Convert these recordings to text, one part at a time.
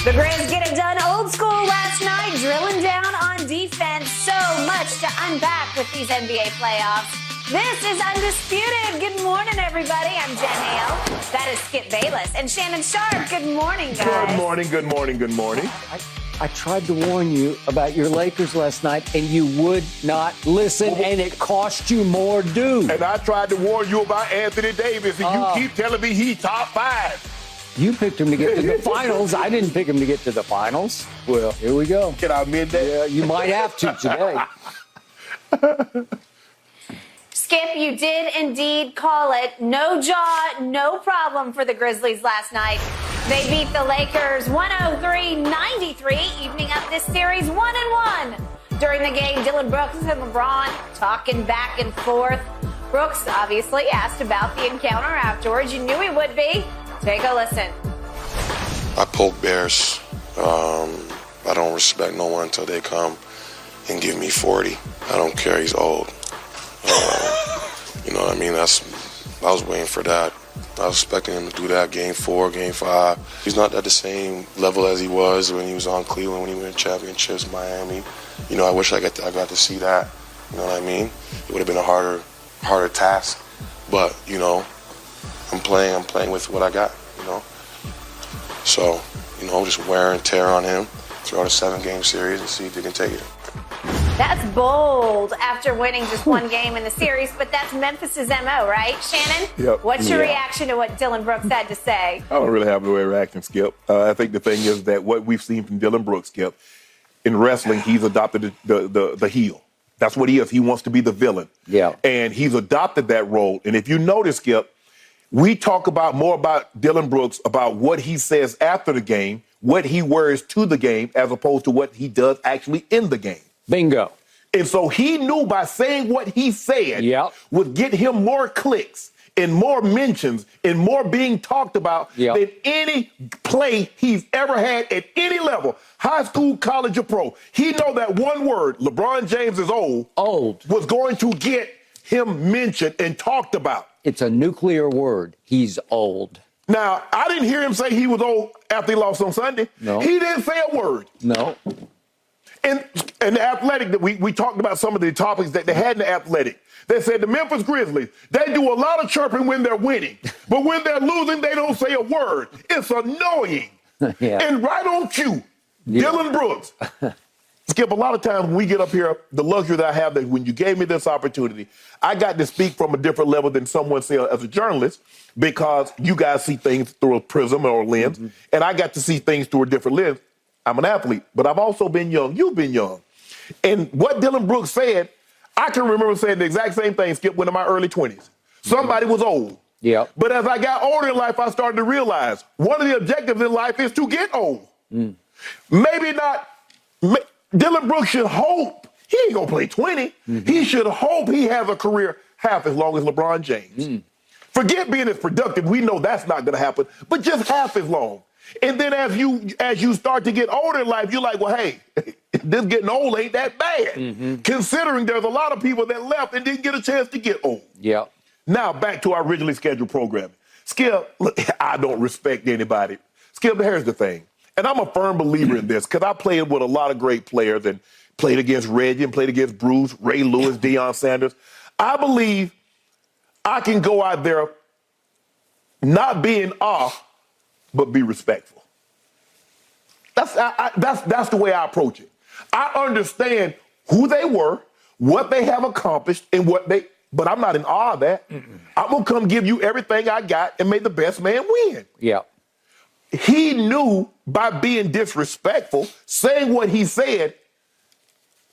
The Grizz get it done old school last night, drilling down on defense. So much to unpack with these NBA playoffs. This is Undisputed. Good morning, everybody. I'm Jen Hale. That is Skip Bayless and Shannon Sharpe. Good morning, guys. Good morning. I tried to warn you about your Lakers last night, and you would not listen, and it cost you more due. And I tried to warn you about Anthony Davis, and you keep telling me he top 5. You picked him to get to the finals. I didn't pick him to get to the finals. Well, here we go. Can I admit that? Yeah, you might have to today. Skip, you did indeed call it. No jaw, no problem for the Grizzlies last night. They beat the Lakers 103-93, evening up this series 1-1. During the game, Dillon Brooks and LeBron talking back and forth. Brooks obviously asked about the encounter afterwards. You knew he would be. Take a listen. I poke bears. I don't respect no one until they come and give me 40. I don't care. He's old. You know what I mean? I was waiting for that. I was expecting him to do that game 4, game 5. He's not at the same level as he was when he was on Cleveland, when he won championships, Miami. You know, I wish I got to see that. You know what I mean? It would have been a harder task. But, you know, I'm playing with what I got, you know. So, you know, just wear and tear on him throughout a 7-game series and see if he can take it. That's bold after winning just one game in the series, but that's Memphis's MO, right, Shannon? Yep. What's your reaction to what Dillon Brooks had to say? I don't really have a reaction, Skip. I think the thing is that what we've seen from Dillon Brooks, Skip, in wrestling, he's adopted the heel. That's what he is. He wants to be the villain. Yeah. And he's adopted that role. And if you notice, Skip, we talk more about Dillon Brooks, about what he says after the game, what he wears to the game, as opposed to what he does actually in the game. Bingo. And so he knew by saying what he said would get him more clicks and more mentions and more being talked about than any play he's ever had at any level, high school, college, or pro. He know that one word, LeBron James is old, was going to get him mentioned and talked about. It's a nuclear word. He's old. Now, I didn't hear him say he was old after he lost on Sunday. No. He didn't say a word. No. And the Athletic, we talked about some of the topics that they had in the Athletic. They said the Memphis Grizzlies, they do a lot of chirping when they're winning. But when they're losing, they don't say a word. It's annoying. And right on cue, Dillon Brooks. Skip, a lot of times when we get up here, the luxury that I have that when you gave me this opportunity, I got to speak from a different level than someone said as a journalist, because you guys see things through a prism or a lens, and I got to see things through a different lens. I'm an athlete, but I've also been young. You've been young. And what Dillon Brooks said, I can remember saying the exact same thing, Skip, when in my early 20s. Somebody was old. Yeah. But as I got older in life, I started to realize one of the objectives in life is to get old. Maybe not. Dillon Brooks should hope he ain't going to play 20. He should hope he has a career half as long as LeBron James. Forget being as productive. We know that's not going to happen, but just half as long. And then as you start to get older in life, you're like, well, hey, this getting old ain't that bad, considering there's a lot of people that left and didn't get a chance to get old. Yeah. Now, back to our originally scheduled programming. Skip, look, I don't respect anybody. Skip, here's the thing, and I'm a firm believer in this because I played with a lot of great players and played against Reggie and played against Bruce, Ray Lewis, Deion Sanders. I believe I can go out there not be in awe, but be respectful. That's the way I approach it. I understand who they were, what they have accomplished, and but I'm not in awe of that. I'm going to come give you everything I got and make the best man win. Yeah. He knew by being disrespectful, saying what he said,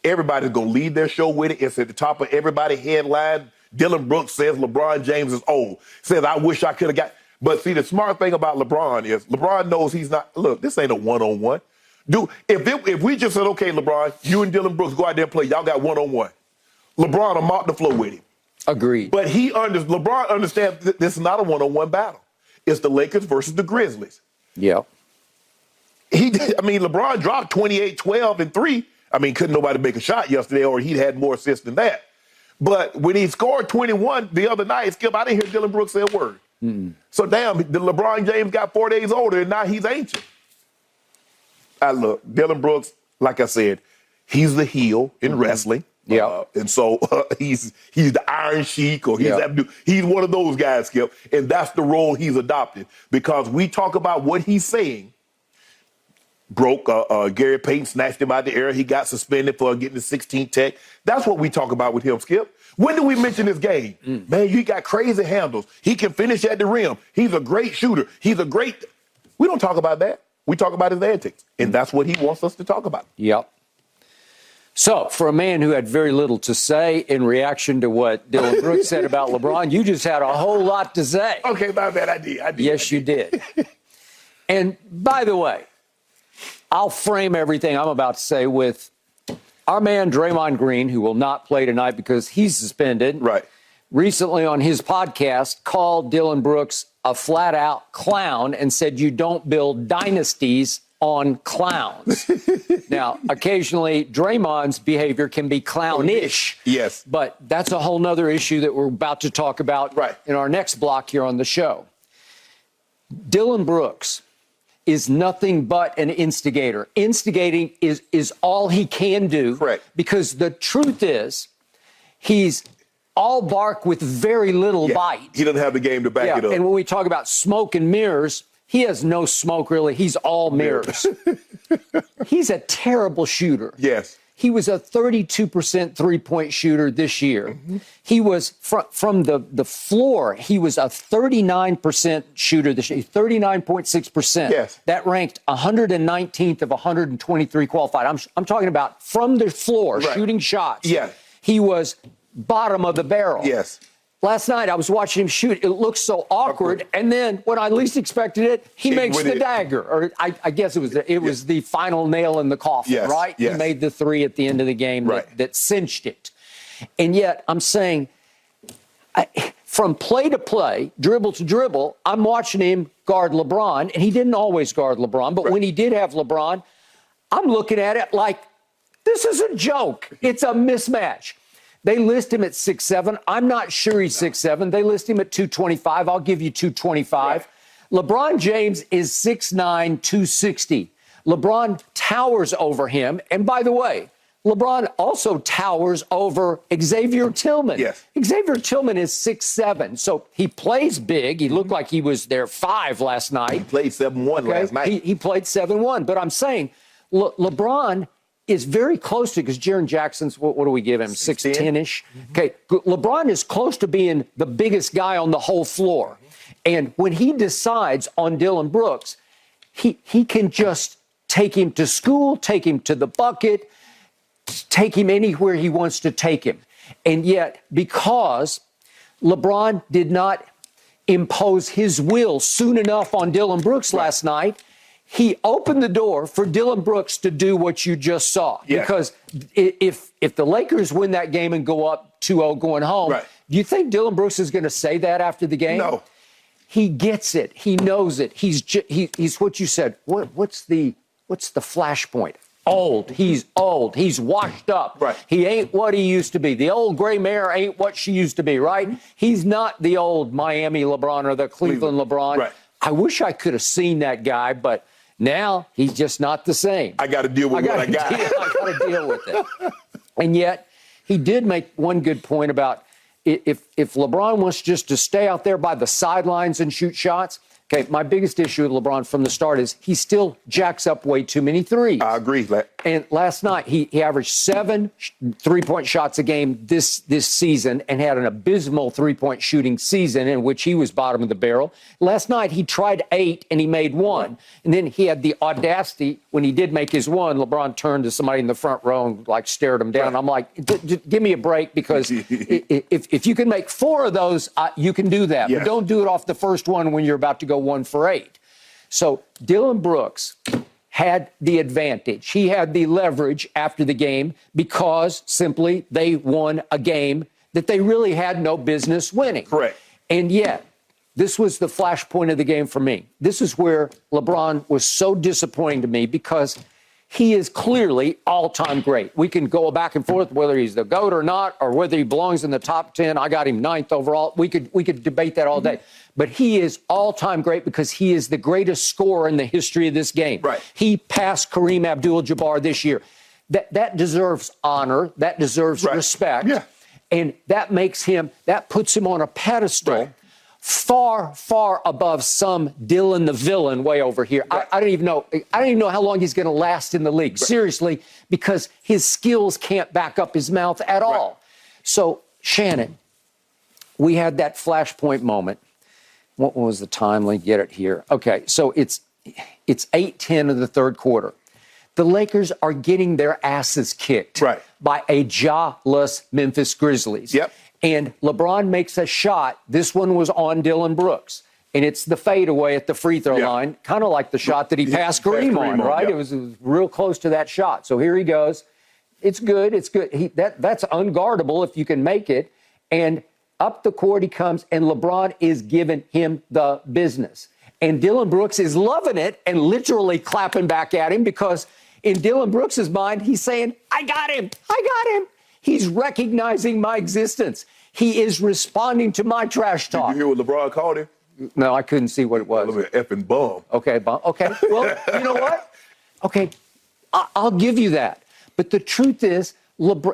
everybody's going to leave their show with it. It's at the top of everybody's headline. Dillon Brooks says LeBron James is old. Says, I wish I could have got. But see, the smart thing about LeBron is LeBron knows he's not. Look, this ain't a one-on-one. If we just said, okay, LeBron, you and Dillon Brooks go out there and play, y'all got one-on-one. LeBron will mop the floor with him. Agreed. But LeBron understands this is not a one-on-one battle. It's the Lakers versus the Grizzlies. Yeah. LeBron dropped 28, 12, and 3. Couldn't nobody make a shot yesterday, or he'd had more assists than that. But when he scored 21 the other night, Skip, I didn't hear Dillon Brooks say a word. So, damn, the LeBron James got 4 days older, and now he's ancient. Look, Dillon Brooks, like I said, he's the heel in wrestling. Yeah. And so he's the Iron Sheik, or he's one of those guys, Skip. And that's the role he's adopted, because we talk about what he's saying. Gary Payton snatched him out the air. He got suspended for getting the 16 tech. That's what we talk about with him, Skip. When do we mention his game? Man, he got crazy handles. He can finish at the rim. He's a great shooter. We don't talk about that. We talk about his antics. And that's what he wants us to talk about. Yep. So, for a man who had very little to say in reaction to what Dillon Brooks said about LeBron, you just had a whole lot to say. Okay, my bad. I did. Yes, you did. And by the way, I'll frame everything I'm about to say with our man Draymond Green, who will not play tonight because he's suspended. Right. Recently on his podcast, called Dillon Brooks a flat-out clown and said you don't build dynasties on clowns. Now, occasionally, Draymond's behavior can be clownish. Yes. But that's a whole nother issue that we're about to talk about in our next block here on the show. Dillon Brooks is nothing but an instigator. Instigating is all he can do. Correct. Because the truth is, he's all bark with very little bite. He doesn't have the game to back it up. And when we talk about smoke and mirrors, he has no smoke, really. He's all mirrors. He's a terrible shooter. Yes. He was a 32% three-point shooter this year. He was, from the floor, he was a 39% shooter this year, 39.6%. Yes. That ranked 119th of 123 qualified. I'm talking about from the floor, shooting shots. Yeah. He was bottom of the barrel. Yes. Last night, I was watching him shoot. It looked so awkward. And then, when I least expected it, he makes the dagger. Or I guess it was the final nail in the coffin, right? Yes. He made the three at the end of the game that cinched it. And yet, I'm saying, from play to play, dribble to dribble, I'm watching him guard LeBron. And he didn't always guard LeBron. But when he did have LeBron, I'm looking at it like, this is a joke. It's a mismatch. They list him at 6'7". I'm not sure he's 6'7". They list him at 225. I'll give you 225. LeBron James is 6'9", 260. LeBron towers over him. And by the way, LeBron also towers over Xavier Tillman. Yes. Xavier Tillman is 6'7". So he plays big. He looked like he was there 5 last night. He played 7-1 last night. He played 7-1. But I'm saying LeBron is very close to, because Jaren Jackson's, what do we give him, 6'10"-ish? Okay, LeBron is close to being the biggest guy on the whole floor. And when he decides on Dillon Brooks, he can just take him to school, take him to the bucket, take him anywhere he wants to take him. And yet, because LeBron did not impose his will soon enough on Dillon Brooks last night, he opened the door for Dillon Brooks to do what you just saw. Yeah. Because if the Lakers win that game and go up 2-0 going home, do you think Dillon Brooks is going to say that after the game? No. He gets it. He knows it. He's what you said. What's the flashpoint? Old. He's old. He's washed up. Right. He ain't what he used to be. The old gray mare ain't what she used to be, right? He's not the old Miami LeBron or the Cleveland LeBron. Right. I wish I could have seen that guy, but now he's just not the same. I got to deal with what I got. I got to deal with it. And yet, he did make one good point about if LeBron wants just to stay out there by the sidelines and shoot shots. Okay, my biggest issue with LeBron from the start is he still jacks up way too many threes. I agree. And last night, he averaged 7 three-point shots a game this season and had an abysmal three-point shooting season in which he was bottom of the barrel. Last night, he tried 8 and he made 1. And then he had the audacity, when he did make his 1, LeBron turned to somebody in the front row and stared him down. I'm like, give me a break, because if you can make 4 of those, you can do that. Yes. But don't do it off the first one when you're about to go 1 for 8. So Dillon Brooks had the advantage. He had the leverage after the game because simply they won a game that they really had no business winning. Correct. And yet, this was the flashpoint of the game for me. This is where LeBron was so disappointing to me, because he is clearly all-time great. We can go back and forth whether he's the GOAT or not, or whether he belongs in the top 10. I got him 9th overall. We could debate that all day. But he is all-time great because he is the greatest scorer in the history of this game. Right. He passed Kareem Abdul-Jabbar this year. That deserves honor. That deserves respect. Yeah. And that puts him on a pedestal far, far above some Dillon the villain way over here. I don't even know how long he's going to last in the league. Seriously, because his skills can't back up his mouth at all. So, Shannon, we had that flashpoint moment. What was the time? Let me get it here. Okay, so it's 8:10 of the third quarter. The Lakers are getting their asses kicked by a Ja-less Memphis Grizzlies. Yep. And LeBron makes a shot. This one was on Dillon Brooks. And it's the fadeaway at the free throw line, kind of like the shot that he passed Kareem on, right? It was real close to that shot. So here he goes. It's good. It's good. That's unguardable if you can make it. And up the court he comes, and LeBron is giving him the business. And Dillon Brooks is loving it and literally clapping back at him because in Dillon Brooks' mind, he's saying, I got him. I got him. He's recognizing my existence. He is responding to my trash talk. Did you hear what LeBron called him? No, I couldn't see what it was. An effing bum. Okay, bum. Okay, well, you know what? Okay, I'll give you that. But the truth is,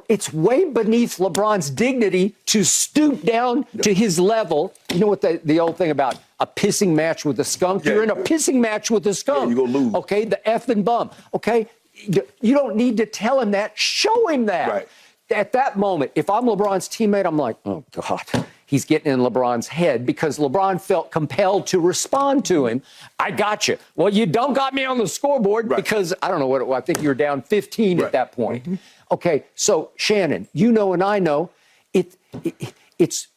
it's way beneath LeBron's dignity to stoop down to his level. You know what the old thing about a pissing match with a skunk? You're in a pissing match with a skunk. Yeah, you're going to lose. Okay, the effing bum. Okay, you don't need to tell him that. Show him that. Right. At that moment, if I'm LeBron's teammate, I'm like, oh, God, he's getting in LeBron's head because LeBron felt compelled to respond to him. I got you. Well, you don't got me on the scoreboard because I don't know what it was. I think you were down 15 at that point. Okay, so Shannon, you know and I know it's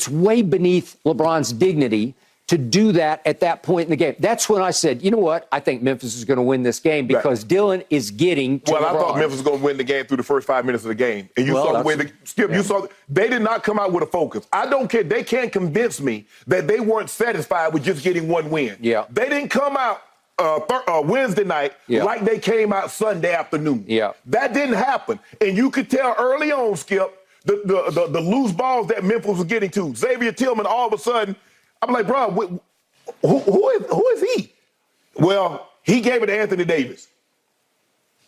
way beneath LeBron's dignity to do that at that point in the game. That's when I said, you know what? I think Memphis is going to win this game because Dillon is getting to LeBron. I thought Memphis was going to win the game through the first 5 minutes of the game. And you saw the way you saw they did not come out with a focus. I don't care. They can't convince me that they weren't satisfied with just getting one win. Yeah. They didn't come out Wednesday night like they came out Sunday afternoon. Yeah. That didn't happen. And you could tell early on, Skip, the loose balls that Memphis was getting to. Xavier Tillman, all of a sudden, I'm like, bro, who is he? Well, he gave it to Anthony Davis.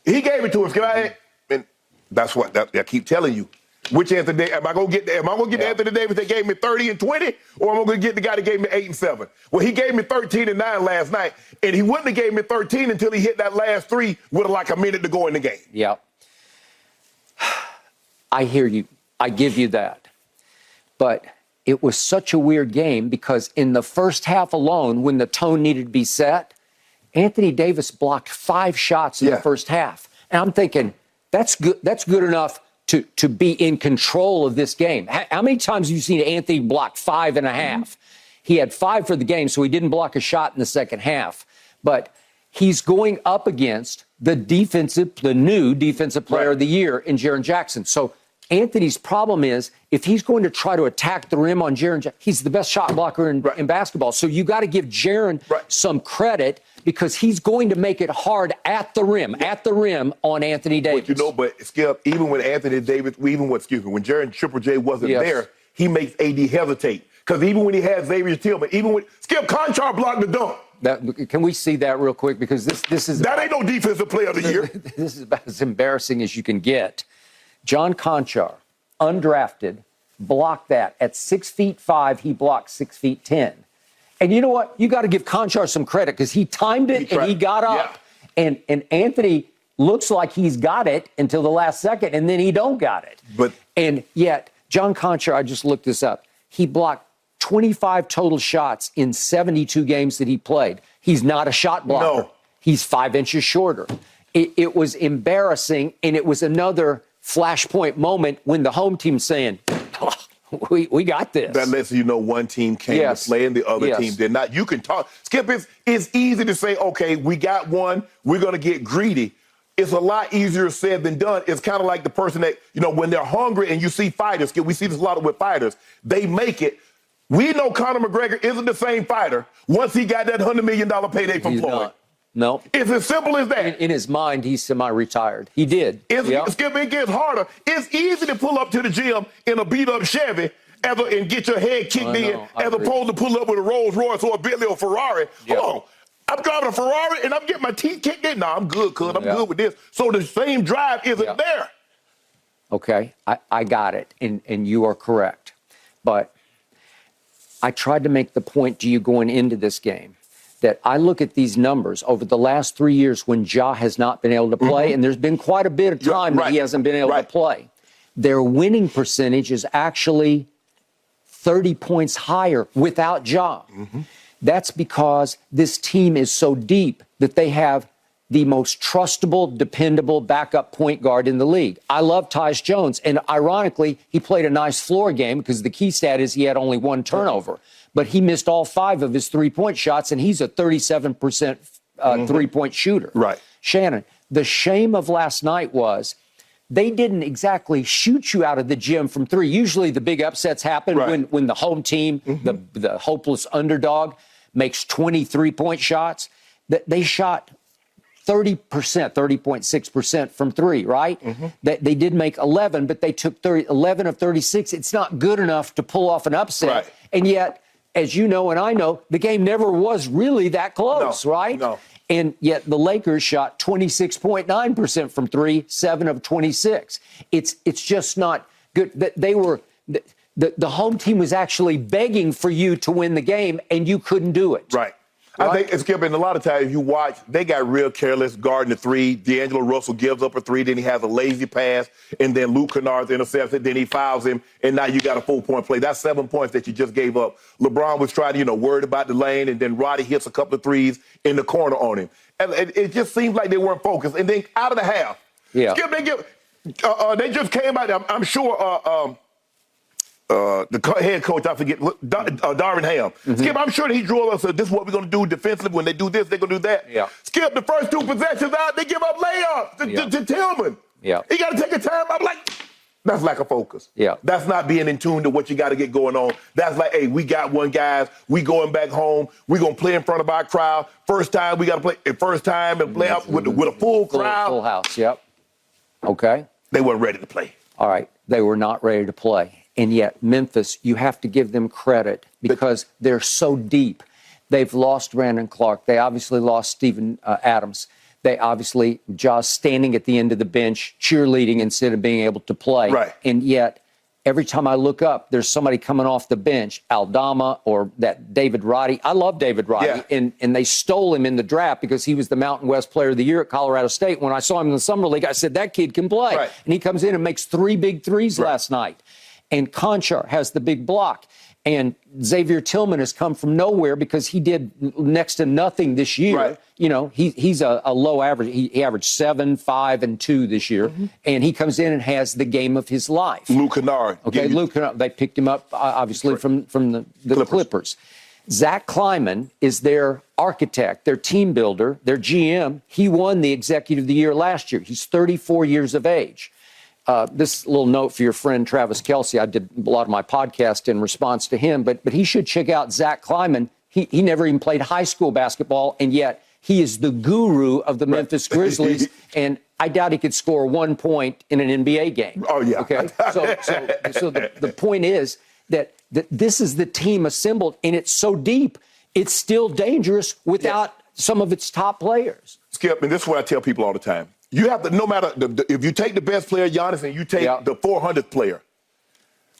He gave it to him. And that's what I keep telling you. Which Anthony Davis? Am I going to get Anthony Davis that gave me 30 and 20, or am I going to get the guy that gave me 8 and 7? Well, he gave me 13 and 9 last night, and he wouldn't have gave me 13 until he hit that last three with like a minute to go in the game. Yeah. I hear you. I give you that. But it was such a weird game because in the first half alone, when the tone needed to be set, Anthony Davis blocked 5 shots in the first half. And I'm thinking, that's good. That's good enough to be in control of this game. How many times have you seen Anthony block 5.5? He had 5 for the game, so he didn't block a shot in the second half. But he's going up against the new defensive player of the year in Jaren Jackson. So Anthony's problem is if he's going to try to attack the rim on Jaren Jackson, he's the best shot blocker in basketball. So you got to give Jaren some credit because he's going to make it hard at the rim on Anthony Davis. But Skip, even when Anthony Davis, when Jaren Triple J wasn't there, he makes AD hesitate. Because even when he had Xavier Tillman, Skip Conchar blocked the dunk. Can we see that real quick? Because this is that ain't no defensive player of the year. This is about as embarrassing as you can get. John Conchar, undrafted, blocked that. At 6'5", he blocked 6'10". And you know what? You got to give Conchar some credit because he timed it and he got up. Yeah. And Anthony looks like he's got it until the last second, and then he don't got it. And yet, John Conchar, I just looked this up, he blocked 25 total shots in 72 games that he played. He's not a shot blocker. No. He's 5 inches shorter. It was embarrassing, and it was another flashpoint moment when the home team's saying, oh, we got this. That lets you know one team came to play and the other team did not. You can talk. Skip, it's easy to say, okay, we got one, we're going to get greedy. It's a lot easier said than done. It's kind of like the person that, when they're hungry and you see fighters, Skip, we see this a lot with fighters, they make it. We know Conor McGregor isn't the same fighter once he got that $100 million payday from Floyd. No. It's as simple as that. In his mind, he's semi-retired. He did. Skip, it gets harder. It's easy to pull up to the gym in a beat-up Chevy and get your head kicked as opposed to pull up with a Rolls Royce or a Bentley or Ferrari. Hold on. I'm driving a Ferrari and I'm getting my teeth kicked in. No, I'm good, cuz. I'm good with this. So the same drive isn't there. Okay, I got it, and you are correct. But I tried to make the point to you going into this game that I look at these numbers over the last 3 years when Ja has not been able to play, and there's been quite a bit of time that he hasn't been able to play. Their winning percentage is actually 30 points higher without Ja. That's because this team is so deep that they have the most trustable, dependable backup point guard in the league. I love Tyus Jones, and ironically, he played a nice floor game because the key stat is he had only one turnover. But he missed all 5 of his three-point shots, and he's a 37% three-point shooter. Right. Shannon, the shame of last night was they didn't exactly shoot you out of the gym from 3. Usually the big upsets happen when the home team, the hopeless underdog, makes 23-point shots. They shot 30%, 30.6% from 3, right? They did make 11, but they took 11 of 36. It's not good enough to pull off an upset. Right. And yet, as you know and I know, the game never was really that close, right? No. And yet the Lakers shot 26.9% from 3, 7 of 26. It's just not good. They were the home team was actually begging for you to win the game, and you couldn't do it. Right. I think it's Skip, and a lot of times you watch, they got real careless guarding the 3. D'Angelo Russell gives up a 3, then he has a lazy pass, and then Luke Kennard intercepts it, then he fouls him, and now you got a 4-point play. That's 7 points that you just gave up. LeBron was trying to, worried about the lane, and then Roddy hits a couple of threes in the corner on him. And it just seems like they weren't focused. And then out of the half, Skip, they just came out, I'm sure the head coach, I forget, Darvin Ham. Skip, I'm sure that he drew us, this is what we're going to do defensively. When they do this, they're going to do that. Yeah. Skip, the first 2 possessions out, they give up layups to Tillman. Yeah. He got to take a time. I'm like, that's lack of focus. Yeah. That's not being in tune to what you got to get going on. That's like, hey, we got one, guys. We going back home. We going to play in front of our crowd. First time, we got to play first time and play out with a full crowd. Full house, yep. Okay. They weren't ready to play. All right. They were not ready to play. And yet, Memphis, you have to give them credit because they're so deep. They've lost Brandon Clark. They obviously lost Steven Adams. They obviously, Ja's standing at the end of the bench, cheerleading instead of being able to play. Right. And yet, every time I look up, there's somebody coming off the bench, Aldama or that David Roddy. I love David Roddy. Yeah. And they stole him in the draft because he was the Mountain West Player of the Year at Colorado State. When I saw him in the Summer League, I said, that kid can play. Right. And he comes in and makes 3 big threes last night. And Conchar has the big block. And Xavier Tillman has come from nowhere because he did next to nothing this year. Right. He's a low average. He averaged 7, 5, and 2 this year. And he comes in and has the game of his life. Luke Kennard. Okay, Luke Kennard. They picked him up, obviously, from the Clippers. Zach Kleiman is their architect, their team builder, their GM. He won the Executive of the Year last year. He's 34 years of age. This little note for your friend Travis Kelce. I did a lot of my podcast in response to him, but he should check out Zach Kleiman. He never even played high school basketball, and yet he is the guru of the Memphis Grizzlies, and I doubt he could score 1 point in an NBA game. Oh, yeah. Okay, so the point is that this is the team assembled, and it's so deep, it's still dangerous without some of its top players. Skip, and this is what I tell people all the time. You have to, no matter, if you take the best player, Giannis, and you take the 400th player,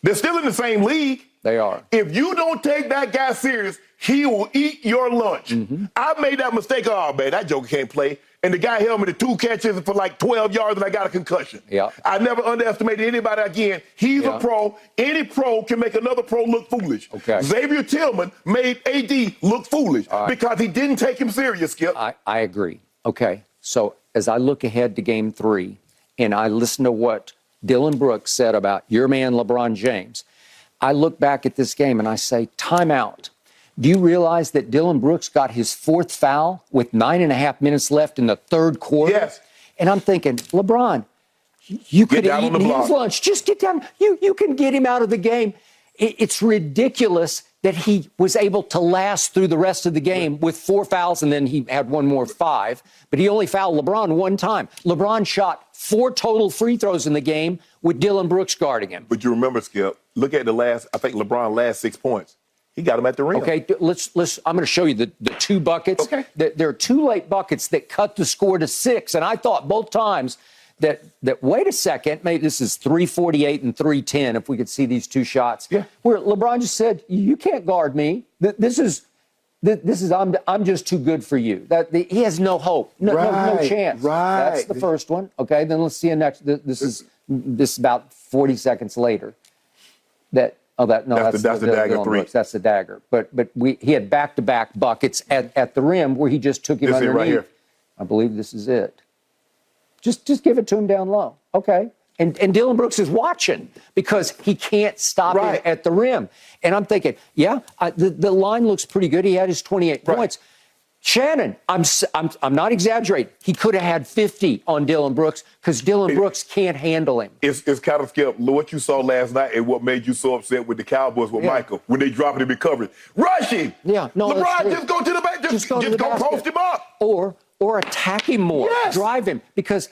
they're still in the same league. They are. If you don't take that guy serious, he will eat your lunch. I made that mistake. Oh, man, that joker can't play. And the guy held me to 2 catches for like 12 yards, and I got a concussion. Yeah. I never underestimated anybody again. He's a pro. Any pro can make another pro look foolish. Okay. Xavier Tillman made AD look foolish because he didn't take him serious, Skip. I agree. Okay. So as I look ahead to Game 3, and I listen to what Dillon Brooks said about your man LeBron James, I look back at this game and I say, timeout. Do you realize that Dillon Brooks got his 4th foul with 9.5 minutes left in the 3rd quarter? Yes. And I'm thinking, LeBron, you could have eaten his lunch. Just get down. You can get him out of the game. It's ridiculous that he was able to last through the rest of the game with 4 fouls, and then he had one more 5. But he only fouled LeBron one time. LeBron shot 4 total free throws in the game with Dillon Brooks guarding him. But you remember, Skip, look at I think LeBron last 6 points. He got him at the rim. Okay, let's. I'm going to show you the 2 buckets. Okay. There are 2 late buckets that cut the score to 6, and I thought both times that wait a second, maybe this is 348 and 310 if we could see these 2 shots. Yeah. Where LeBron just said, "You can't guard me. This is I'm just too good for you." He has no hope, no chance. Right. That's the first one. Okay, then let's see a next. This is about 40 seconds later. That's the dagger 3. Brooks. That's the dagger. But he had back-to-back buckets at the rim where he just took him underneath. Right here. I believe this is it. Just give it to him down low. Okay. And Dillon Brooks is watching because he can't stop him at the rim. And I'm thinking, the line looks pretty good. He had his 28 points. Shannon, I'm not exaggerating. He could have had 50 on Dillon Brooks because Dillon Brooks can't handle him. It's kind of, Skip, what you saw last night and what made you so upset with the Cowboys with Michael when they dropped him in coverage. Rush him! Yeah, no, LeBron, just go to the back. Just go post him up. Or attack him more. Yes. Drive him. Because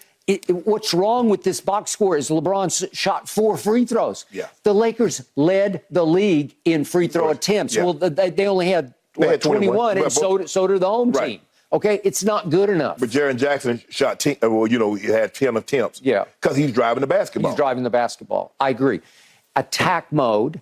what's wrong with this box score is LeBron shot 4 free throws. Yeah. The Lakers led the league in free throw attempts. Yeah. Well, they only had 21, and so did the home team. Okay, it's not good enough. But Jaren Jackson shot 10. He had 10 attempts. Yeah, because he's driving the basketball. He's driving the basketball. I agree. Attack mode.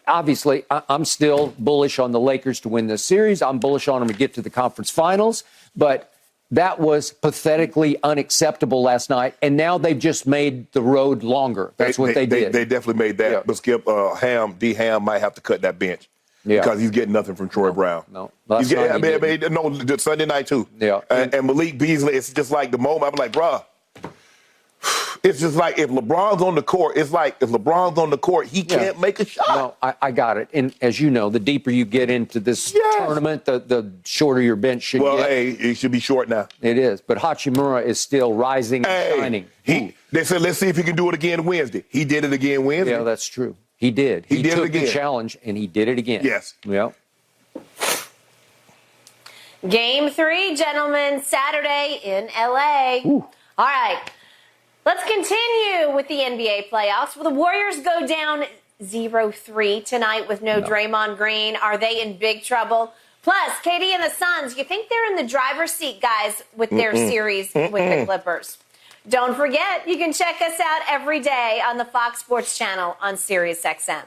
Obviously, I'm still bullish on the Lakers to win this series. I'm bullish on them to get to the conference finals. But that was pathetically unacceptable last night. And now they've just made the road longer. That's what they did. They definitely made that. Yeah. But Skip, D. Ham might have to cut that bench. Yeah. Because he's getting nothing from Troy Brown. No. Sunday night, too. Yeah. And Malik Beasley, it's just like the moment. I'm like, bruh, it's just like if LeBron's on the court, he can't make a shot. No, I got it. And as you know, the deeper you get into this tournament, the shorter your bench should get. Well, it should be short now. It is. But Hachimura is still rising and shining. They said, let's see if he can do it again Wednesday. He did it again Wednesday. Yeah, that's true. He did. He took the challenge, and he did it again. Yes. Yeah. Game 3, gentlemen, Saturday in L.A. Ooh. All right. Let's continue with the NBA playoffs. Will the Warriors go down 0-3 tonight with no Draymond Green? Are they in big trouble? Plus, KD and the Suns, you think they're in the driver's seat, guys, with their series with the Clippers? Don't forget, you can check us out every day on the Fox Sports channel on SiriusXM.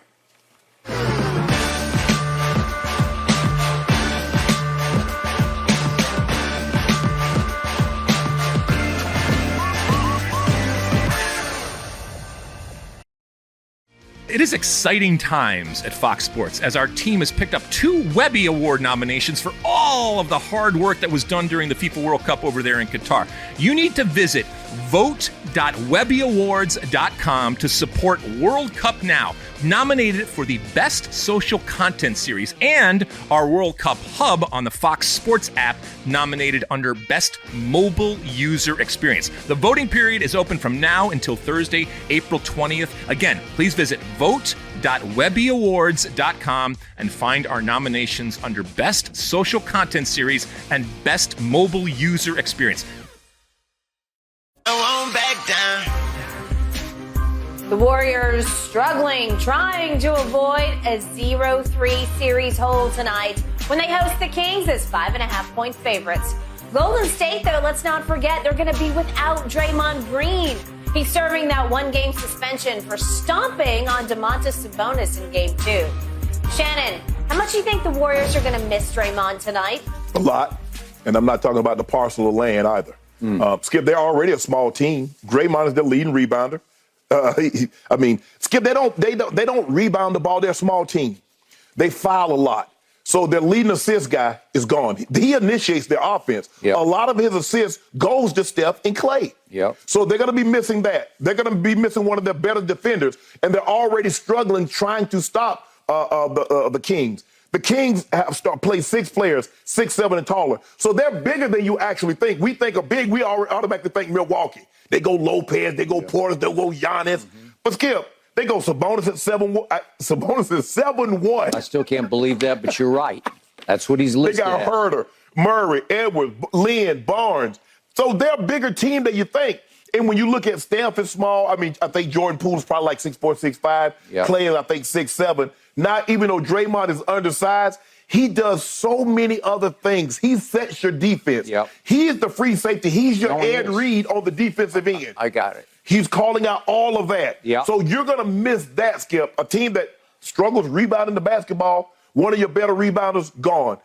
It is exciting times at Fox Sports as our team has picked up 2 Webby Award nominations for all of the hard work that was done during the FIFA World Cup over there in Qatar. You need to visit vote.webbyawards.com to support World Cup Now, nominated for the Best Social Content Series, and our World Cup Hub on the Fox Sports app, nominated under Best Mobile User Experience. The voting period is open from now until Thursday, April 20th. Again, please visit vote.webbyawards.com and find our nominations under Best Social Content Series and Best Mobile User Experience. I won't back down. The Warriors struggling, trying to avoid a 0-3 series hold tonight when they host the Kings as 5.5-point favorites. Golden State, though, let's not forget, they're going to be without Draymond Green. He's serving that 1-game suspension for stomping on Domantas Sabonis in Game 2. Shannon, how much do you think the Warriors are going to miss Draymond tonight? A lot. And I'm not talking about the parcel of land either. Skip, they're already a small team. Draymond is their leading rebounder. Skip, they don't rebound the ball. They're a small team. They foul a lot. So their leading assist guy is gone. He initiates their offense. Yep. A lot of his assists goes to Steph and Clay. Yep. So they're going to be missing that. They're going to be missing one of their better defenders, and they're already struggling trying to stop the Kings. The Kings have played 6 players, 6'7" and taller. So they're bigger than you actually think. We think of big, we automatically think Milwaukee. They go Lopez, they go Porter, they'll go Giannis. But Skip, They go Sabonis at 7-1. Sabonis is 7-1. I still can't believe that, but you're right. That's what he's listed They got at. Herter, Murray, Edwards, Lynn, Barnes. So they're a bigger team than you think. And when you look at Steph, it's small. I mean, I think Jordan Poole is probably like 6'4", 6'5". Yep. Clay is, I think, 6'7". Not even though Draymond is undersized, he does so many other things. He sets your defense. Yep. He's the free safety. He's your Ed is. Reed on the defensive end. I got it. He's calling out all of that. Yep. So you're going to miss that, Skip. A team that struggles rebounding the basketball, one of your better rebounders, gone.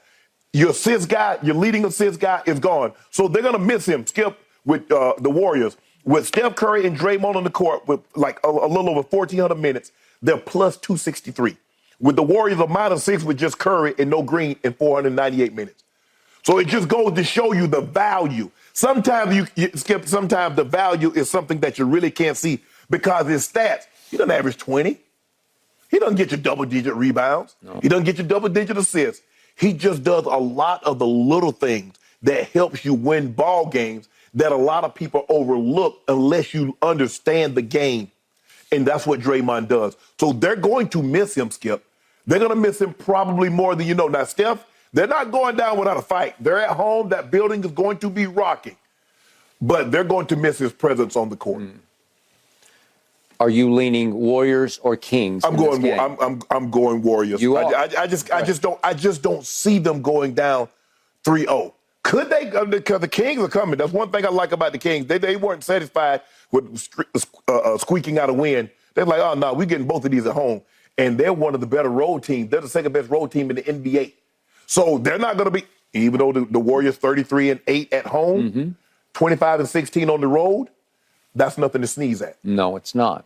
Your assist guy, your leading assist guy is gone. So they're going to miss him, Skip, with the Warriors. With Steph Curry and Draymond on the court with like a little over 1,400 minutes, they're plus 263. With the Warriors, a -6 with just Curry and no Green in 498 minutes. So it just goes to show you the value. Sometimes, Skip, sometimes the value is something that you really can't see because his stats, he doesn't average 20. He doesn't get you double-digit rebounds. No. He doesn't get you double-digit assists. He just does a lot of the little things that helps you win ball games that a lot of people overlook unless you understand the game. And that's what Draymond does. So they're going to miss him, Skip. They're going to miss him probably more than you know. Now, Steph, they're not going down without a fight. They're at home. That building is going to be rocking. But they're going to miss his presence on the court. Are you leaning Warriors or Kings? I'm going Warriors. You are. I just don't see them going down 3-0. Could they? Because the Kings are coming. That's one thing I like about the Kings. They weren't satisfied with squeaking out a win. They're like, oh, no, we're getting both of these at home. And they're one of the better road teams. They're the second best road team in the NBA. So they're not going to be, even though the Warriors 33-8 at home, 25-16 on the road, that's nothing to sneeze at. No, it's not.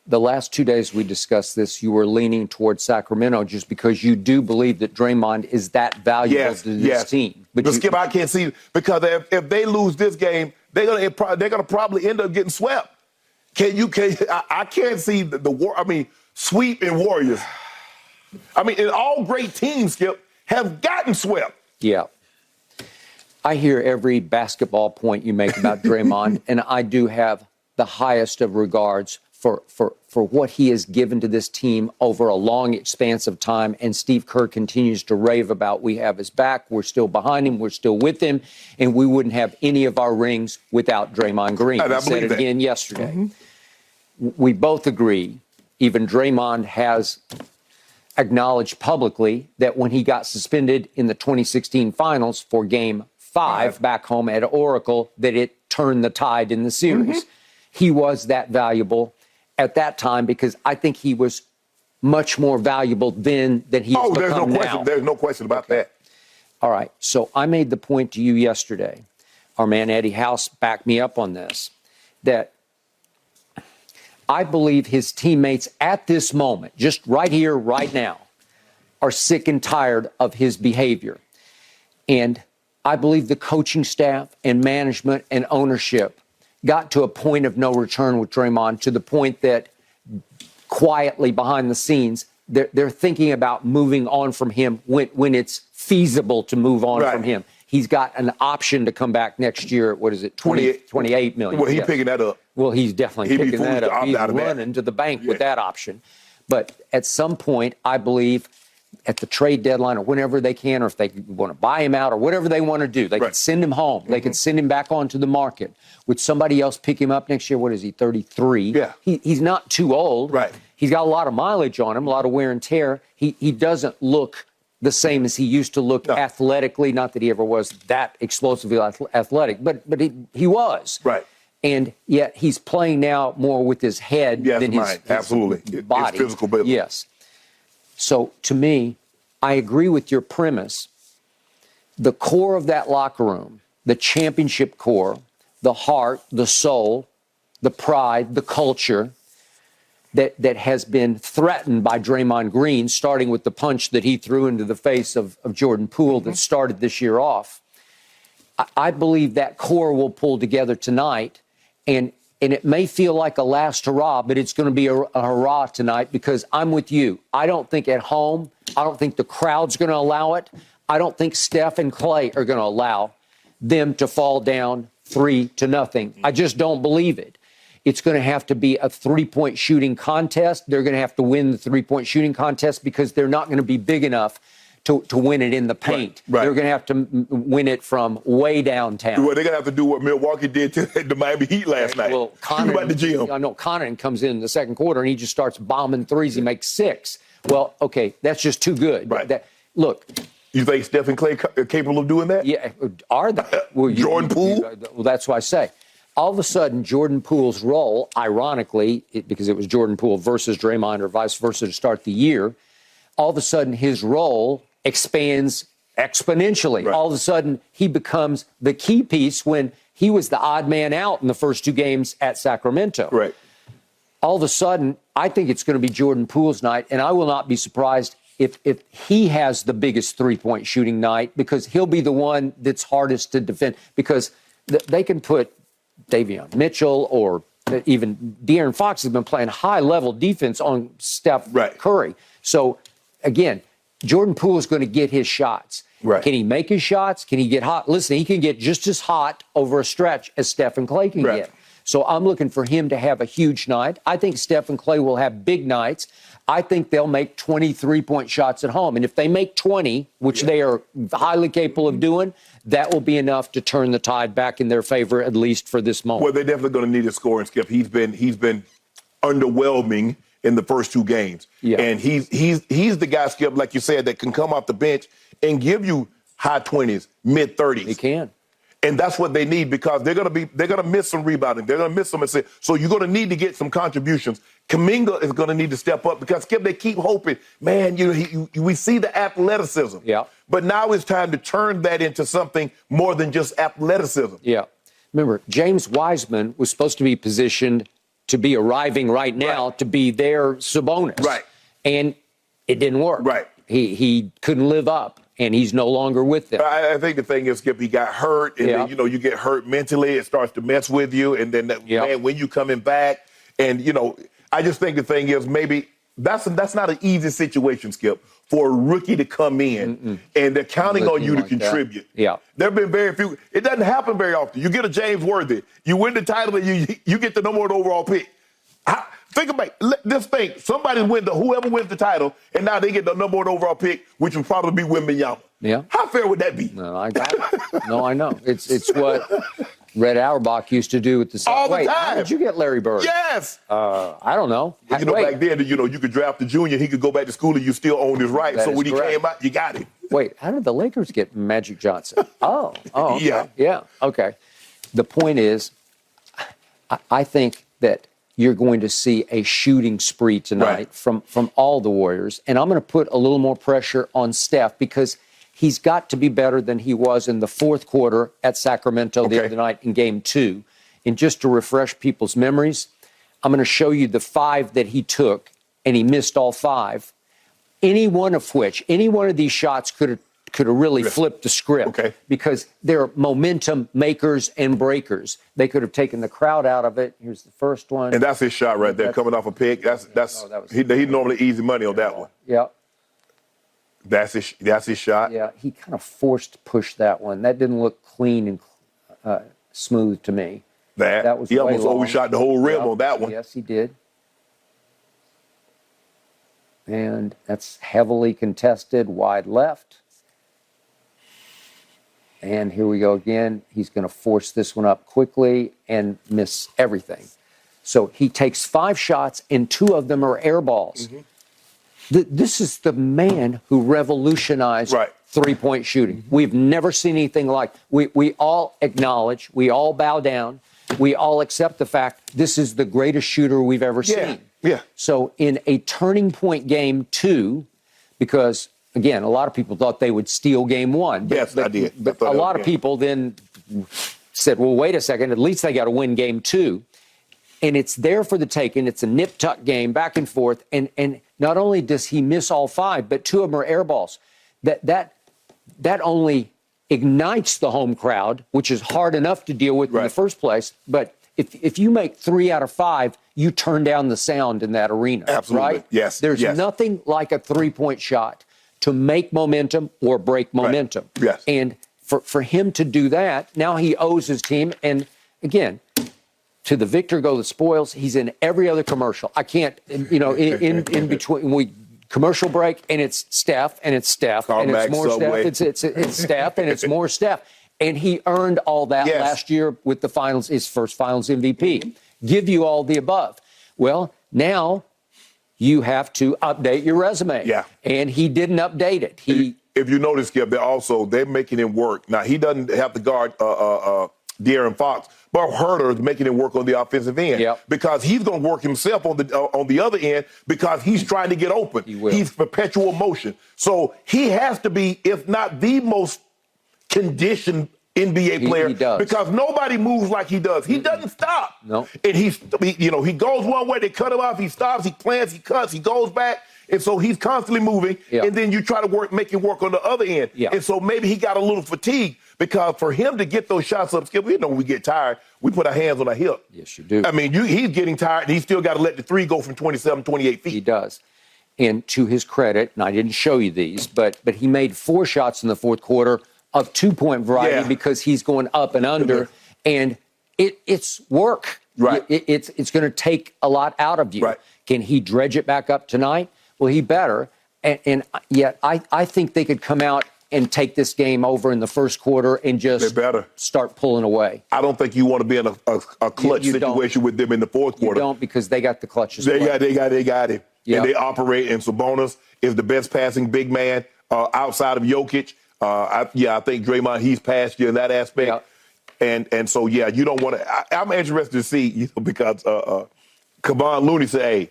The last 2 days we discussed this, you were leaning towards Sacramento just because you do believe that Draymond is that valuable to this team. But Skip, I can't see, because if they lose this game, they're gonna probably end up getting swept. I can't see sweep in Warriors. I mean, and all great teams, Skip, have gotten swept. Yeah. I hear every basketball point you make about Draymond, and I do have the highest of regards for what he has given to this team over a long expanse of time. And Steve Kerr continues to rave about, we have his back, we're still behind him, we're still with him, and we wouldn't have any of our rings without Draymond Green. I said it again yesterday. Mm-hmm. We both agree, even Draymond has acknowledged publicly that when he got suspended in the 2016 finals for Game 5 back home at Oracle, that it turned the tide in the series. Mm-hmm. He was that valuable at that time because I think he was much more valuable then than he has become now. There's no question about that. All right. So I made the point to you yesterday. Our man Eddie House backed me up on this, that I believe his teammates at this moment, just right here, right now, are sick and tired of his behavior. And I believe the coaching staff and management and ownership got to a point of no return with Draymond, to the point that quietly behind the scenes, they're thinking about moving on from him when it's feasible to move on from him. He's got an option to come back next year. What is it? 28 million. Well, he's picking that up. Well, he's definitely picking that up. He's running to the bank with that option. But at some point, I believe at the trade deadline or whenever they can, or if they want to buy him out or whatever they want to do, they can send him home. They can send him back onto the market. Would somebody else pick him up next year? What is he, 33? Yeah. He's not too old. Right. He's got a lot of mileage on him, a lot of wear and tear. He doesn't look the same as he used to look athletically. Not that he ever was that explosively athletic, but he was. Right. And yet he's playing now more with his head than his body. His physical ability. Yes. So to me, I agree with your premise. The core of that locker room, the championship core, the heart, the soul, the pride, the culture that has been threatened by Draymond Green, starting with the punch that he threw into the face of Jordan Poole that started this year off. I believe that core will pull together tonight, and it may feel like a last hurrah, but it's going to be a hurrah tonight, because I'm with you. I don't think at home, I don't think the crowd's going to allow it. I don't think Steph and Clay are going to allow them to fall down 3-0. I just don't believe it. It's going to have to be a three-point shooting contest. They're going to have to win the three-point shooting contest because they're not going to be big enough to win it in the paint. Right. They're going to have to win it from way downtown. Well, they're going to have to do what Milwaukee did to the Miami Heat last night. Well, Shoot about the gym. I know Connaughton comes in the second quarter and he just starts bombing threes. He makes 6. Well, okay, that's just too good. Right. Look. You think Steph and Clay are capable of doing that? Yeah, are they? Well, Jordan Poole? Well, that's why I say. All of a sudden, Jordan Poole's role, ironically, because it was Jordan Poole versus Draymond or vice versa to start the year, all of a sudden his role expands exponentially. Right. All of a sudden, he becomes the key piece when he was the odd man out in the first 2 games at Sacramento. Right. All of a sudden, I think it's going to be Jordan Poole's night, and I will not be surprised if he has the biggest three-point shooting night because he'll be the one that's hardest to defend because they can put Davion Mitchell or even De'Aaron Fox has been playing high-level defense on Steph Curry. So, again, Jordan Poole is going to get his shots. Right. Can he make his shots? Can he get hot? Listen, he can get just as hot over a stretch as Steph and Clay can get. So I'm looking for him to have a huge night. I think Steph and Clay will have big nights. I think they'll make 23-point shots at home. And if they make 20, which they are highly capable of doing, that will be enough to turn the tide back in their favor, at least for this moment. Well, they're definitely going to need a scoring, Skip. He's been underwhelming in the first 2 games. Yeah. And he's the guy, Skip, like you said, that can come off the bench and give you high 20s, mid 30s. He can. And that's what they need because they're gonna miss some rebounding. They're gonna miss some assists. So you're gonna need to get some contributions. Kuminga is gonna need to step up because Skip, they keep hoping, man. We see the athleticism. Yeah. But now it's time to turn that into something more than just athleticism. Yeah. Remember, James Wiseman was supposed to be positioned to be arriving right now to be their Sabonis. Right. And it didn't work. Right. He couldn't live up. And he's no longer with them. I think the thing is, Skip, he got hurt, and then, you get hurt mentally. It starts to mess with you, and then man, when you coming back, and I just think the thing is maybe that's not an easy situation, Skip, for a rookie to come in, and they're counting on you to contribute. That. Yeah, there have been very few. It doesn't happen very often. You get a James Worthy, you win the title, and you get the number 1 overall pick. Think about this thing. Somebody whoever wins the title, and now they get the number 1 overall pick, which would probably be Wembanyama. Yeah. How fair would that be? No, I got it. No, I know. It's what Red Auerbach used to do with the all the time. How did you get Larry Bird? Yes. I don't know. Back then, you could draft the junior. He could go back to school, and you still own his rights. So when he came out, you got him. Wait, how did the Lakers get Magic Johnson? Oh, okay. Yeah. Okay. The point is, I think that you're going to see a shooting spree tonight from all the Warriors. And I'm going to put a little more pressure on Steph because he's got to be better than he was in the fourth quarter at Sacramento the other night in Game 2. And just to refresh people's memories, I'm going to show you the 5 that he took, and he missed all 5. Any one of these shots could have really flipped the script because they're momentum makers and breakers. They could have taken the crowd out of it. Here's the first one. And that's his shot right there, coming off a pick. He normally easy money on that one. Yeah. That's his shot. Yeah, he kind of forced push that one. That didn't look clean and smooth to me. That was he almost overshot the whole rim on that one. Yes, he did. And that's heavily contested, wide left. And here we go again. He's going to force this one up quickly and miss everything. So he takes 5 shots, and 2 of them are air balls. This is the man who revolutionized three-point shooting. We've never seen anything like. We all acknowledge, we all bow down, we all accept the fact this is the greatest shooter we've ever seen. Yeah. So in a turning point game 2, because again, a lot of people thought they would steal game 1. Yes, I did. But a lot of people then said, well, wait a second, at least they got to win game 2. And it's there for the taking. It's a nip-tuck game, back and forth. And not only does he miss all 5, but 2 of them are air balls. That only ignites the home crowd, which is hard enough to deal with in the first place. But if you make 3 out of 5, you turn down the sound in that arena. Absolutely. Right? Yes. There's nothing like a three-point shot to make momentum or break momentum. Yes. And for him to do that, now he owes his team. And again, to the victor go the spoils. He's in every other commercial. I can't, in between commercial break, and it's Steph, and it's Steph, and it's more Steph. It's Steph, and it's more Steph. And he earned all that last year with the finals, his first finals MVP. Give you all the above. Well, now you have to update your resume. Yeah. And he didn't update it. If you notice, Skip, they're making him work. Now, he doesn't have to guard De'Aaron Fox, but Herter is making him work on the offensive end because he's going to work himself on the other end because he's trying to get open. He's perpetual motion. So he has to be, if not the most conditioned NBA player, because nobody moves like he does. He doesn't stop. No. And he goes one way, they cut him off, he stops, he plants, he cuts, he goes back. And so he's constantly moving, and then you try to make him work on the other end. And so maybe he got a little fatigued because for him to get those shots up, Skip, when we get tired, we put our hands on our hip. Yes, you do. I mean, he's getting tired, and he's still got to let the three go from 27, 28 feet. He does. And to his credit, and I didn't show you these, but he made 4 shots in the fourth quarter of 2-point variety because he's going up and under, and it's work. Right. It's going to take a lot out of you. Right. Can he dredge it back up tonight? Well, he better. And yet I think they could come out and take this game over in the first quarter and just start pulling away. I don't think you want to be in a clutch situation with them in the fourth quarter. You don't, because they got the clutches. They got him. Yep. And they operate, and Sabonis is the best passing big man outside of Jokic. I think Draymond, he's past you in that aspect. Yep. And so, you don't want to. I'm interested to see, because Kevon Looney said,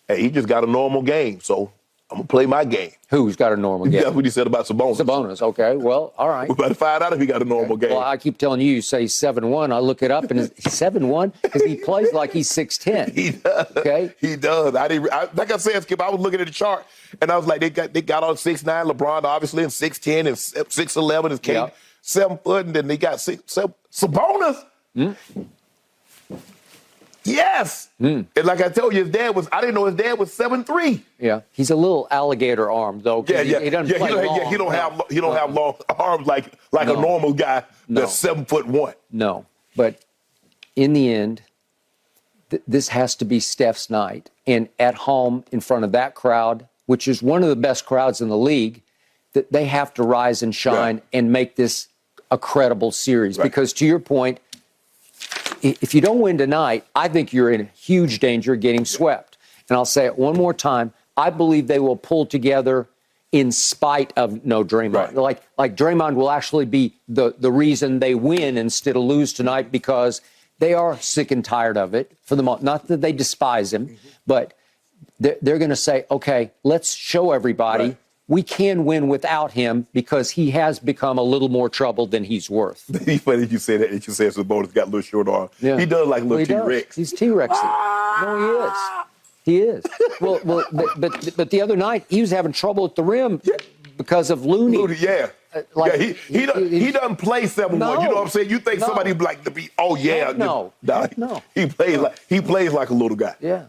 hey, he just got a normal game, so I'm going to play my game. Who's got a normal game? That's what he said about Sabonis. Sabonis, okay. Well, all right. We're about to find out if he got a normal game. Well, I keep telling you say 7'1". I look it up, and it's 7'1" because he plays like he's 6'10". He does. Okay? He does. Like I said, Skip, I was looking at the chart, and I was like, they got on 6'9", LeBron, obviously, and 6'10", and 6'11", is Kate, 7 foot, and then they got Sabonis. Yes. And like I told you, I didn't know his dad was 7'3". Yeah. He's a little alligator arm, though. He doesn't play long. He don't have long arms like a normal guy that's 7'1". No. But in the end, this has to be Steph's night. And at home, in front of that crowd, which is one of the best crowds in the league, that they have to rise and shine and make this a credible series. Right. Because to your point, if you don't win tonight, I think you're in huge danger of getting swept. And I'll say it one more time. I believe they will pull together in spite of no Draymond. Right. Like Draymond will actually be the reason they win instead of lose tonight, because they are sick and tired of it. For the most, not that they despise him, but they're going to say, okay, let's show everybody we can win without him, because he has become a little more trouble than he's worth. It's funny that you say that. You said Sabonis got a little short arm. Yeah. He does like little T-Rex. He's T-Rexy. No, he is. Well, but the other night he was having trouble at the rim because of Looney. He doesn't play 7'1". No, you know what I'm saying? You think somebody like to be? Oh yeah. No. He plays like a little guy. Yeah.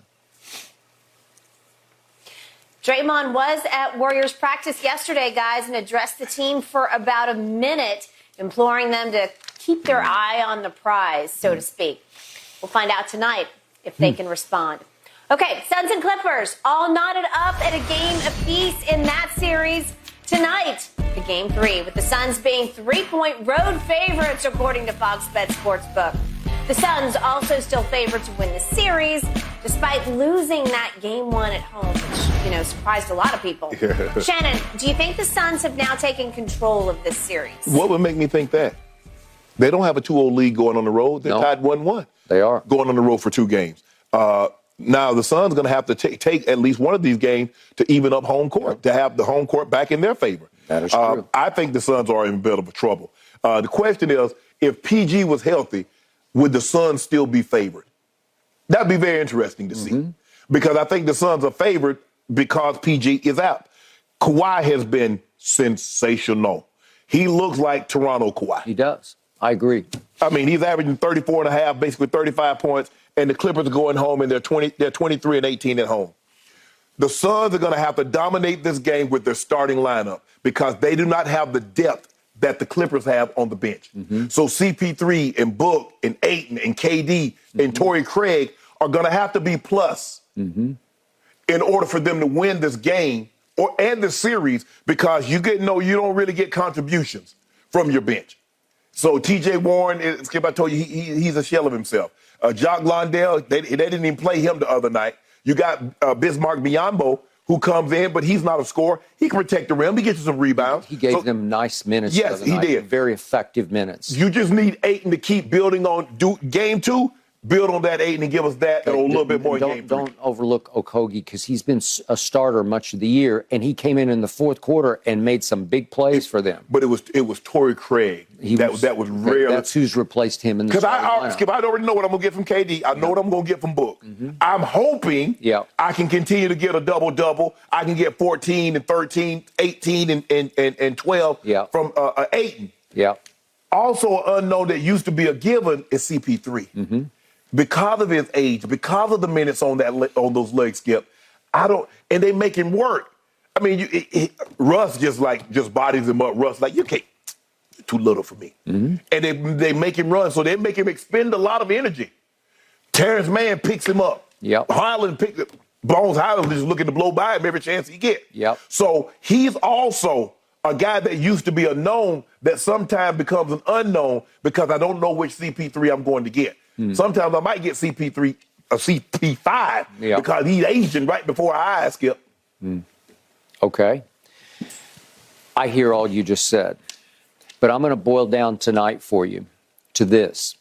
Draymond was at Warriors practice yesterday, guys, and addressed the team for about a minute, imploring them to keep their eye on the prize, so to speak. We'll find out tonight if they can respond. Okay, Suns and Clippers all knotted up at a game apiece in that series tonight, the Game 3, with the Suns being 3-point road favorites, according to Fox Bet Sportsbook. The Suns also still favored to win the series, despite losing that Game 1 at home, which, surprised a lot of people. Shannon, do you think the Suns have now taken control of this series? What would make me think that? They don't have a 2-0 lead going on the road. They're tied 1-1. They are. Going on the road for 2 games. Now, the Suns are going to have to take at least one of these games to even up home court, to have the home court back in their favor. That is true. I think the Suns are in a bit of trouble. The question is, if PG was healthy, would the Suns still be favored? That'd be very interesting to see. Because I think the Suns are favored because PG is out. Kawhi has been sensational. He looks like Toronto Kawhi. He does. I agree. I mean, he's averaging 34 and a half, basically 35 points, and the Clippers are going home, and they're 23 and 18 at home. The Suns are going to have to dominate this game with their starting lineup because they do not have the depth that the Clippers have on the bench. So CP3 and Book and Ayton and KD and Torrey Craig are going to have to be plus in order for them to win this game and this series, because you don't really get contributions from your bench. So T.J. Warren, Skip, I told you, he's a shell of himself. Jock Londell, they didn't even play him the other night. You got Bismarck Biyombo, who comes in, but he's not a scorer. He can protect the rim. He gets you some rebounds. He gave them nice minutes. Yes, the other night. He did. Very effective minutes. You just need Ayton to keep building on game 2. Build on that Ayton and give us that and a little bit more in game 3. Don't overlook Okogie, because he's been a starter much of the year, and he came in the fourth quarter and made some big plays for them. But it was Torrey Craig. That was rare. That's who's replaced him in the starting lineup. Skip, I already know what I'm going to get from KD. I know what I'm going to get from Book. I'm hoping I can continue to get a double-double. I can get 14 and 13, 18 and 12 from Ayton. Yeah. Also, an unknown that used to be a given is CP3. Because of his age, because of the minutes on those legs, Skip, and they make him work. I mean, Russ just bodies him up. Russ, like, you can't, you're too little for me. And they make him run, so they make him expend a lot of energy. Terrence Mann picks him up. Highland picks it. Bones Highland just looking to blow by him every chance he gets. So he's also a guy that used to be a known that sometimes becomes an unknown because I don't know which CP3 I'm going to get. Sometimes I might get CP3, a CP5, because he's aging right before our eyes, Skip. Okay. I hear all you just said, but I'm going to boil down tonight for you to this.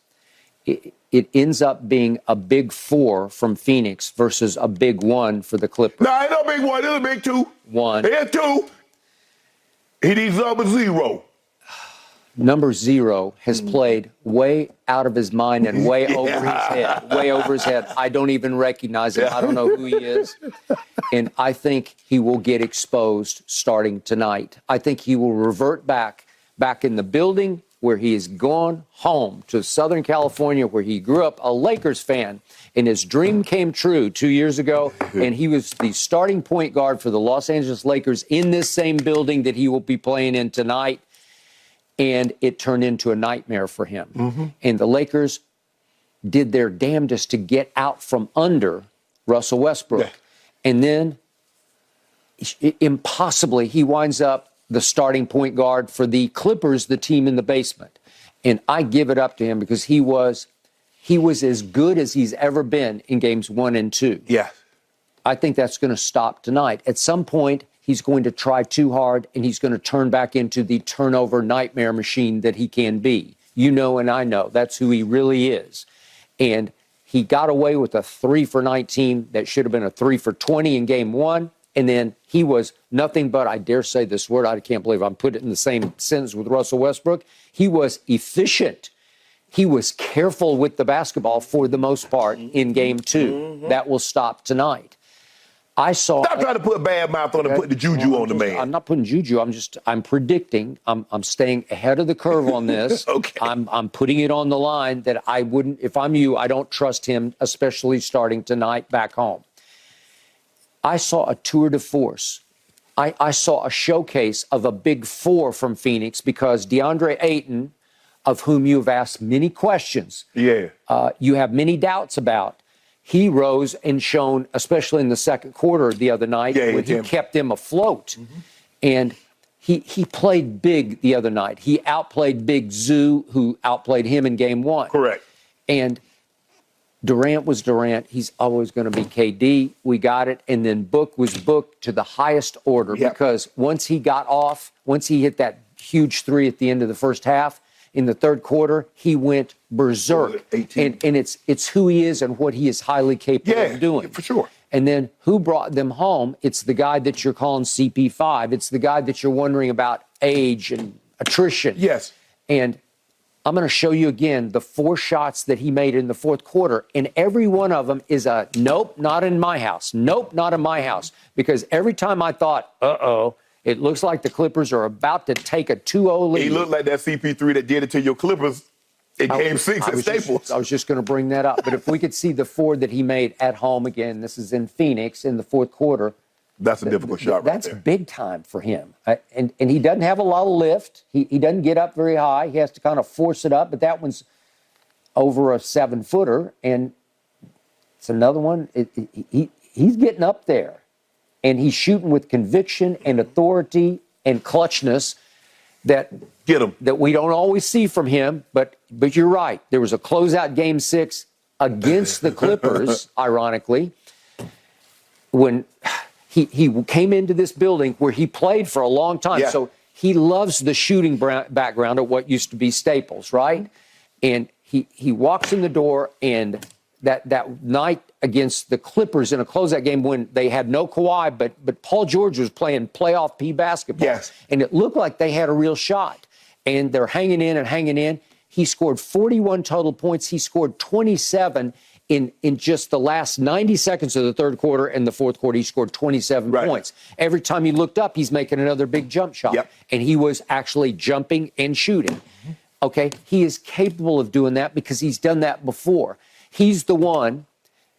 It ends up being a big 4 from Phoenix versus a big 1 for the Clippers. No, ain't no big 1. It's a big 2. 1. It's 2. He needs number 0. Number 0 has played way out of his mind and way over his head. Way over his head. I don't even recognize him. I don't know who he is. And I think he will get exposed starting tonight. I think he will revert back in the building where he has gone home to Southern California, where he grew up a Lakers fan, and his dream came true 2 years ago, and he was the starting point guard for the Los Angeles Lakers in this same building that he will be playing in tonight. And it turned into a nightmare for him. And the Lakers did their damnedest to get out from under Russell Westbrook. And then, impossibly, he winds up the starting point guard for the Clippers, the team in the basement. And I give it up to him because he was as good as he's ever been in games 1 and 2. I think that's going to stop tonight. At some point, he's going to try too hard, and he's going to turn back into the turnover nightmare machine that he can be. You know, and I know that's who he really is. And he got away with a 3 for 19 that should have been a 3 for 20 in game 1. And then he was nothing but, I dare say this word, I can't believe I'm putting it in the same sentence with Russell Westbrook. He was efficient. He was careful with the basketball for the most part in game 2. That will stop tonight. Stop trying to put bad mouth on and put the juju on the man. I'm not putting juju. I'm predicting. I'm staying ahead of the curve on this. I'm putting it on the line that I wouldn't, if I'm you, I don't trust him, especially starting tonight back home. I saw a tour de force. I saw a showcase of a big 4 from Phoenix because DeAndre Ayton, of whom you have asked many questions, you have many doubts about, he rose and shone, especially in the second quarter the other night, when he kept them afloat. And he played big the other night. He outplayed Big Zoo, who outplayed him in game 1. Correct. And Durant was Durant. He's always going to be KD. We got it. And then Book was Book to the highest order because once he got off, once he hit that huge 3 at the end of the first half, in the third quarter, he went berserk. And it's who he is and what he is highly capable of doing. For sure. And then who brought them home? It's the guy that you're calling CP5. It's the guy that you're wondering about age and attrition. And I'm going to show you again the 4 shots that he made in the fourth quarter. And every one of them is a nope, not in my house. Nope, not in my house. Because every time I thought, it looks like the Clippers are about to take a 2-0 lead. He looked like that CP3 that did it to your Clippers in game 6 at Staples. I was just going to bring that up. But if we could see the 4 that he made at home again, this is in Phoenix in the fourth quarter, That's a difficult shot right That's there. big time for him. And he doesn't have a lot of lift. He doesn't get up very high. He has to kind of force it up, but that one's over a 7-footer. And it's another one. He's getting up there. And he's shooting with conviction and authority and clutchness that we don't always see from him. But you're right. There was a closeout Game 6 against the Clippers, ironically, when he came into this building where he played for a long time. Yeah. So he loves the shooting background at what used to be Staples, right? And he walks in the door, and that night against the Clippers in a closeout game when they had no Kawhi, but Paul George was playing playoff P basketball. Yes. And it looked like they had a real shot. And they're hanging in and hanging in. He scored 41 total points. He scored 27 in just the last 90 seconds of the third quarter. And the fourth quarter, he scored 27 points. Every time he looked up, he's making another big jump shot. Yep. And he was actually jumping and shooting. Okay, he is capable of doing that because he's done that before. He's the one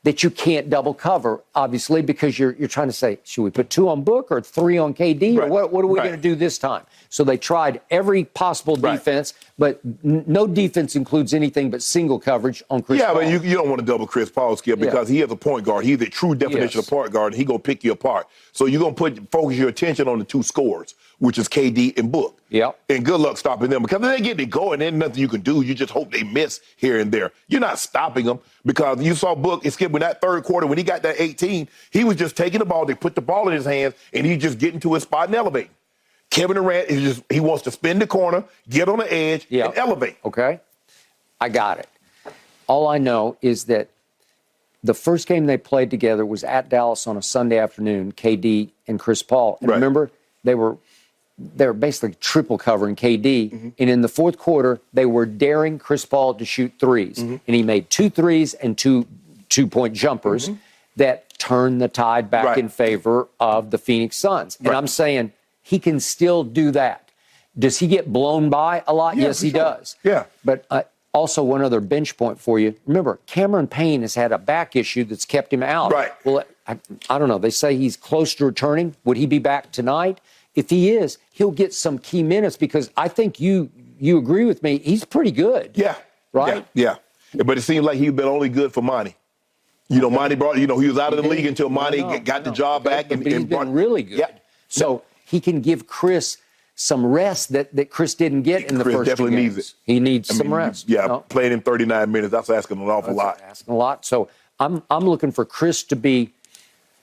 that you can't double cover, obviously, because you're trying to say, should we put 2 on Book or 3 on KD? Or what are we going to do this time? So they tried every possible defense, but no defense includes anything but single coverage on Chris Paul. Yeah, but you don't want to double Chris Paul, Skip, because he is a point guard. He's a true definition of point guard, and he's going to pick you apart. So you're going to focus your attention on the 2 scorers, which is KD and Book. Yeah. And good luck stopping them, because if they get it going, there's nothing you can do. You just hope they miss here and there. You're not stopping them, because you saw Book, Skip, in that third quarter, when he got that 18, he was just taking the ball, they put the ball in his hands, and he's just getting to his spot and elevating. Kevin Durant he wants to spin the corner, get on the edge, and elevate. Okay, I got it. All I know is that the first game they played together was at Dallas on a Sunday afternoon, KD and Chris Paul. And remember, they were basically triple covering KD. And in the fourth quarter, they were daring Chris Paul to shoot threes. And he made 2 threes and 2 two-point jumpers that turned the tide back in favor of the Phoenix Suns. And I'm saying he can still do that. Does he get blown by a lot? Yes, he does. Yeah. But also one other bench point for you. Remember, Cameron Payne has had a back issue that's kept him out. Right. Well, I don't know. They say he's close to returning. Would he be back tonight? If he is, he'll get some key minutes, because I think you agree with me. He's pretty good. Yeah. Right? Yeah. But it seems like he's been only good for Monty. Monty brought, he was out of the league until Monty got the job back. But he's been really good. Yeah. So he can give Chris some rest that Chris didn't get in the Chris first 2 definitely games. needs it. He needs some rest. Yeah, playing him 39 minutes, that's asking an awful lot. Asking a lot. So I'm looking for Chris to be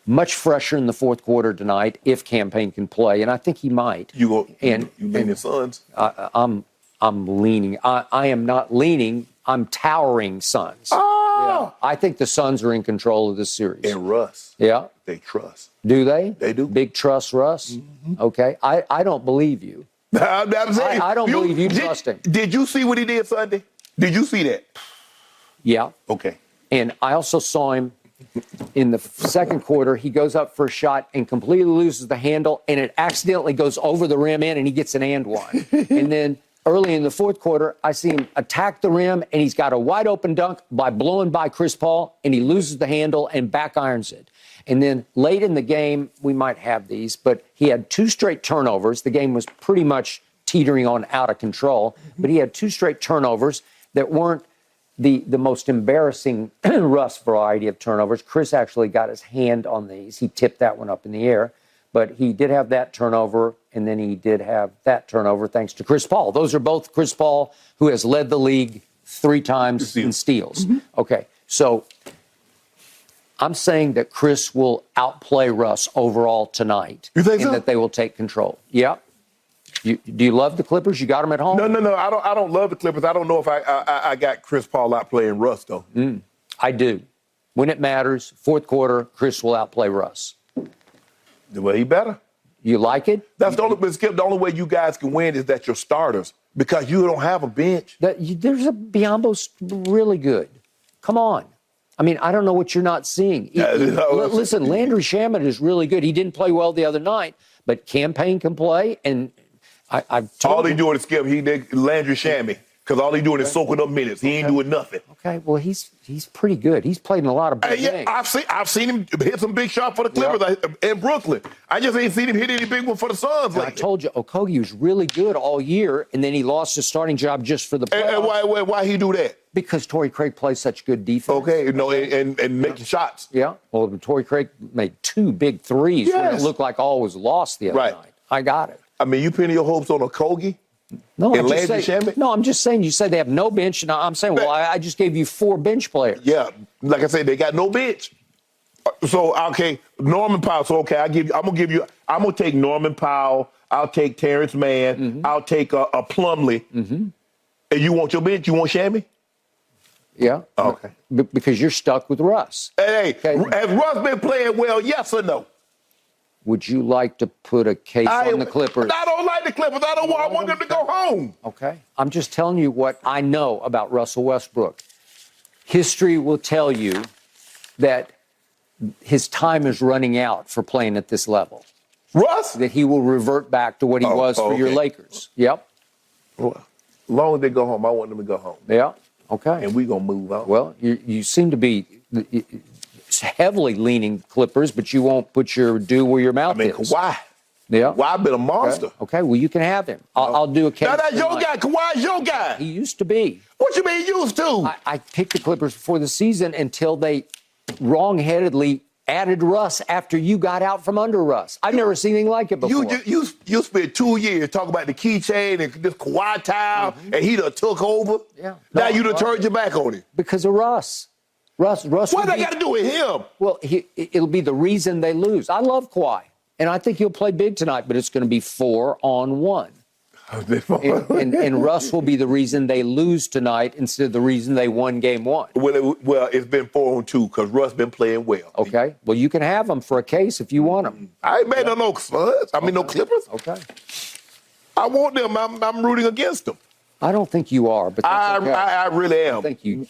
much fresher in the fourth quarter tonight if Campaign can play, and I think he might. You lean the Suns. I'm leaning. I am not leaning. I'm towering Suns. Oh! Yeah. I think the Suns are in control of this series. And Russ. Yeah. They trust. Do they? They do. Big trust, Russ? Okay. I don't believe you. I'm saying, I don't believe you trust him. Did you see what he did Sunday? Did you see that? Yeah. Okay. And I also saw him in the second quarter. He goes up for a shot and completely loses the handle, and it accidentally goes over the rim in, and he gets an and one. And then early in the fourth quarter, I see him attack the rim, and he's got a wide open dunk by blowing by Chris Paul, and he loses the handle and back irons it. And then late in the game, we might have these, but he had 2 straight turnovers. The game was pretty much teetering on out of control, but he had 2 straight turnovers that weren't the most embarrassing Russ variety of turnovers. Chris actually got his hand on these. He tipped that one up in the air, but he did have that turnover, and then he did have that turnover thanks to Chris Paul. Those are both Chris Paul, who has led the league 3 times in steals. Okay, so I'm saying that Chris will outplay Russ overall tonight. You think so? And that they will take control. Yeah. Do you love the Clippers? You got them at home? No. I don't love the Clippers. I don't know if I got Chris Paul outplaying Russ, though. I do. When it matters, fourth quarter, Chris will outplay Russ. Well, he better. You like it? That's the only way you guys can win is that you're starters, because you don't have a bench. There's a Biombo's really good. Come on. I mean, I don't know what you're not seeing. Listen, Landry Shamet is really good. He didn't play well the other night, but Campaign can play, and I've told all he doing is Skip. He did Landry Shamet. because all he's doing is soaking up minutes. He ain't doing nothing. Okay, well, he's pretty good. He's played in a lot of big games. I've seen him hit some big shots for the Clippers in Brooklyn. I just ain't seen him hit any big one for the Suns lately. I told you, Okogie was really good all year, and then he lost his starting job just for the playoffs. And why he do that? Because Torrey Craig plays such good defense. Okay, and making shots. Yeah. Well, Torrey Craig made 2 big threes when it looked like all was lost the other night. I got it. I mean, you pinning your hopes on Okogie? No, I'm just saying you said they have no bench, and I'm saying, well, I just gave you 4 bench players. Yeah, like I said, they got no bench. So okay, Norman Powell. So okay, I'm gonna take Norman Powell. I'll take Terrence Mann. I'll take a Plumlee. And you want your bench? You want Shammy? Yeah. Okay. Because you're stuck with Russ. Hey, has Russ been playing well? Yes or no? Would you like to put a case on the Clippers? I don't like the Clippers. I want them to go home. Okay. I'm just telling you what I know about Russell Westbrook. History will tell you that his time is running out for playing at this level. Russ? That he will revert back to what he was for your Lakers. Yep. Well, as long as they go home, I want them to go home. Yeah. Okay. And we're going to move on. Well, you seem to be heavily leaning Clippers, but you won't put your due where your mouth is. Kawhi. Yeah. Kawhi been a monster. Okay. Well, you can have him. I'll do a case. Now, that's your guy. Kawhi's your guy. He used to be. What you mean used to? I picked the Clippers before the season until they wrongheadedly added Russ after you got out from under Russ. I've never seen anything like it before. You spent 2 years talking about the keychain and this Kawhi towel, and he done took over. Yeah. Now you done turned your back on him. Because of Russ. Russ. What they got to do with him? Well, it'll be the reason they lose. I love Kawhi, and I think he'll play big tonight, but it's going to be 4-on-1. and Russ will be the reason they lose tonight instead of the reason they won game 1. Well, it's been 4-on-2 because Russ been playing well. Okay. Well, you can have them for a case if you want them. I ain't made no Suns. No Clippers. Okay. I want them. I'm rooting against them. I don't think you are, but that's okay. I really am.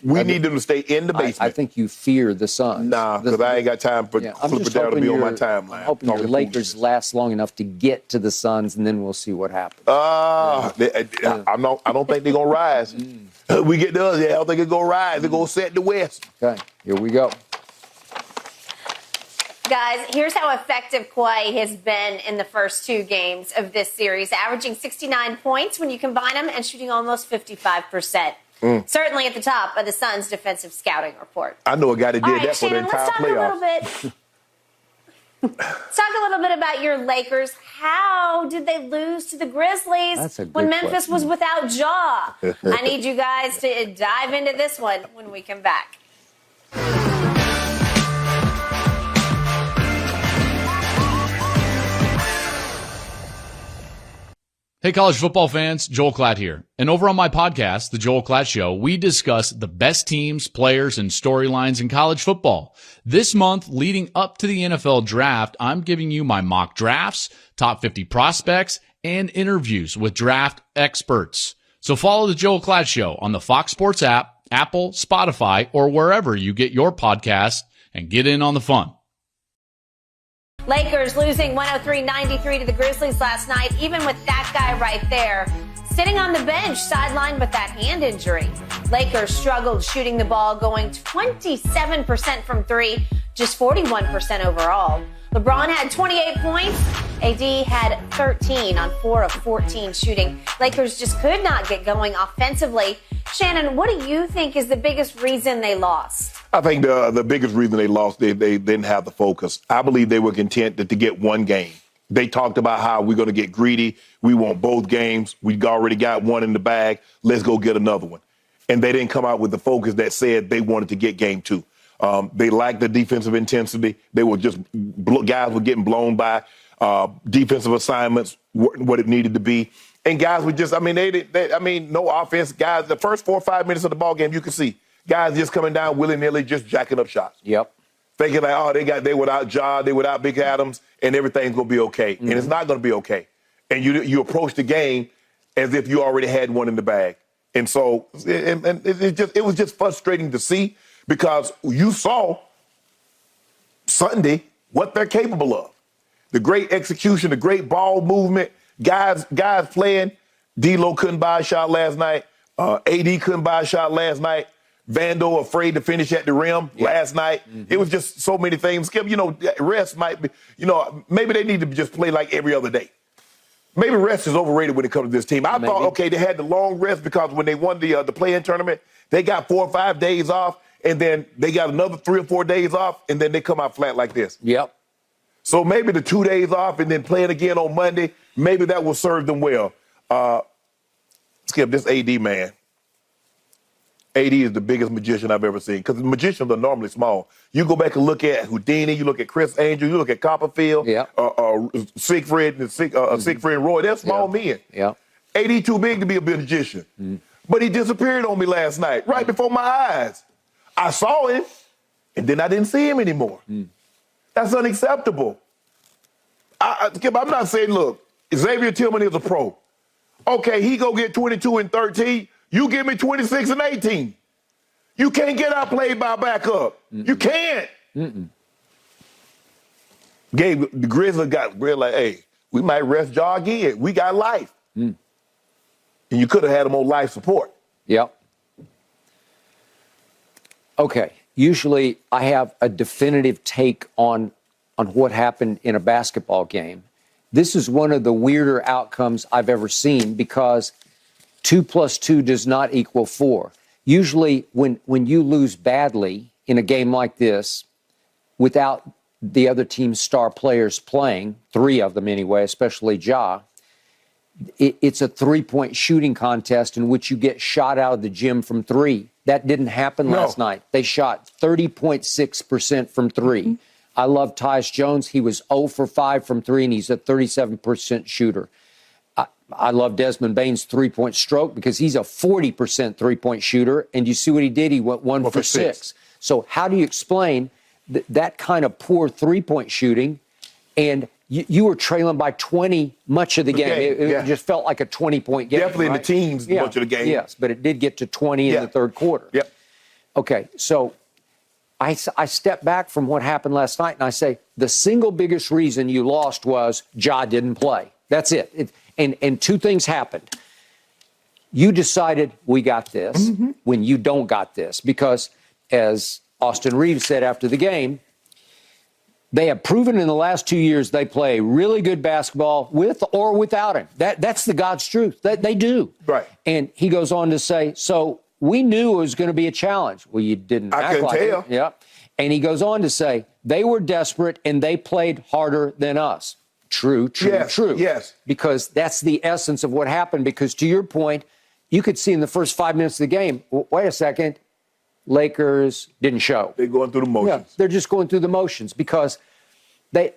We need them to stay in the basement. I think you fear the Suns. Nah, because I ain't got time for Clipper down to be on my timeline. I'm hoping your Lakers last long enough to get to the Suns, and then we'll see what happens. I don't think they're going to rise. We get the other. I don't think they're going to rise. They're going to set the West. Okay, here we go. Guys, here's how effective Kawhi has been in the first 2 games of this series, averaging 69 points when you combine them and shooting almost 55%. Certainly at the top of the Suns' defensive scouting report. I know a guy that did that for the Shannon, entire playoffs. Let's talk a little bit about your Lakers. How did they lose to the Grizzlies when Memphis was without Ja? I need you guys to dive into this one when we come back. Hey, college football fans, Joel Klatt here. And over on my podcast, The Joel Klatt Show, we discuss the best teams, players, and storylines in college football. This month, leading up to the NFL draft, I'm giving you my mock drafts, top 50 prospects, and interviews with draft experts. So follow The Joel Klatt Show on the Fox Sports app, Apple, Spotify, or wherever you get your podcasts, and get in on the fun. Lakers losing 103-93 to the Grizzlies last night, even with that guy right there, sitting on the bench, sidelined with that hand injury. Lakers struggled shooting the ball, going 27% from 3, just 41% overall. LeBron had 28 points. AD had 13 on 4 of 14 shooting. Lakers just could not get going offensively. Shannon, what do you think is the biggest reason they lost? I think the biggest reason they lost, they didn't have the focus. I believe they were content to get one game. They talked about how we're going to get greedy. We want both games. We already got one in the bag. Let's go get another one. And they didn't come out with the focus that said they wanted to get game 2. They lacked the defensive intensity. They were just guys were getting blown by defensive assignments, what it needed to be. And guys were just, no offense. Guys, the first 4 or 5 minutes of the ball game, you can see guys just coming down willy-nilly, just jacking up shots. Yep. Thinking like, they without Ja, they without Big Adams, and everything's going to be okay. And it's not going to be okay. And you approach the game as if you already had one in the bag. And so it was just frustrating to see because you saw Sunday what they're capable of. The great execution, the great ball movement, guys playing. D-Lo couldn't buy a shot last night. AD couldn't buy a shot last night. Vando afraid to finish at the rim last night. It was just so many things. Skip, rest might be, maybe they need to just play like every other day. Maybe rest is overrated when it comes to this team. I thought, okay, they had the long rest because when they won the play-in tournament, they got 4 or 5 days off, and then they got another 3 or 4 days off, and then they come out flat like this. Yep. So maybe the 2 days off and then playing again on Monday, maybe that will serve them well. Skip, this AD man. AD is the biggest magician I've ever seen because the magicians are normally small. You go back and look at Houdini, you look at Chris Angel, you look at Copperfield, Siegfried and Roy. They're small men. Yeah. AD too big to be a magician. But he disappeared on me last night, right before my eyes. I saw him, and then I didn't see him anymore. That's unacceptable. I'm not saying, look, Xavier Tillman is a pro. Okay, he go get 22 and 13. You give me 26 and 18. You can't get outplayed by a backup. You can't. Gabe, the Grizzlies got like, hey, we might rest Ja again. We got life. And you could have had him on life support. Yep. Okay. Usually I have a definitive take on what happened in a basketball game. This is one of the weirder outcomes I've ever seen because 2 + 2 does not equal 4. Usually when you lose badly in a game like this without the other team's star players playing, 3 of them anyway, especially Ja, it's a 3-point shooting contest in which you get shot out of the gym from 3. That didn't happen last night. They shot 30.6% from 3. I love Tyus Jones. He was 0 for 5 from 3, and he's a 37% shooter. I love Desmond Bane's 3-point stroke because he's a 40% 3-point shooter. And you see what he did? He went 1 for 6. So how do you explain that kind of poor 3-point shooting? And you were trailing by 20 much of the game. It just felt like a 20-point game. Definitely in the teens much of the game. Yes, but it did get to 20 in the third quarter. Yep. Okay, so I step back from what happened last night and I say the single biggest reason you lost was Ja didn't play. That's it. And 2 things happened. You decided we got this when you don't got this because, as Austin Reeves said after the game, they have proven in the last 2 years they play really good basketball with or without him. That's the God's truth. They do. Right. And he goes on to say, so we knew it was going to be a challenge. Well, you didn't act like it. Yeah. And he goes on to say, they were desperate and they played harder than us. True. Yes. Because that's the essence of what happened. Because to your point, you could see in the first 5 minutes of the game, wait a second, Lakers didn't show. They're going through the motions. Yeah, they're just going through the motions because they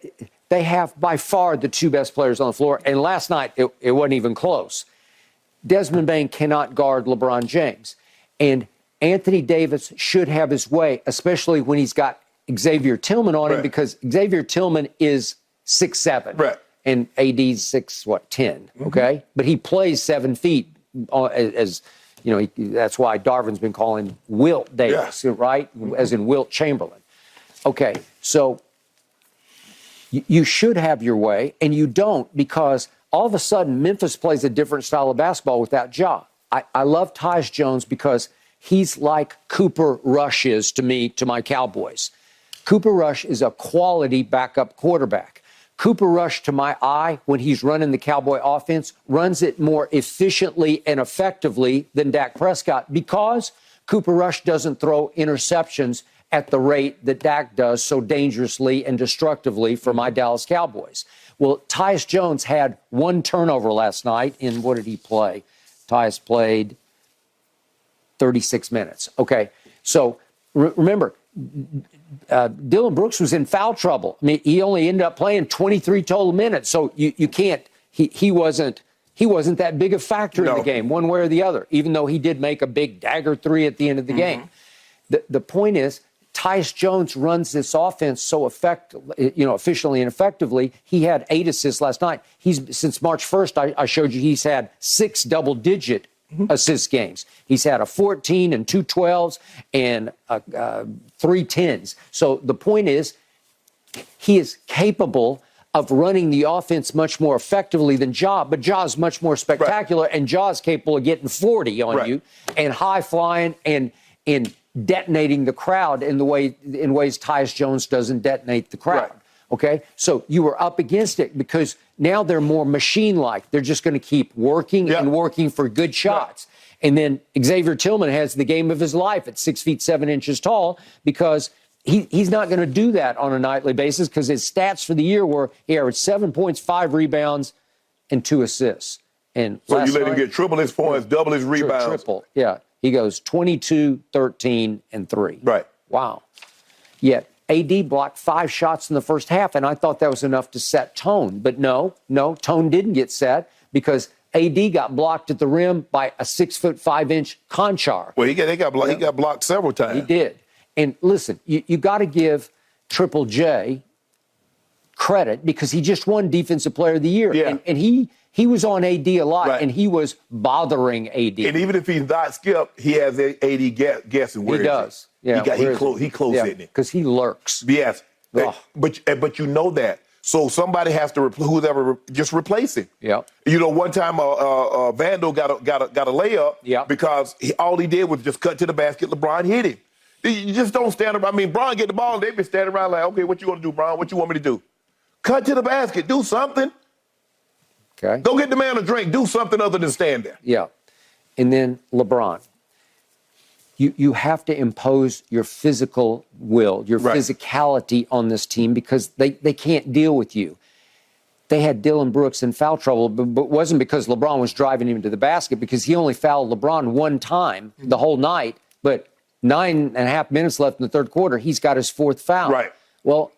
have by far the 2 best players on the floor. And last night, it wasn't even close. Desmond Bane cannot guard LeBron James. And Anthony Davis should have his way, especially when he's got Xavier Tillman on him because Xavier Tillman is 6'7", right? And AD's 6'10", okay? But he plays 7 feet, as you know. That's why Darvin's been calling Wilt Davis, right? As in Wilt Chamberlain. Okay, so you should have your way, and you don't because all of a sudden Memphis plays a different style of basketball without Ja. I love Tyus Jones because he's like Cooper Rush is to me, to my Cowboys. Cooper Rush is a quality backup quarterback. Cooper Rush, to my eye, when he's running the Cowboy offense, runs it more efficiently and effectively than Dak Prescott because Cooper Rush doesn't throw interceptions at the rate that Dak does so dangerously and destructively for my Dallas Cowboys. Well, Tyus Jones had 1 turnover last night in, what did he play? Tyus played 36 minutes. Okay, so remember, Dillon Brooks was in foul trouble. I mean, he only ended up playing 23 total minutes. So you can't. He wasn't that big a factor in the game, one way or the other. Even though he did make a big dagger 3 at the end of the game. The point is, Tyus Jones runs this offense so efficiently and effectively. He had 8 assists last night. Since March 1st, I showed you he's had 6 double-digit assist games. He's had a 14 and 2 12s and 3 10s. So the point is, he is capable of running the offense much more effectively than Ja, but Ja's much more spectacular, and Ja's capable of getting 40 on you and high flying and detonating the crowd in ways Tyus Jones doesn't detonate the crowd. Okay, so you were up against it because now they're more machine-like. They're just going to keep working and working for good shots. And then Xavier Tillman has the game of his life at 6 feet 7 inches tall because he's not going to do that on a nightly basis because his stats for the year were he averaged 7 points, 5 rebounds, and 2 assists. And so you let him get triple his points, double his rebounds. Triple, yeah. He goes 22, 13, and 3. Right. Wow. Yet AD blocked 5 shots in the first half, and I thought that was enough to set tone. But no, tone didn't get set because AD got blocked at the rim by a 6'5" Conchar. Well, he got blocked several times. He did. And listen, you got to give Triple J credit because he just won Defensive Player of the Year. Yeah. And he was on AD a lot, and he was bothering AD. And even if he's not skipped, he has AD guessing where he does. Yeah, he close hitting it because he lurks. Yes, but you know that. So somebody has to just replace him. Yeah. You know, one time Vandal got a layup because all he did was just cut to the basket. LeBron hit him. You just don't stand around. I mean, Bron get the ball, and they've been standing around like, okay, what you want to do, Bron? What you want me to do? Cut to the basket. Do something. Okay. Go get the man a drink. Do something other than stand there. Yeah. And then LeBron. You have to impose your physical will, your physicality on this team because they can't deal with you. They had Dillon Brooks in foul trouble, but it wasn't because LeBron was driving him to the basket because he only fouled LeBron one time the whole night, but 9.5 minutes left in the third quarter, he's got his 4th foul. Right. Well,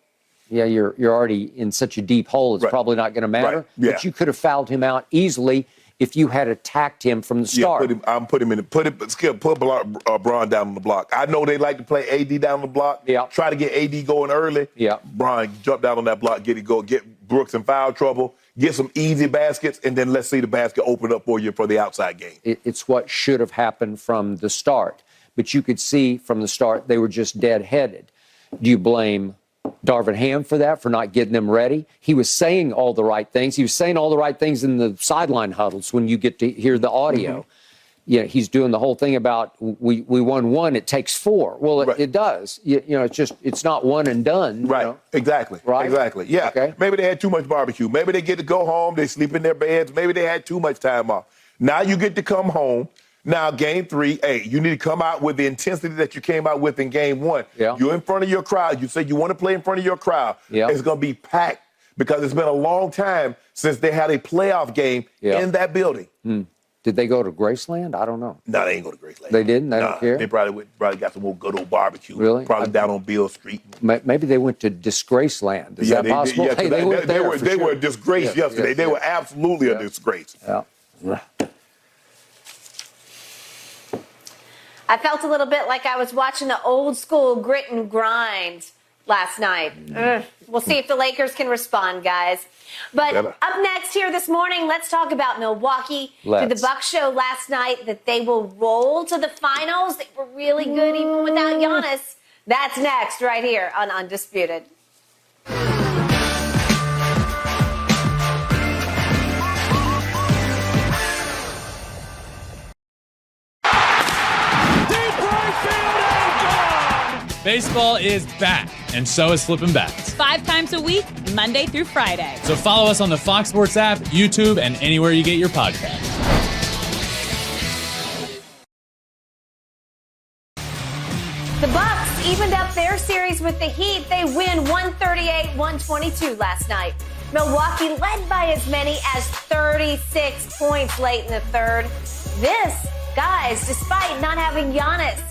yeah, you're already in such a deep hole, it's probably not going to matter. Right. Yeah. But you could have fouled him out easily if you had attacked him from the start. Put Bron down on the block. I know they like to play AD down on the block. Yeah. Try to get AD going early. Yeah. Bron, jump down on that block, get Brooks in foul trouble, get some easy baskets, and then let's see the basket open up for you for the outside game. It's what should have happened from the start. But you could see from the start they were just dead-headed. Do you blame Darvin Ham for that, for not getting them ready? He was saying all the right things. He was saying all the right things in the sideline huddles when you get to hear the audio. Mm-hmm. Yeah, he's doing the whole thing about we won 1, it takes 4. Well, it does. It's not one and done. Right. You know? Exactly. Right. Exactly. Yeah. Okay. Maybe they had too much barbecue. Maybe they get to go home. They sleep in their beds. Maybe they had too much time off. Now you get to come home. Now, game 3, you need to come out with the intensity that you came out with in game 1. Yeah. You're in front of your crowd. You said you want to play in front of your crowd. Yeah. It's going to be packed because it's been a long time since they had a playoff game in that building. Did they go to Graceland? I don't know. No, they ain't go to Graceland. They didn't? They don't care? They probably got some more good old barbecue. Really? Probably down on Beale Street. Maybe they went to Disgraceland. Is that possible? They were a disgrace yesterday. They were absolutely a disgrace. Yeah. I felt a little bit like I was watching the old school grit and grind last night. We'll see if the Lakers can respond, guys. But up next here this morning, let's talk about Milwaukee. Did the Bucks show last night that they will roll to the finals? They were really good even without Giannis. That's next right here on Undisputed. Baseball is back, and so is Flippin' Bats. 5 times a week, Monday through Friday. So follow us on the Fox Sports app, YouTube, and anywhere you get your podcasts. The Bucks evened up their series with the Heat. They win 138-122 last night. Milwaukee led by as many as 36 points late in the third. This, guys, despite not having Giannis.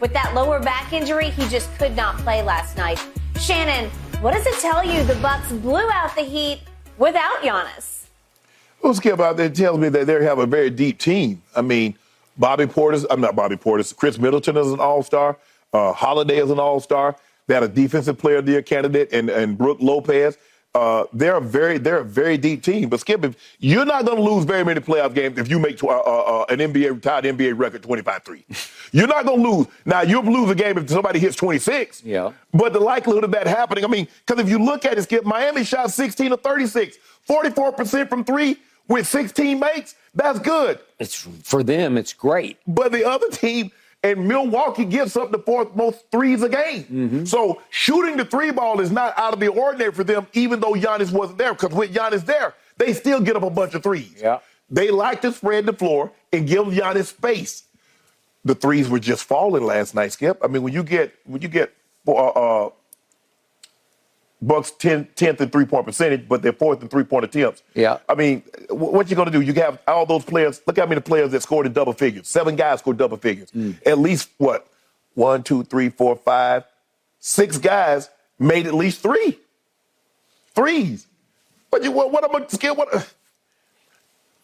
With that lower back injury, he just could not play last night. Shannon, what does it tell you the Bucks blew out the Heat without Giannis? Well, Skip out there tells me that they have a very deep team. I mean, Chris Middleton is an all-star. Holiday is an all-star. They had a defensive player of the year candidate and Brook Lopez. they're a very deep team. But Skip, if you're not going to lose very many playoff games if you make an tied NBA record 25-3. You're not going to lose. Now you'll lose a game if somebody hits 26. Yeah. But the likelihood of that happening, I mean, because if you look at it, Skip, Miami shot 16 of 36, 44% from three with 16 makes. That's good. For them, it's great. But the other team. And Milwaukee gives up the fourth most threes a game. Mm-hmm. So shooting the three ball is not out of the ordinary for them, even though Giannis wasn't there. Because with Giannis there, they still get up a bunch of threes. Yeah. They like to spread the floor and give Giannis space. The threes were just falling last night, Skip. I mean, when you get Bucks 10th in three-point percentage, but they're fourth in three-point attempts. Yeah. I mean, what you going to do? You have all those players. Look how many players that scored in double figures. 7 guys scored double figures. At least, 1, 2, 3, 4, 5, 6 guys made at least 3 threes. What am I scared?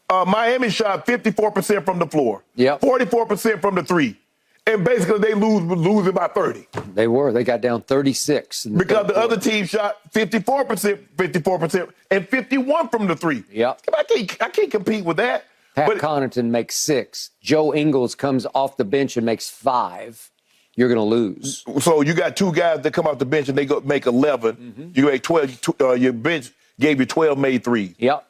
Miami shot 54% from the floor. Yep. 44% from the three. And basically, they losing by 30. They were. They got down 36. Because the other team shot 54%, and 51 from the three. Yep. I can't compete with that. Pat Connaughton makes 6. Joe Ingles comes off the bench and makes 5. You're going to lose. So you got 2 guys that come off the bench and they go make 11. Mm-hmm. You make 12. Your bench gave you 12 made 3s. Yep.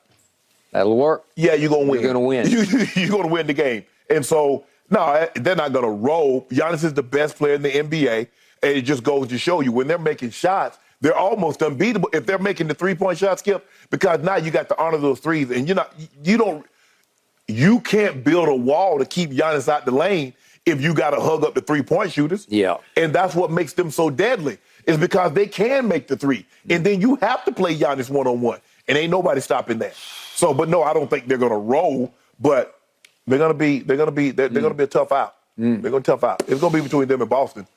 That'll work. Yeah, you're going to win. You're going to win. You're going to win the game. And so, no, they're not going to roll. Giannis is the best player in the NBA, and it just goes to show you when they're making shots, they're almost unbeatable if they're making the three-point shot, Skip, because now you got to honor those threes, and you can't build a wall to keep Giannis out the lane if you got to hug up the three-point shooters. Yeah. And that's what makes them so deadly, is because they can make the three, and then you have to play Giannis one-on-one, and ain't nobody stopping that. So, but no, I don't think they're going to roll, but they're going to be a tough out. They're going to tough out. It's going to be between them and Boston.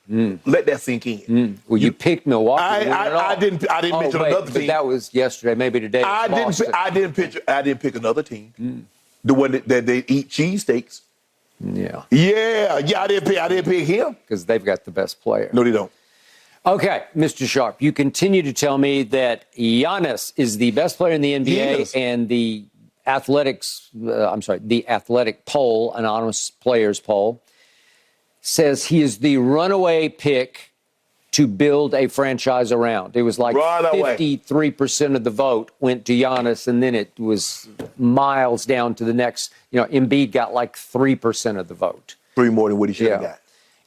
Let that sink in. Well, you picked Milwaukee. I didn't mention another team. But that was yesterday, maybe today. I didn't pick another team. The one that they eat cheesesteaks. Yeah. Yeah. I didn't pick him because they've got the best player. No, they don't. Okay, Mr. Sharpe, you continue to tell me that Giannis is the best player in the NBA, and the athletic poll, anonymous players poll, says he is the runaway pick to build a franchise around. It was like 53% of the vote went to Giannis, and then it was miles down to the next. Embiid got like 3% of the vote. 3 more than what he should have got.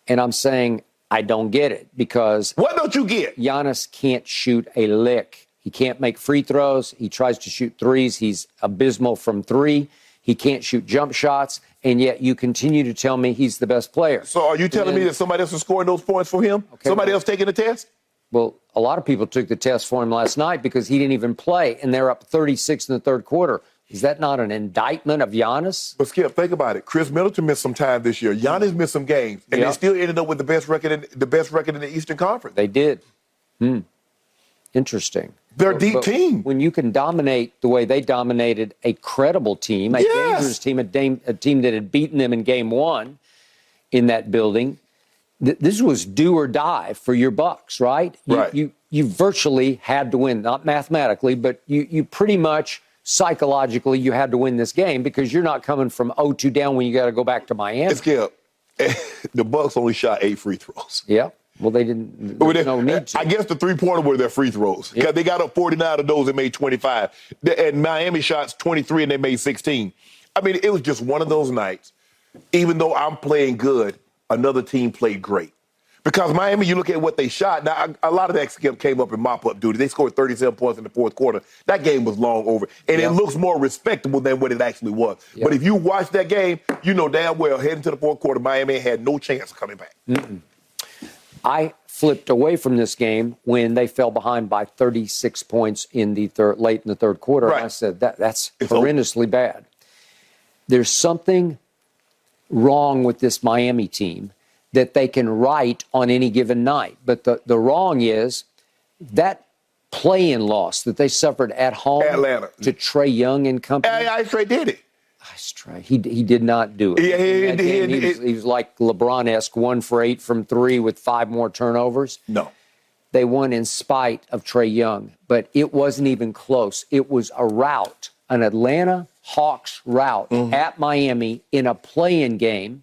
And I'm saying I don't get it, because what don't you get? Giannis can't shoot a lick. He can't make free throws. He tries to shoot threes. He's abysmal from 3. He can't shoot jump shots, and yet you continue to tell me he's the best player. So are you telling me that somebody else is scoring those points for him? Okay, somebody else taking the test? Well, a lot of people took the test for him last night because he didn't even play, and they're up 36 in the third quarter. Is that not an indictment of Giannis? But Skip, think about it. Chris Middleton missed some time this year. Giannis missed some games, and they still ended up with the best record in the Eastern Conference. They did. Interesting. They're a deep team. When you can dominate the way they dominated a credible team, a dangerous team, a team that had beaten them in game 1 in that building, this was do or die for your Bucks, right? You virtually had to win, not mathematically, but you pretty much psychologically you had to win this game, because you're not coming from 0-2 down when you got to go back to Miami. Skip, the Bucks only shot 8 free throws. Yeah. Well, they didn't. No need to. I guess the 3-pointer were their free throws. Because they got up 49 of those and made 25. And Miami shots 23 and they made 16. I mean, it was just one of those nights. Even though I'm playing good, another team played great. Because Miami, you look at what they shot. Now, a lot of that came up in mop-up duty. They scored 37 points in the fourth quarter. That game was long over. And it looks more respectable than what it actually was. But if you watch that game, you know damn well, heading to the fourth quarter, Miami had no chance of coming back. I flipped away from this game when they fell behind by 36 points in the late in the third quarter. Right. And I said, that's horrendously bad. There's something wrong with this Miami team that they can right on any given night. But the wrong is that play-in loss that they suffered at home Atlanta to Trae Young and company. Trae did it. He did not do it. He was like LeBron-esque, 1 for 8 from 3 with 5 more turnovers. No. They won in spite of Trae Young, but it wasn't even close. It was a rout, an Atlanta Hawks rout at Miami in a play-in game.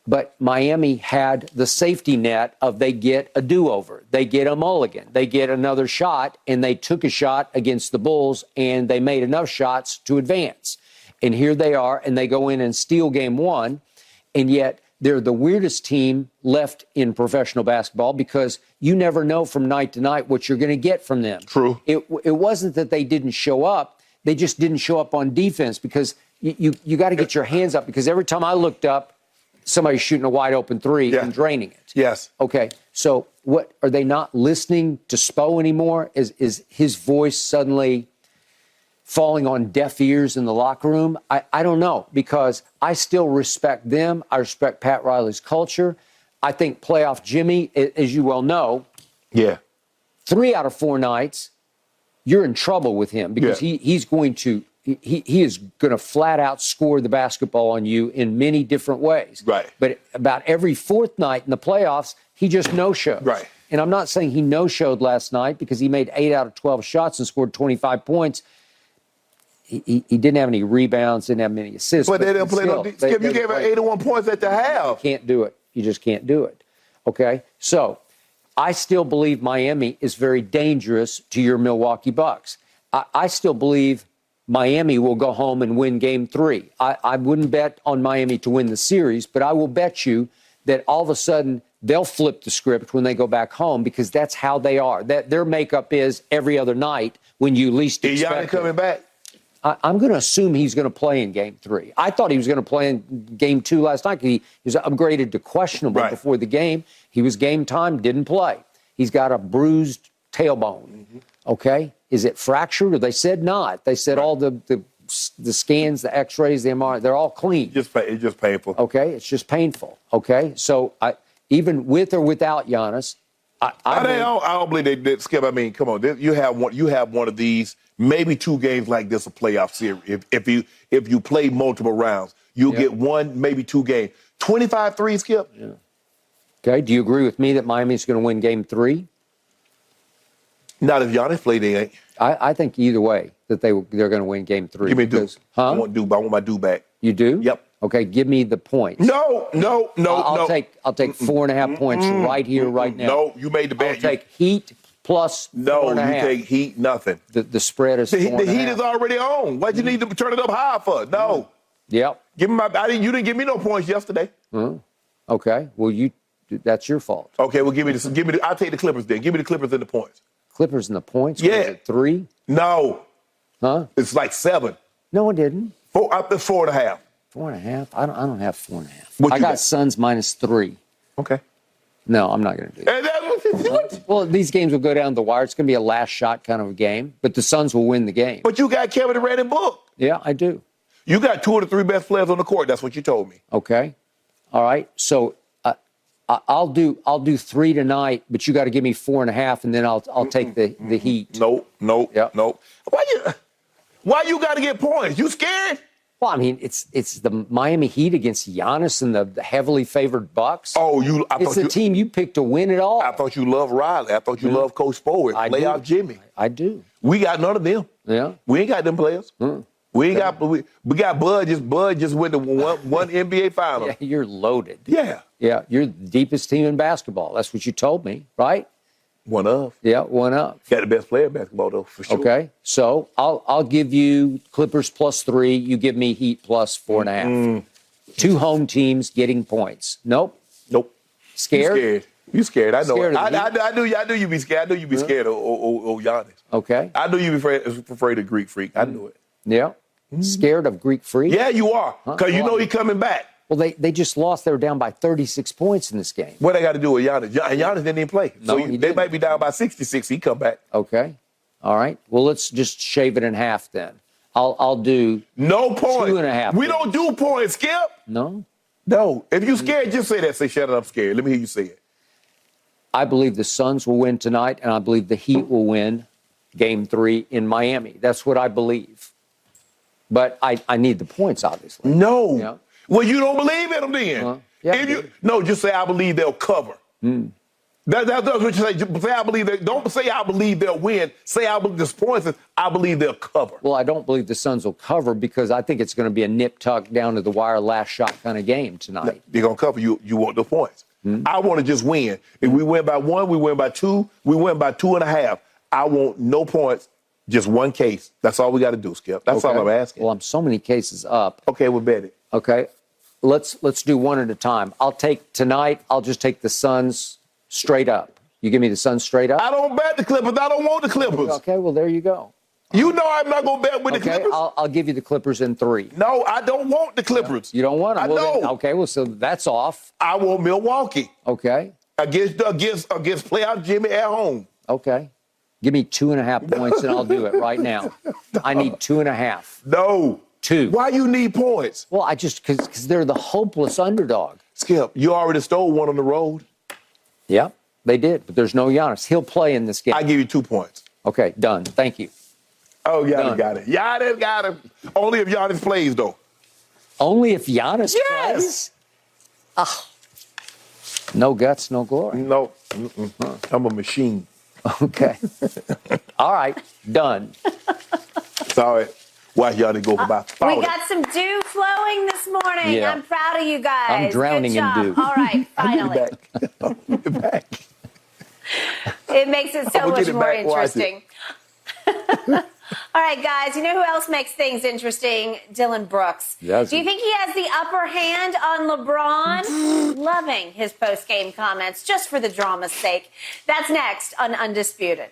But Miami had the safety net of they get a do-over. They get a mulligan. They get another shot, and they took a shot against the Bulls, and they made enough shots to advance. And here they are, and they go in and steal game one, and yet they're the weirdest team left in professional basketball because you never know from night to night what you're going to get from them. True. It wasn't that they didn't show up. They just didn't show up on defense because you got to get your hands up because every time I looked up, somebody's shooting a wide open three and draining it. Yes. Okay. So what are they not listening to Spo anymore? Is his voice suddenly falling on deaf ears in the locker room? I don't know because I still respect them. I respect Pat Riley's culture. I think playoff Jimmy, as you well know, 3 out of 4 nights, you're in trouble with him because he's going to. He is going to flat out score the basketball on you in many different ways. Right. But about every 4th night in the playoffs, he just no-shows. Right. And I'm not saying he no-showed last night because he made 8 out of 12 shots and scored 25 points. He didn't have any rebounds, didn't have many assists. But they didn't play no defense. You gave her 81 points at the half. You can't do it. You just can't do it. Okay? So I still believe Miami is very dangerous to your Milwaukee Bucks. I still believe Miami will go home and win game 3. I wouldn't bet on Miami to win the series, but I will bet you that all of a sudden they'll flip the script when they go back home because that's how they are. That their makeup is every other night when you least expect it. Giannis coming back? I'm going to assume he's going to play in game 3. I thought he was going to play in game 2 last night. He was upgraded to questionable before the game. He was game time, didn't play. He's got a bruised tailbone. Okay? Is it fractured? Or they said not. They said all the scans, the X-rays, the MRI, they're all clean. It's just painful. Okay, it's just painful. Okay, so even with or without Giannis, I don't believe they did. Skip, I mean, come on, you have one of these, maybe 2 games like this, a playoff series. If you play multiple rounds, you'll get 1, maybe 2 games. 25-3, Skip. Yeah. Okay, do you agree with me that Miami's going to win game 3? Not if Giannis played, they ain't. I think either way that they're going to win game 3. Give me Duke. Huh? I want my Duke back. You do? Yep. Okay, give me the points. No. I'll take 4.5 points right here, right now. No, you made the bet. I'll take Heat plus 4.5. No, you take Heat, nothing. The spread is 4.5. The Heat is already on. Why'd you need to turn it up high for? No. Yep. Give me you didn't give me no points yesterday. Okay. Well, that's your fault. Okay, well I'll take the Clippers then. Give me the Clippers and the points. Clippers in the points? Yeah. What is it, 3? No. Huh? It's like 7. No, it didn't. 4.5. 4.5? I don't have 4.5. I got Suns minus 3. Okay. No, I'm not going to do that. And that's what Well, these games will go down the wire. It's going to be a last shot kind of a game, but the Suns will win the game. But you got Kevin Durant and Book. Yeah, I do. You got 2 of the 3 best players on the court. That's what you told me. Okay. All right. So I'll do 3 tonight, but you got to give me 4.5, and then I'll take the Heat. No. Yep. Why you got to get points? You scared? Well, I mean, it's the Miami Heat against Giannis and the heavily favored Bucks. Oh, it's the team you picked to win it all. I thought you loved Riley. I thought you loved Coach Spo. Playoff Jimmy. I do. We got none of them. Yeah. We ain't got them players. We ain't got. We got Bud. Bud just went to one NBA final. Yeah, you're loaded. Yeah. Yeah, you're the deepest team in basketball. That's what you told me, right? One of. Yeah, one up. Got the best player in basketball, though, for sure. Okay, so I'll give you Clippers plus 3. You give me Heat plus 4.5. 2 home teams getting points. Nope. Scared? You scared. I know. Scared I knew you'd be scared. I knew you'd be scared of Giannis. Okay. I knew you'd be afraid of Greek Freak. I knew it. Yeah. Scared of Greek Freak? Yeah, you are. Because you know he's coming back. Well, they just lost. They were down by 36 points in this game. What they got to do with Giannis? Giannis didn't even play. No, so they might be down by 66. He come back. Okay. All right. Well, let's just shave it in half then. I'll do no points. 2.5. We don't do points, Skip. No. If you scared, just say that. Say, shut up, I'm scared. Let me hear you say it. I believe the Suns will win tonight, and I believe the Heat will win Game 3 in Miami. That's what I believe. But I need the points, obviously. No. Yeah. Well, you don't believe in them then. Yeah, Just say I believe they'll cover. That's what you say. Say I believe they, don't say I believe they'll win. Say I believe this point is I believe they'll cover. Well, I don't believe the Suns will cover because I think it's going to be a nip-tuck down to the wire last shot kind of game tonight. They're going to cover. You want the points. I want to just win. If we win by 1, we win by 2, we win by 2.5. I want no points, just one case. That's all we got to do, Skip. That's all I'm asking. Well, I'm so many cases up. Okay, we'll bet it. Okay, let's do one at a time. I'll just take the Suns straight up. You give me the Suns straight up? I don't bet the Clippers. I don't want the Clippers. Okay, well, there you go. You know I'm not going to bet with the Clippers. I'll give you the Clippers in 3. No, I don't want the Clippers. You don't want them? I know. Okay, well, so that's off. I want Milwaukee. Okay. Against playoff Jimmy at home. Okay. Give me 2.5 points and I'll do it right now. I need 2.5. No. 2. Why you need points? Well, because they're the hopeless underdog. Skip, you already stole one on the road. Yeah, they did, but there's no Giannis. He'll play in this game. I give you 2 points. Okay, done. Thank you. Oh, Giannis got it. Giannis got it. Only if Giannis plays, though. Only if Giannis plays? Ah. No guts, no glory. No. I'm a machine. Okay. All right, done. Sorry. Watch Giannis go for about 40. We got some dew flowing this morning. Yeah. I'm proud of you guys. I'm drowning Good job. in dew. All right, finally. I'll get it back. It makes it so I'ma much get it more back. Watch it. interesting. All right, guys, you know who else makes things interesting? Dillon Brooks. Yes. Do you think he has the upper hand on LeBron? Loving his post-game comments just for the drama's sake. That's next on Undisputed.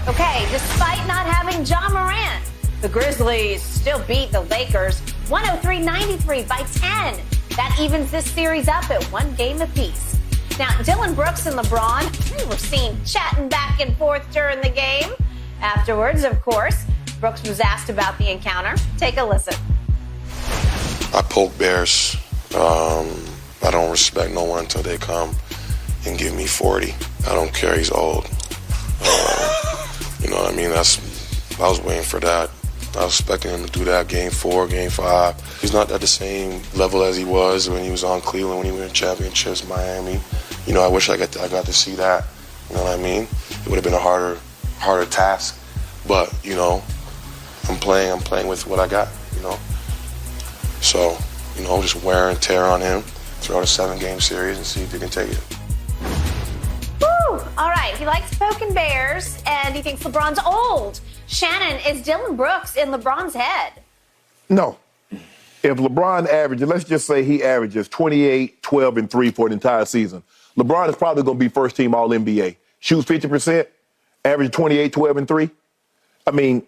Okay, despite not having Ja Morant, the Grizzlies still beat the Lakers 103-93 by 10. That evens this series up at 1 game apiece. Now, Dillon Brooks and LeBron, they were seen chatting back and forth during the game. Afterwards, of course, Brooks was asked about the encounter. Take a listen. I poke bears. I don't respect no one until they come and give me 40. I don't care he's old. You know what I mean? I was waiting for that. I was expecting him to do that game 4, game 5. He's not at the same level as he was when he was on Cleveland, when he won championships, Miami. You know, I wish I got to see that. You know what I mean? It would have been a harder task. But, you know, I'm playing with what I got, you know. So, you know, just wear and tear on him throughout a 7-game series and see if he can take it. Woo! All right, he likes poking bears, and he thinks LeBron's old. Shannon, is Dillon Brooks in LeBron's head? No. If LeBron averages, let's just say he averages 28, 12, and 3 for an entire season, LeBron is probably going to be first-team All-NBA. Shoots 50%, average 28, 12, and 3. I mean,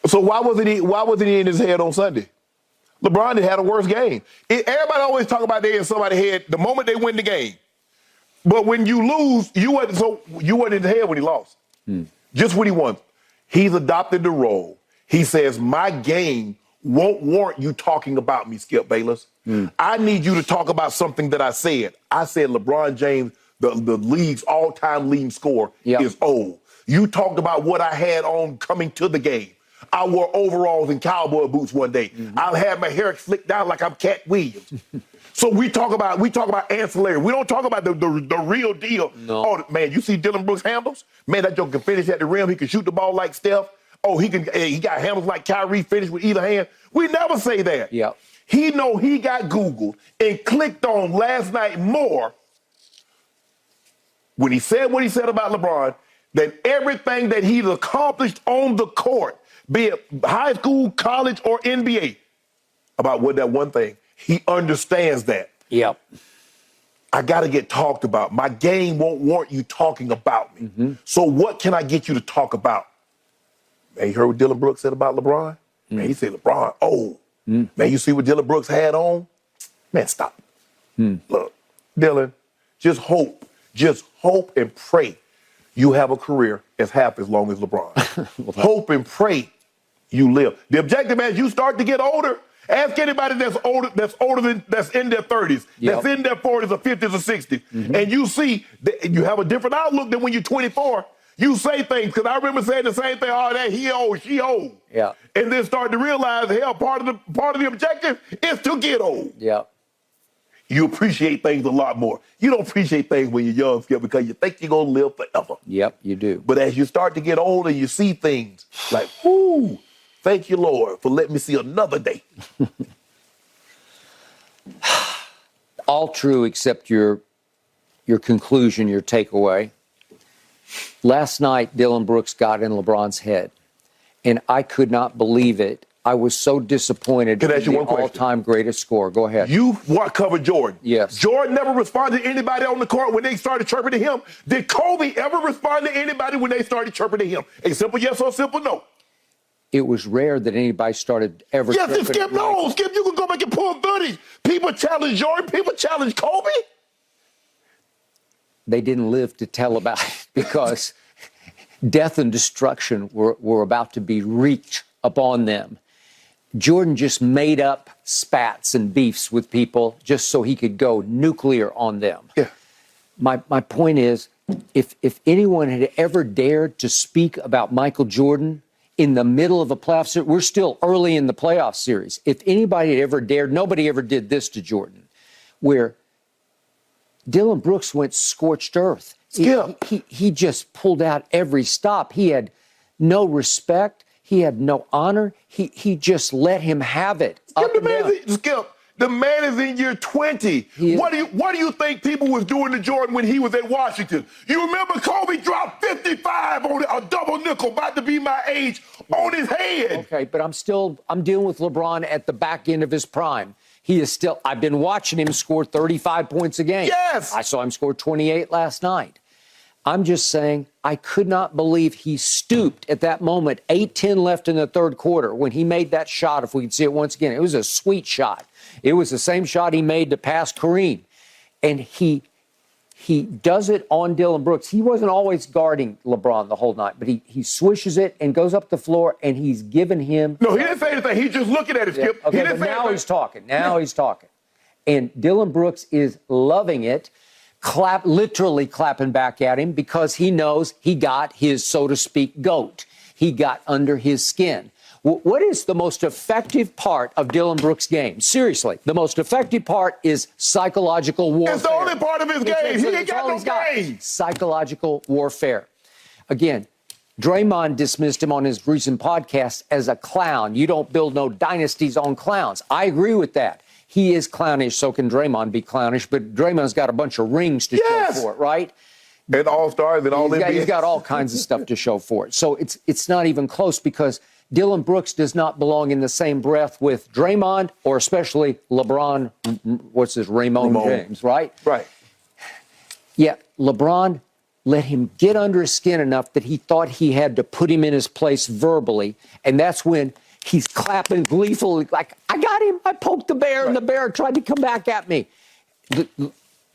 so why wasn't he in his head on Sunday? LeBron had a worse game. Everybody always talk about they in somebody's head the moment they win the game. But when you lose, you weren't in the head when he lost. Just what he wants. He's adopted the role. He says, my game won't warrant you talking about me, Skip Bayless. I need you to talk about something that I said. I said LeBron James, the league's all-time leading scorer, is old. You talked about what I had on coming to the game. I wore overalls and cowboy boots one day. I had my hair slicked down like I'm Cat Williams. So we talk about ancillary. We don't talk about the real deal. No. Oh, man, you see Dillon Brooks' handles? Man, that joke can finish at the rim. He can shoot the ball like Steph. Oh, he got handles like Kyrie, finish with either hand. We never say that. Yeah. He know he got Googled and clicked on last night more when he said what he said about LeBron than everything that he's accomplished on the court, be it high school, college, or NBA, about what that one thing. He understands that. Yep. I got to get talked about. My game won't warrant you talking about me. So what can I get you to talk about? Man, you heard what Dillon Brooks said about LeBron? Man, he said LeBron, oh. Man, you see what Dillon Brooks had on? Man, stop. Look, Dillon, just hope and pray you have a career as half as long as LeBron. Hope and pray you live. The objective as you start to get older, ask anybody that's in their 30s, that's in their 40s or 50s or 60s, and you see that you have a different outlook than when you're 24. You say things, because I remember saying the same thing, oh, that he old, she old. Yeah. And then start to realize, hell, part of the objective is to get old. Yeah. You appreciate things a lot more. You don't appreciate things when you're young, Skip, because you think you're going to live forever. Yep, you do. But as you start to get older, you see things like, whoo, thank you, Lord, for letting me see another day. All true except your conclusion, your takeaway. Last night, Dillon Brooks got in LeBron's head, and I could not believe it. I was so disappointed in the all-time greatest scorer. Go ahead. You covered Jordan. Yes. Jordan never responded to anybody on the court when they started chirping to him. Did Kobe ever respond to anybody when they started chirping to him? A simple yes or a simple no? It was rare that anybody started ever. Yes, and Skip, no. Skip, you can go back and pull 30. People challenge Jordan. People challenge Kobe. They didn't live to tell about it because death and destruction were about to be wreaked upon them. Jordan just made up spats and beefs with people just so he could go nuclear on them. Yeah. My point is, if anyone had ever dared to speak about Michael Jordan in the middle of a playoff series, we're still early in the playoff series. If anybody had ever dared, nobody ever did this to Jordan, where Dillon Brooks went scorched earth. He just pulled out every stop. He had no respect. He had no honor. He just let him have it. Skip, the man is in year 20. What do you think people was doing to Jordan when he was at Washington? You remember Kobe dropped 55 on a double nickel, about to be my age, on his head. Okay, but I'm dealing with LeBron at the back end of his prime. He is still, I've been watching him score 35 points a game. Yes. I saw him score 28 last night. I'm just saying, I could not believe he stooped at that moment, 8-10 left in the third quarter, when he made that shot, if we could see it once again. It was a sweet shot. It was the same shot he made to pass Kareem. And he does it on Dillon Brooks. He wasn't always guarding LeBron the whole night, but he swishes it and goes up the floor, and he's given him... No, he didn't say anything. He's just looking at it, Skip. Okay, but now he's talking. He's talking. And Dillon Brooks is loving it. Literally clapping back at him because he knows he got his, so to speak, goat. He got under his skin. What is the most effective part of Dillon Brooks' game? Seriously, the most effective part is psychological warfare. It's the only part of his game. He ain't got no game. Psychological warfare. Again, Draymond dismissed him on his recent podcast as a clown. You don't build no dynasties on clowns. I agree with that. He is clownish, so can Draymond be clownish, but Draymond's got a bunch of rings to show for it, right? And all-stars and all NBA. He's got all kinds of stuff to show for it. So it's not even close because Dillon Brooks does not belong in the same breath with Draymond or especially LeBron, Raymond James, right? Right. Yeah, LeBron let him get under his skin enough that he thought he had to put him in his place verbally, and that's when he's clapping gleefully, like, I got him. I poked the bear, and the bear tried to come back at me.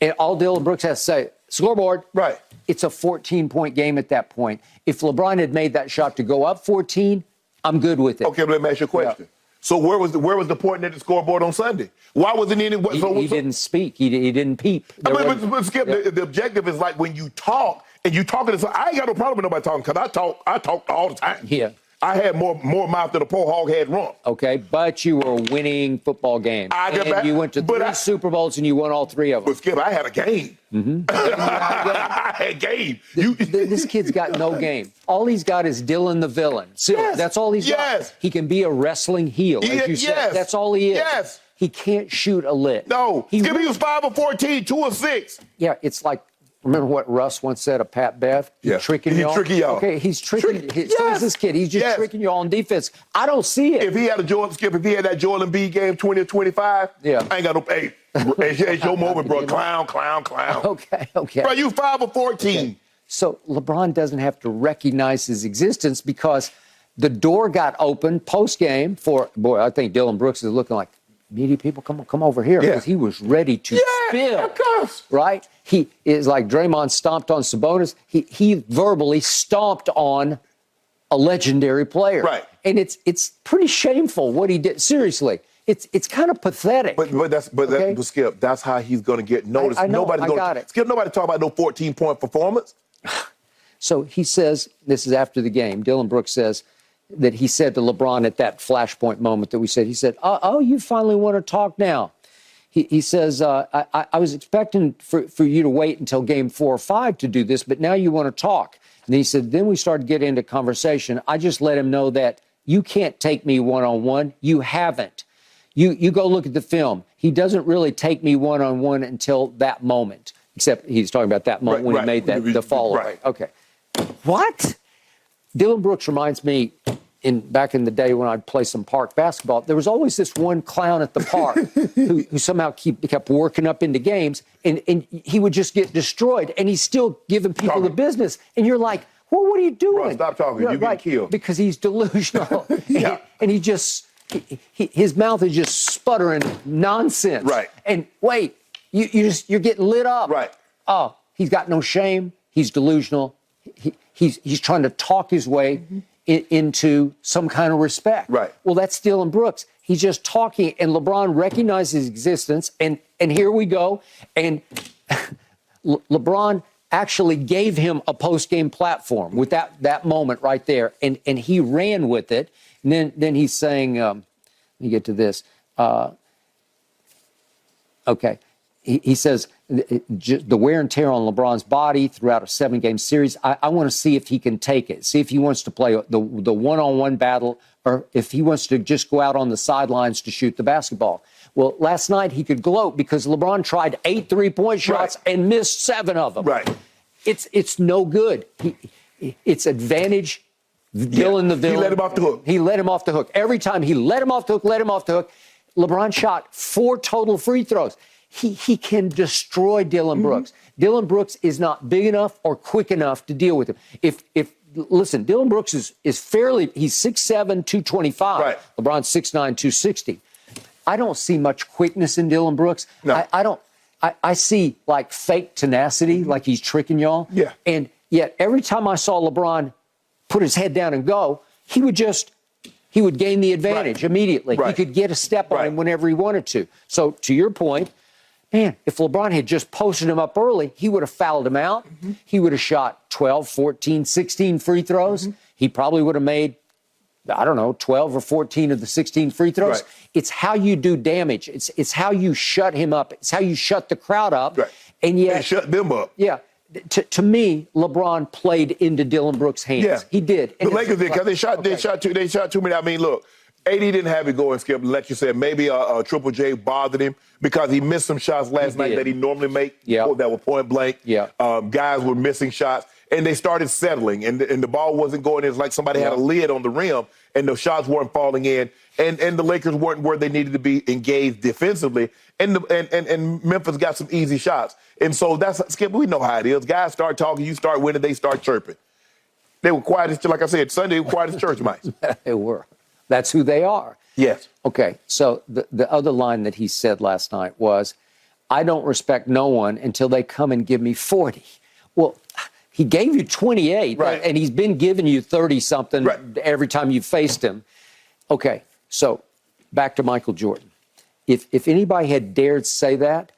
And all Dillon Brooks has to say, scoreboard. Right. It's a 14-point game at that point. If LeBron had made that shot to go up 14, I'm good with it. Okay, but let me ask you a question. Yeah. So where was the point at the scoreboard on Sunday? Why wasn't any? He didn't speak. He didn't peep. But Skip, the objective is like when you talk and you talking to somebody. I ain't got no problem with nobody talking because I talk all the time. Yeah. I had more mouth than a poor hog had rump. Okay, but you were winning football games. You went to three Super Bowls and you won all three of them. But Skip, I had a game. Mm-hmm. I had game. This kid's got no game. All he's got is Dillon the villain. So that's all he's got. He can be a wrestling heel, as you said. That's all he is. Yes. He can't shoot a lick. No. Skip, he was 5 of 14, 2 of 6. Yeah, it's like, remember what Russ once said of Pat Bev? He's tricking y'all. Okay, he's tricking. So is this kid. He's just tricking you all on defense. I don't see it. If he had that Joel Embiid game, 20 or 25, I ain't got no pay. It's your moment, bro. Clown. Okay. Bro, you 5 of 14. Okay. So LeBron doesn't have to recognize his existence because the door got opened post-game for, I think Dillon Brooks is looking like, media people, come over here, because he was ready to spill. Of course. Right? He is like Draymond stomped on Sabonis. He verbally stomped on a legendary player. Right. And it's pretty shameful what he did. Seriously. It's kind of pathetic. But Skip, that's how he's going to get noticed. I know, I got it. Skip, nobody talk about no 14-point performance. So he says, this is after the game, Dillon Brooks says that he said to LeBron at that flashpoint moment that we said, he said, oh, you finally want to talk now. He says, I was expecting for you to wait until game 4 or 5 to do this, but now you want to talk. And he said, then we started getting into conversation. I just let him know that you can't take me one-on-one. You haven't. You go look at the film. He doesn't really take me one-on-one until that moment, except he's talking about that moment when he made the fall away. Okay. What? Dillon Brooks reminds me, back in the day when I'd play some park basketball, there was always this one clown at the park who somehow kept working up into games, and he would just get destroyed, and he's still giving people the business. And you're like, well, what are you doing? Bro, stop talking. You get killed. Because he's delusional. And he just, his mouth is just sputtering nonsense. Right. And wait, you're getting lit up. Right. Oh, he's got no shame. He's delusional. He's trying to talk his way into some kind of respect. Right. Well, that's Dillon Brooks. He's just talking, and LeBron recognizes his existence, and here we go. And LeBron actually gave him a post-game platform with that moment right there, and he ran with it. And then he's saying, let me get to this. Okay. He says the wear and tear on LeBron's body throughout a 7-game series, I want to see if he can take it, see if he wants to play the one-on-one battle or if he wants to just go out on the sidelines to shoot the basketball. Well, last night he could gloat because LeBron tried 8 3-point shots and missed 7 of them. Right. It's no good. It's advantage Dillon the villain. He let him off the hook. He let him off the hook. Every time he let him off the hook, LeBron shot 4 total free throws. He can destroy Dillon Brooks. Dillon Brooks is not big enough or quick enough to deal with him. Listen, Dillon Brooks is fairly, he's 6'7", 225. Right. LeBron's 6'9", 260. I don't see much quickness in Dillon Brooks. No. I see like fake tenacity, like he's tricking y'all. Yeah. And yet every time I saw LeBron put his head down and go, he would gain the advantage immediately. Right. He could get a step on him whenever he wanted to. So to your point, man, if LeBron had just posted him up early, he would have fouled him out. He would have shot 12, 14, 16 free throws. He probably would have made, 12 or 14 of the 16 free throws. Right. It's how you do damage. It's how you shut him up. It's how you shut the crowd up. Right. And yet, And shut them up. Yeah. To me, LeBron played into Dillon Brooks' hands. Yeah. He did. The Lakers did because they shot too many. I mean, look, AD didn't have it going, Skip. Like you said, maybe Triple J bothered him because he missed some shots last night that he normally make. Yeah. That were point blank. Yeah. Guys were missing shots, and they started settling, and the ball wasn't going in. It's like somebody had a lid on the rim, and the shots weren't falling in, and the Lakers weren't where they needed to be engaged defensively, and Memphis got some easy shots. And so that's, Skip, we know how it is. Guys start talking, you start winning, they start chirping. They were quiet as, like I said, Sunday, they were quiet as church mice. They were. That's who they are. Yes. Okay, so the other line that he said last night was, I don't respect no one until they come and give me 40. Well, he gave you 28, and he's been giving you 30-something every time you faced him. Okay, so back to Michael Jordan. If anybody had dared say that,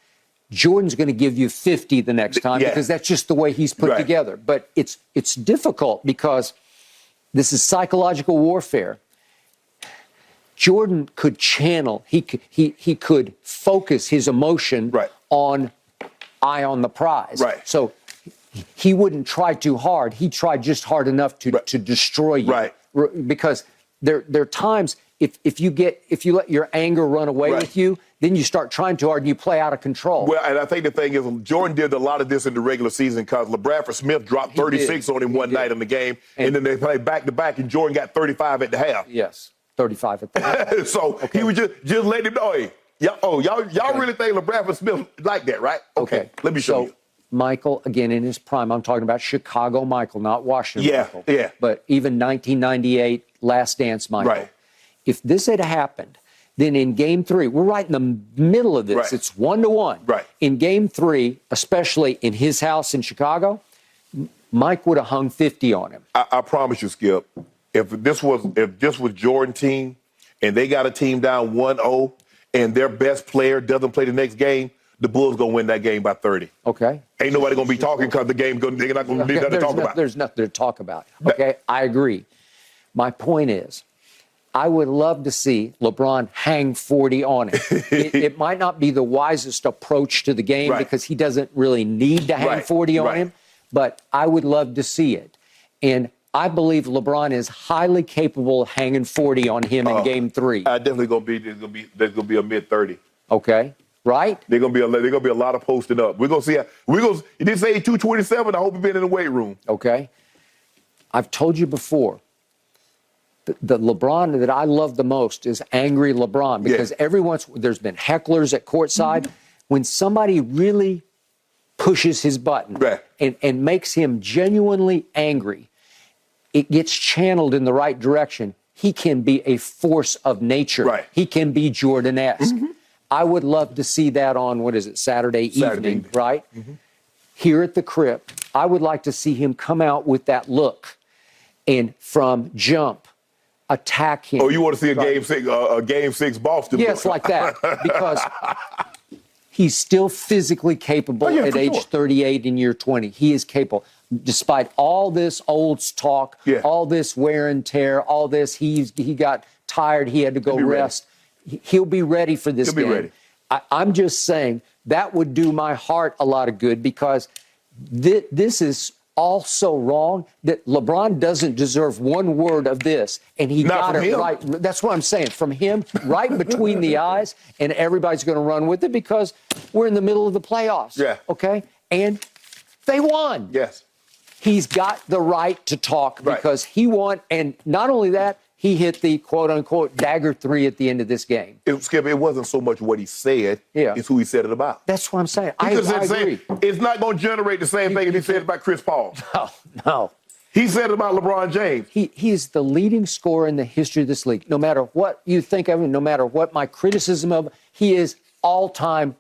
Jordan's going to give you 50 the next time because that's just the way he's put together. But it's difficult because this is psychological warfare. Jordan could channel, he could focus his emotion on eye on the prize. Right. So he wouldn't try too hard. He tried just hard enough to destroy you. Right. Because there are times if you let your anger run away with you, then you start trying too hard and you play out of control. Well, and I think the thing is, Jordan did a lot of this in the regular season because LeBradford Smith dropped 36 on him one night in the game, and then they played back-to-back, and Jordan got 35 at the half. Yes, 35 at the half. So he was just letting him know, hey, y'all really think LeBradford Smith like that, right? Okay. Let me show you. Michael, again, in his prime, I'm talking about Chicago Michael, not Washington Michael. Yeah. But even 1998, Last Dance Michael. Right. If this had happened, then in Game 3, we're right in the middle of this. Right. It's 1-1. Right. In Game 3, especially in his house in Chicago, Mike would have hung 50 on him. I promise you, Skip, if this was Jordan's team and they got a team down 1-0 and their best player doesn't play the next game, the Bulls going to win that game by 30. Okay. Ain't nobody going to be talking because the game's going to, they're not going to be nothing to talk about. There's nothing to talk about. Okay, I agree. My point is, I would love to see LeBron hang 40 on it. It might not be the wisest approach to the game because he doesn't really need to hang 40 on him, but I would love to see it. And I believe LeBron is highly capable of hanging 40 on him in Game 3. I definitely there's going to be a mid-30. Okay, right? There's going to be a lot of posting up. We're going to see you did say 227. I hope you've been in the weight room. Okay. I've told you before, the LeBron that I love the most is angry LeBron because there's been hecklers at courtside. When somebody really pushes his button and makes him genuinely angry, it gets channeled in the right direction. He can be a force of nature. He can be Jordan-esque. I would love to see that on, Saturday evening, right? Here at the crib, I would like to see him come out with that look and from jump, attack him. Oh, you want to see a game six Boston? Yes, like that, because he's still physically capable at age 38 in year 20. He is capable. Despite all this old talk, all this wear and tear, all this, he got tired, he had to go rest. He'll be ready for this game. Be ready. I'm just saying that would do my heart a lot of good because this is all so wrong that LeBron doesn't deserve one word of this. And he got it right. That's what I'm saying. From him, right between the eyes, and everybody's going to run with it because we're in the middle of the playoffs. Okay? And they won. He's got the right to talk because he won. And not only that, he hit the quote-unquote dagger 3 at the end of this game. Skip, it wasn't so much what he said, it's who he said it about. That's what I'm saying. I agree. It's not going to generate the same thing as he said about Chris Paul. No. He said it about LeBron James. He is the leading scorer in the history of this league. No matter what you think of him, no matter what my criticism of him, he is all-time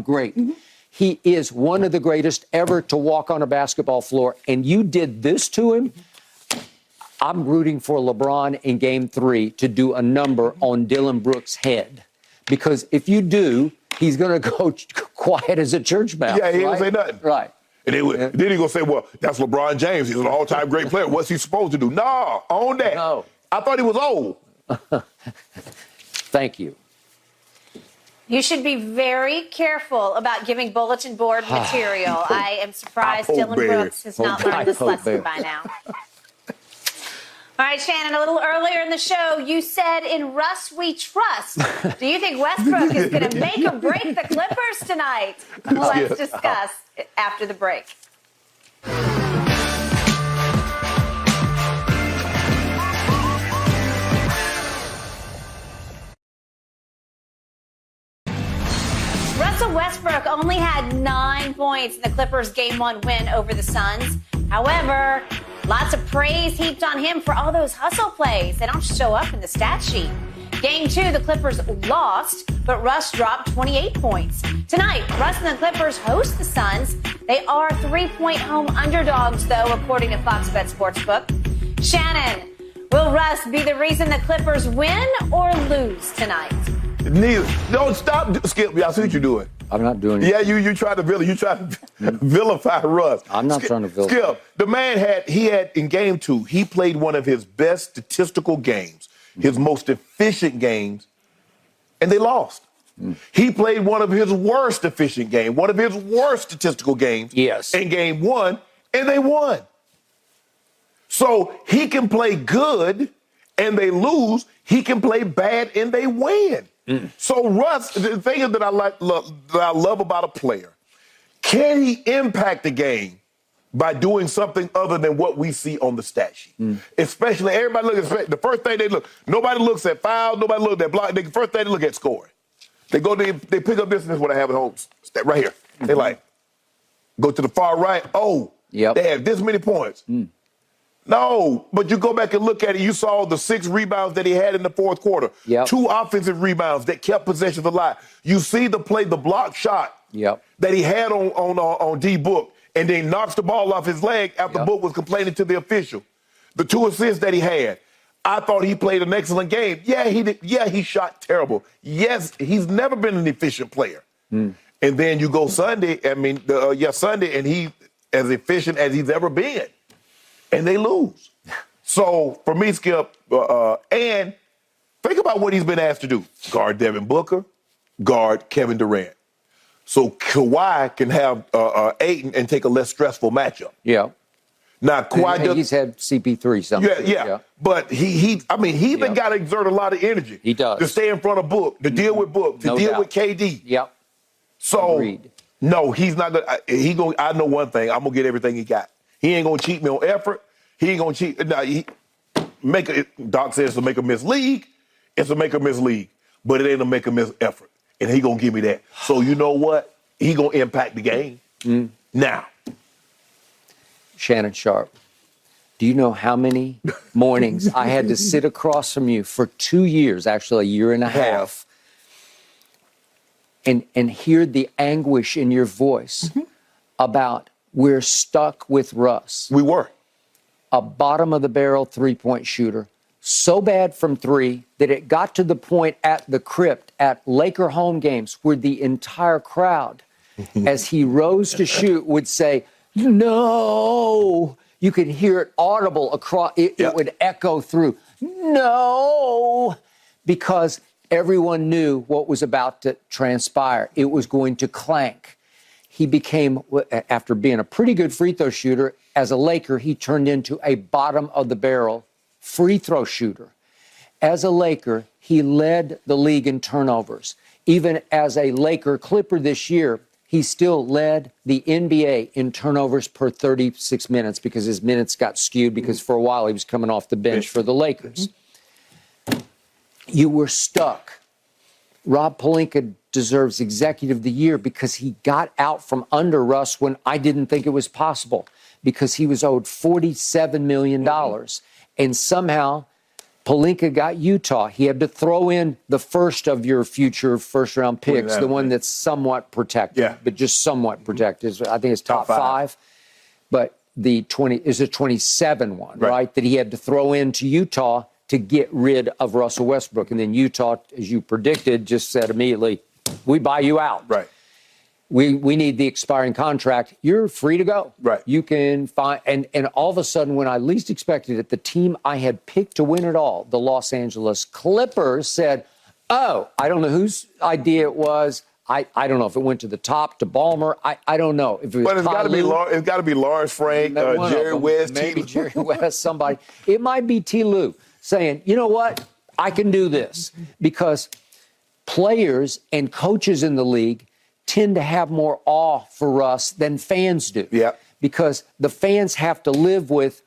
great. He is one of the greatest ever to walk on a basketball floor. And you did this to him. I'm rooting for LeBron in Game 3 to do a number on Dillon Brooks' head. Because if you do, he's going to go quiet as a church mouse. Yeah, he didn't say nothing. Right. And then he going to say, well, that's LeBron James. He's an all-time great player. What's he supposed to do? No, own that. No. I thought he was old. Thank you. You should be very careful about giving bulletin board material. I am surprised Dillon Brooks has not learned this lesson by now. All right, Shannon, a little earlier in the show, you said in Russ we trust. Do you think Westbrook is going to make or break the Clippers tonight? Let's discuss after the break. Russell Westbrook only had 9 points in the Clippers' Game 1 win over the Suns. However, lots of praise heaped on him for all those hustle plays. They don't show up in the stat sheet. Game 2, the Clippers lost, but Russ dropped 28 points. Tonight, Russ and the Clippers host the Suns. They are 3-point home underdogs, though, according to Fox Bet Sportsbook. Shannon, will Russ be the reason the Clippers win or lose tonight? Neither. Don't stop, Skip. I see what you're doing. I'm not doing it. Yeah, you try to vilify Russ. I'm not trying to vilify. Skip, the man had in Game 2, he played one of his best statistical games, his most efficient games, and they lost. He played one of his worst efficient games, one of his worst statistical games in Game 1, and they won. So he can play good and they lose. He can play bad and they win. So Russ, the thing that I love about a player, can he impact the game by doing something other than what we see on the stat sheet? Especially everybody looks at the first thing they look. Nobody looks at foul. Nobody looks at block. The first thing they look at scoring. They pick up this and this is what I have at home. Right here. They like go to the far right. Oh, they have this many points. No, but you go back and look at it, you saw the 6 rebounds that he had in the fourth quarter. 2 offensive rebounds that kept possession alive. You see the block shot that he had on D Book, and then knocks the ball off his leg after Book was complaining to the official. The 2 assists that he had, I thought he played an excellent game. Yeah, he did. Yeah, he shot terrible. Yes, he's never been an efficient player. And And then you go Sunday, Sunday, and he's as efficient as he's ever been. And they lose. So, for me, Skip, and think about what he's been asked to do. Guard Devin Booker, guard Kevin Durant. So Kawhi can have Ayton and take a less stressful matchup. Yeah. Now, Kawhi he's had CP3 something. Yeah. But he's got to exert a lot of energy. He does. To stay in front of Book, to deal with Book, to deal with KD. Yep. So, Agreed. No, he's not going to. I know one thing. I'm going to get everything he got. He ain't going to cheat me on effort. He ain't going to cheat. Doc says to make a miss league. It's a make a miss league. But it ain't a make a miss effort. And he going to give me that. So, you know what? He going to impact the game. Now. Shannon Sharpe, do you know how many mornings I had to sit across from you for 2 years, actually a year and a half, and hear the anguish in your voice about we're stuck with Russ. We were. A bottom-of-the-barrel three-point shooter, so bad from three that it got to the point at the crypt at Laker home games where the entire crowd, as he rose to shoot, would say, no. You could hear it audible across. It would echo through. No. Because everyone knew what was about to transpire. It was going to clank. He became, after being a pretty good free throw shooter, as a Laker, he turned into a bottom-of-the-barrel free throw shooter. As a Laker, he led the league in turnovers. Even as a Laker Clipper this year, he still led the NBA in turnovers per 36 minutes because his minutes got skewed because for a while he was coming off the bench for the Lakers. You were stuck. Rob Pelinka deserves Executive of the Year because he got out from under Russ when I didn't think it was possible because he was owed $47 million. And somehow Pelinka got Utah. He had to throw in the first of your future first-round picks, the one that's somewhat protected, but just somewhat protected. I think it's top five. But the 27 one, right, that he had to throw into Utah to get rid of Russell Westbrook. And then Utah, as you predicted, just said immediately, we buy you out. Right. We need the expiring contract. You're free to go. Right. You can find, and all of a sudden, when I least expected it, the team I had picked to win it all, the Los Angeles Clippers, said, oh, I don't know whose idea it was. I don't know if it went to the top, to Ballmer. I don't know. If it was but it's got to be Lawrence Frank, Jerry West, maybe Jerry West, somebody. It might be T. Lue saying, you know what? I can do this. Because players and coaches in the league tend to have more awe for us than fans do. Yeah. Because the fans have to live with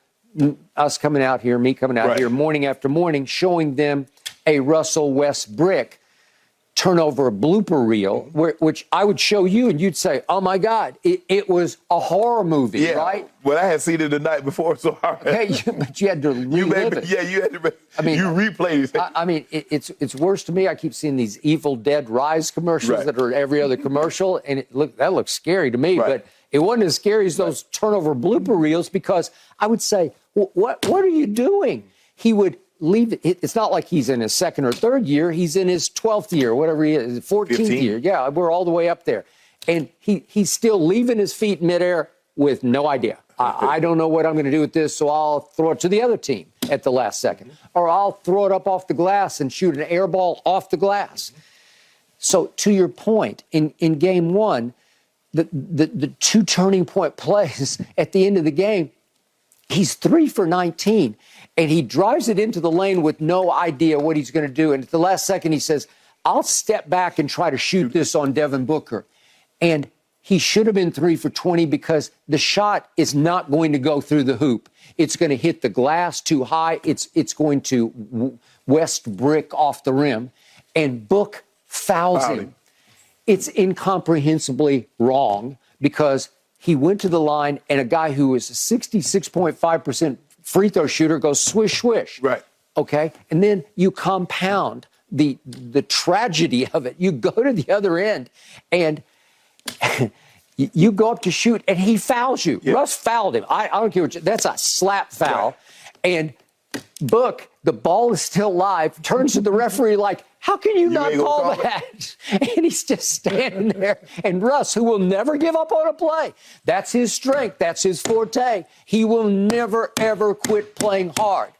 us coming out here, me coming out here morning after morning, showing them a Russell Westbrook turnover blooper reel, which I would show you and you'd say, oh my God, it was a horror movie, right? Well, I had seen it the night before, so but you had to relive it. Yeah, you had to. I mean, you replayed it. I mean, it's worse to me. I keep seeing these Evil Dead Rise commercials that are every other commercial, and that looks scary to me. But it wasn't as scary as those turnover blooper reels because I would say, what are you doing? He would leave it. It's not like he's in his second or third year. He's in his 12th year, whatever he is, 14th year. Yeah, we're all the way up there. And he's still leaving his feet midair with no idea. I don't know what I'm going to do with this, so I'll throw it to the other team at the last second. Or I'll throw it up off the glass and shoot an air ball off the glass. So to your point, in game one, the two turning point plays at the end of the game, he's 3 for 19. And he drives it into the lane with no idea what he's going to do. And at the last second, he says, I'll step back and try to shoot this on Devin Booker. And he should have been 3 for 20 because the shot is not going to go through the hoop. It's going to hit the glass too high. It's going to Westbrook off the rim. And Book fouls him. It's incomprehensibly wrong because he went to the line and a guy who is 66.5% free throw shooter goes swish, swish. Right. Okay? And then you compound the tragedy of it. You go to the other end and you go up to shoot and he fouls you. Russ fouled him. I don't care what that's a slap foul. And Book, the ball is still live, turns to the referee like, how can you not call that? And he's just standing there. And Russ, who will never give up on a play, that's his strength. That's his forte. He will never, ever quit playing hard.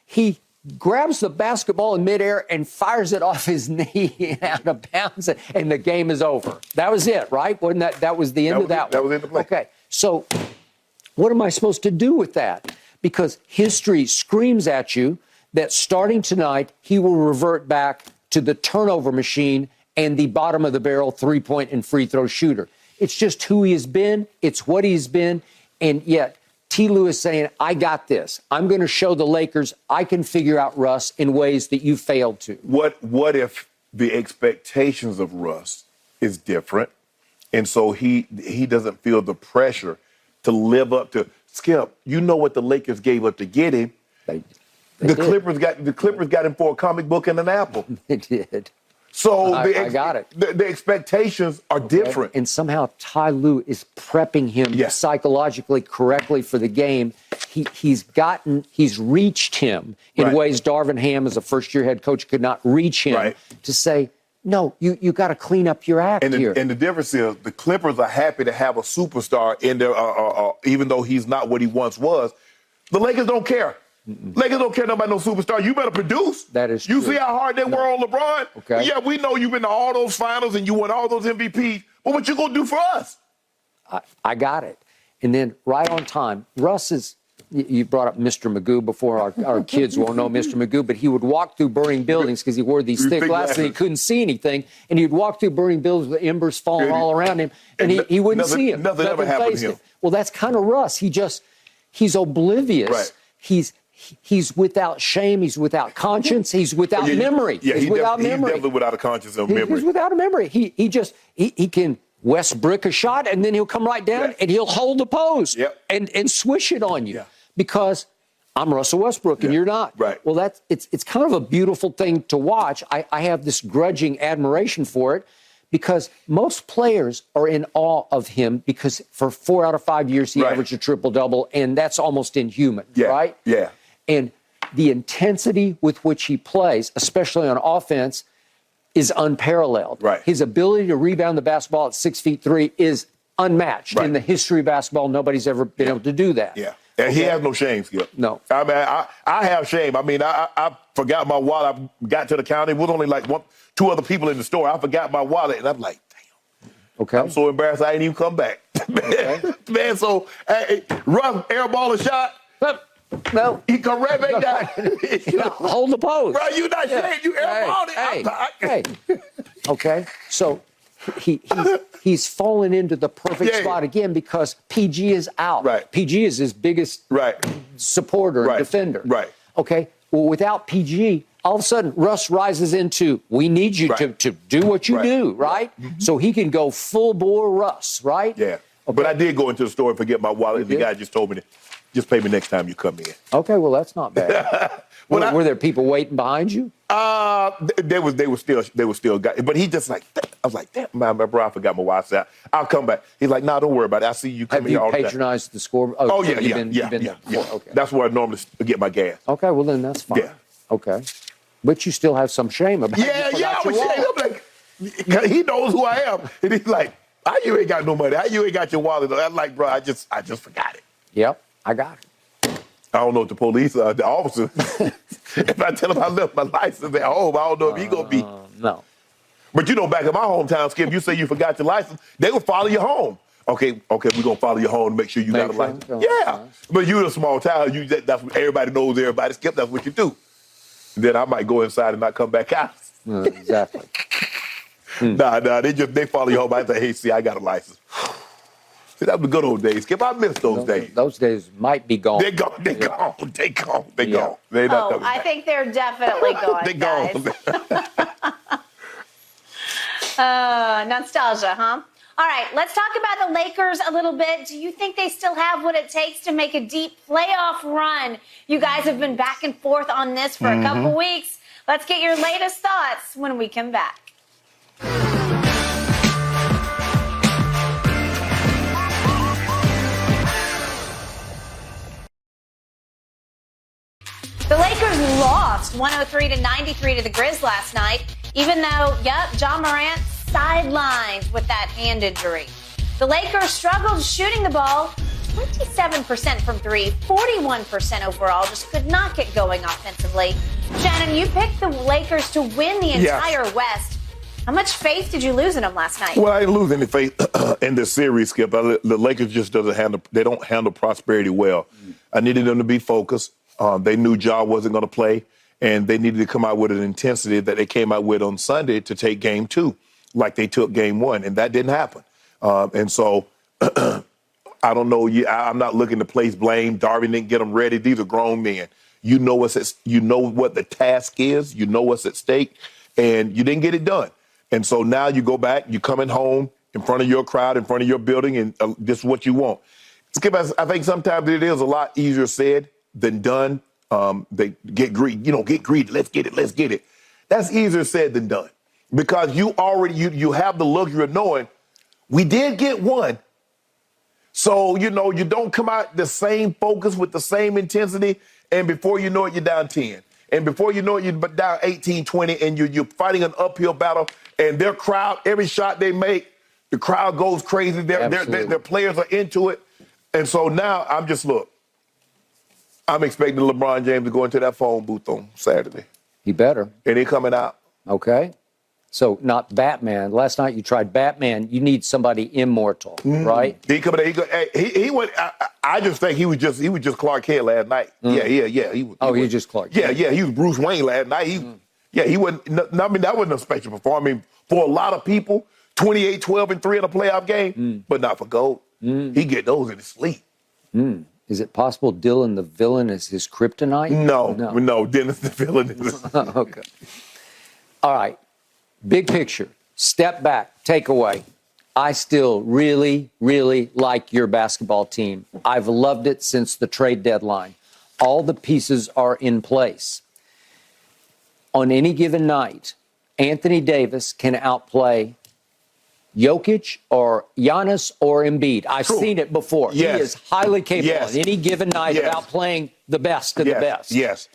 He grabs the basketball in midair and fires it off his knee out of bounds, and the game is over. That was it, right? Wasn't that was the end of that one? That was in the play. Okay, so what am I supposed to do with that? Because history screams at you that starting tonight, he will revert back to the turnover machine and the bottom of the barrel three-point and free throw shooter. It's just who he has been. It's what he's been. And yet, T. Lewis saying, I got this. I'm going to show the Lakers I can figure out Russ in ways that you failed to. What if the expectations of Russ is different, and so he doesn't feel the pressure to live up to Skip? You know what the Lakers gave up to get him. The Clippers got him for a comic book and an apple. They did. So I got it. The expectations are different. And somehow Ty Lue is prepping him psychologically correctly for the game. He's reached him in ways Darvin Ham, as a first-year head coach, could not reach him to say, no, you got to clean up your act here. And the difference is the Clippers are happy to have a superstar in there, even though he's not what he once was. The Lakers don't care. Lakers don't care about no superstar. You better produce. That is You true. see how hard they were on LeBron? Okay. Yeah, we know you've been to all those finals and you won all those MVPs. But what you going to do for us? I got it. And then right on time, Russ is, you brought up Mr. Magoo before. Our kids won't know Mr. Magoo, but he would walk through burning buildings because he wore these thick glasses and he couldn't see anything. And he'd walk through burning buildings with embers falling all around him, and he wouldn't see him. Nothing ever happened to him. Well, that's kind of Russ. He's oblivious. Right. He's without shame. He's without conscience. He's without memory. Yeah, he's without memory. He's definitely without a conscience of memory. He's without a memory. He can Westbrook a shot, and then he'll come right down and he'll hold the post and swish it on you because I'm Russell Westbrook and you're not. Right. Well, it's kind of a beautiful thing to watch. I have this grudging admiration for it because most players are in awe of him because for 4 out of 5 years he averaged a triple-double, and that's almost inhuman, right? Yeah. And the intensity with which he plays, especially on offense, is unparalleled. Right. His ability to rebound the basketball at 6'3" is unmatched. In the history of basketball, nobody's ever been able to do that. Yeah. And he has no shame, Skip. No. I mean, I have shame. I mean, I forgot my wallet. I got to the counter. It was only like 2 other people in the store. I forgot my wallet, and I'm like, damn. Okay. I'm so embarrassed I ain't even come back. Man, so, hey, Russ, airball a shot. No. He come right back down. Hold the pose. Bro, you not ashamed. You airballed it. Hey. Okay. So he's fallen into the perfect spot again because PG is out. Right. PG is his biggest supporter and defender. Right. Okay. Well, without PG, all of a sudden, Russ rises into, we need you to do what you do, right? Mm-hmm. So he can go full bore Russ, right? Yeah. Okay. But I did go into the store and forget my wallet. The guy just told me, just pay me next time you come in. Okay, well, that's not bad. Were there people waiting behind you? They were still, but he just like, I was like, damn, man, bro, I forgot my watch out. I'll come back. He's like, nah, don't worry about it. I see you coming here all the time. Have you patronized the score? Oh, so yeah. You've been there before. Okay. That's where I normally get my gas. Okay, well, then that's fine. Yeah. Okay. But you still have some shame about it. Yeah, I was ashamed. I'm like, he knows who I am. And he's like, how you ain't got no money? How you ain't got your wallet? I'm like, bro, I just forgot it. Yep, I got it. I don't know if the police, the officer, if I tell him I left my license at home, I don't know if he going to be. No. But you know, back in my hometown, Skip, you say you forgot your license, they will follow you home. Okay, we're going to follow you home to make sure you got a license. Yeah. But you're in a small town. That's what everybody knows everybody. Skip, that's what you do. Then I might go inside and not come back out. Exactly. Nah, they follow you home. I say, hey, see, I got a license. See, that was the good old days. Skip, I miss those days. Those days might be gone. They're gone. They're gone. They're gone. They're gone. They're not coming back. I think they're definitely gone. They're gone. Nostalgia, huh? All right, let's talk about the Lakers a little bit. Do you think they still have what it takes to make a deep playoff run? You guys have been back and forth on this for a couple weeks. Let's get your latest thoughts when we come back. The lost 103-93 to the Grizz last night, even though, Ja Morant sidelined with that hand injury. The Lakers struggled shooting the ball 27% from three, 41% overall, just could not get going offensively. Shannon, you picked the Lakers to win the entire West. How much faith did you lose in them last night? Well, I didn't lose any faith in this series, Skip. The Lakers just don't handle prosperity well. I needed them to be focused. They knew Ja wasn't going to play, and they needed to come out with an intensity that they came out with on Sunday to take game 2, like they took game 1, and that didn't happen. And so I don't know. I'm not looking to place blame. Darvin didn't get them ready. These are grown men. You know what the task is. You know what's at stake, and you didn't get it done. And so now you go back. You're coming home in front of your crowd, in front of your building, and this is what you want. Skip, I think sometimes it is a lot easier said than done. They get greedy. Get greedy. Let's get it. That's easier said than done because you have the luxury of knowing we did get one. So, you don't come out the same focus with the same intensity, and before you know it, you're down 10. And before you know it, you're down 18, 20, and you're fighting an uphill battle, and their crowd, every shot they make, the crowd goes crazy. Their players are into it. And so now I'm expecting LeBron James to go into that phone booth on Saturday. He better. And he coming out. Okay. So not Batman. Last night you tried Batman. You need somebody immortal, right? He coming. He went. I just think he was just Clark Kent last night. Yeah. He was just Clark Kent. Yeah. He was Bruce Wayne last night. He wasn't. I mean, that wasn't a special performance. I mean, for a lot of people, 28, 12, and 3 in a playoff game, but not for Gold. He get those in his sleep. Is it possible Dillon the villain is his kryptonite? No. Dennis the villain is. Okay. All right. Big picture, step back, takeaway. I still really, really like your basketball team. I've loved it since the trade deadline. All the pieces are in place. On any given night, Anthony Davis can outplay Jokic or Giannis or Embiid. I've seen it before. Yes. He is highly capable on any given night of outplaying the best of the best. Yes.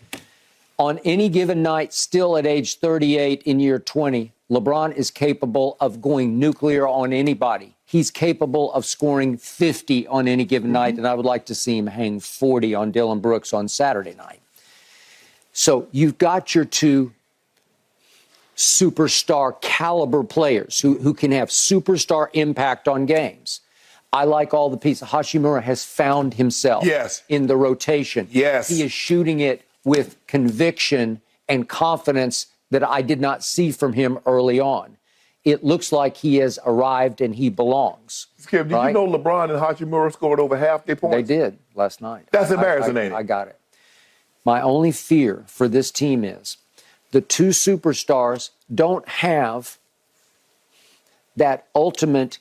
On any given night, still at age 38 in year 20, LeBron is capable of going nuclear on anybody. He's capable of scoring 50 on any given night, and I would like to see him hang 40 on Dillon Brooks on Saturday night. So you've got your two superstar caliber players who can have superstar impact on games. I like all the pieces. Hachimura has found himself in the rotation. Yes. He is shooting it with conviction and confidence that I did not see from him early on. It looks like he has arrived and he belongs. Skip, did you know LeBron and Hachimura scored over half their points? They did last night. That's embarrassing, ain't it? I got it. My only fear for this team is the two superstars don't have that ultimate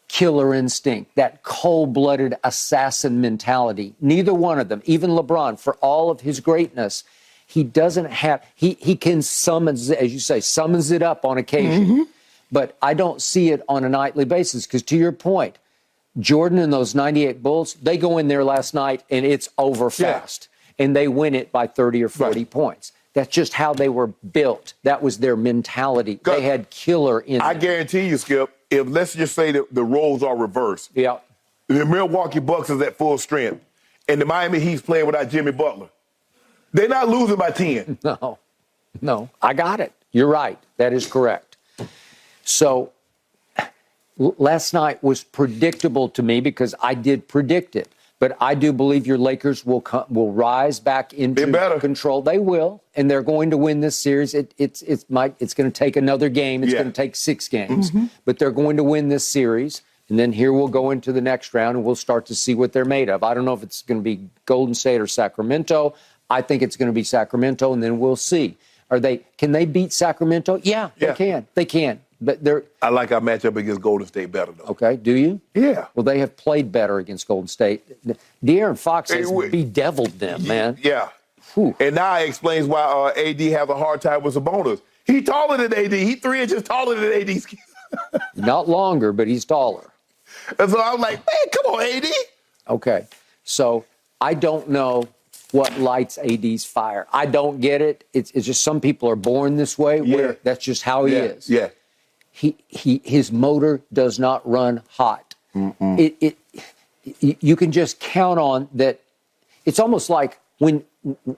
killer instinct, that cold-blooded assassin mentality. Neither one of them, even LeBron, for all of his greatness, he doesn't have, he can summons, as you say, summons it up on occasion. But I don't see it on a nightly basis because, to your point, Jordan and those 98 Bulls, they go in there last night and it's over fast. And they win it by 30 or 40 points. That's just how they were built. That was their mentality. They had killer in I guarantee you, Skip, if let's just say that the roles are reversed. Yeah. The Milwaukee Bucks is at full strength, and the Miami Heat's playing without Jimmy Butler. They're not losing by 10. No, I got it. You're right. That is correct. So last night was predictable to me because I did predict it. But I do believe your Lakers will rise back into control. They will, and they're going to win this series. It's going to take another game. It's going to take 6 games, but they're going to win this series. And then here we'll go into the next round, and we'll start to see what they're made of. I don't know if it's going to be Golden State or Sacramento. I think it's going to be Sacramento, and then we'll see. Can they beat Sacramento? Yeah, they can. They can. But I like our matchup against Golden State better, though. Okay, do you? Yeah. Well, they have played better against Golden State. De'Aaron Fox has bedeviled them, man. Yeah. Whew. And now it explains why AD has a hard time with Sabonis. He's taller than AD. He's 3 inches taller than AD. Not longer, but he's taller. And so I'm like, man, come on, AD. Okay. So I don't know what lights AD's fire. I don't get it. It's just some people are born this way. Where that's just how he is. Yeah. His motor does not run hot. You can just count on that. It's almost like when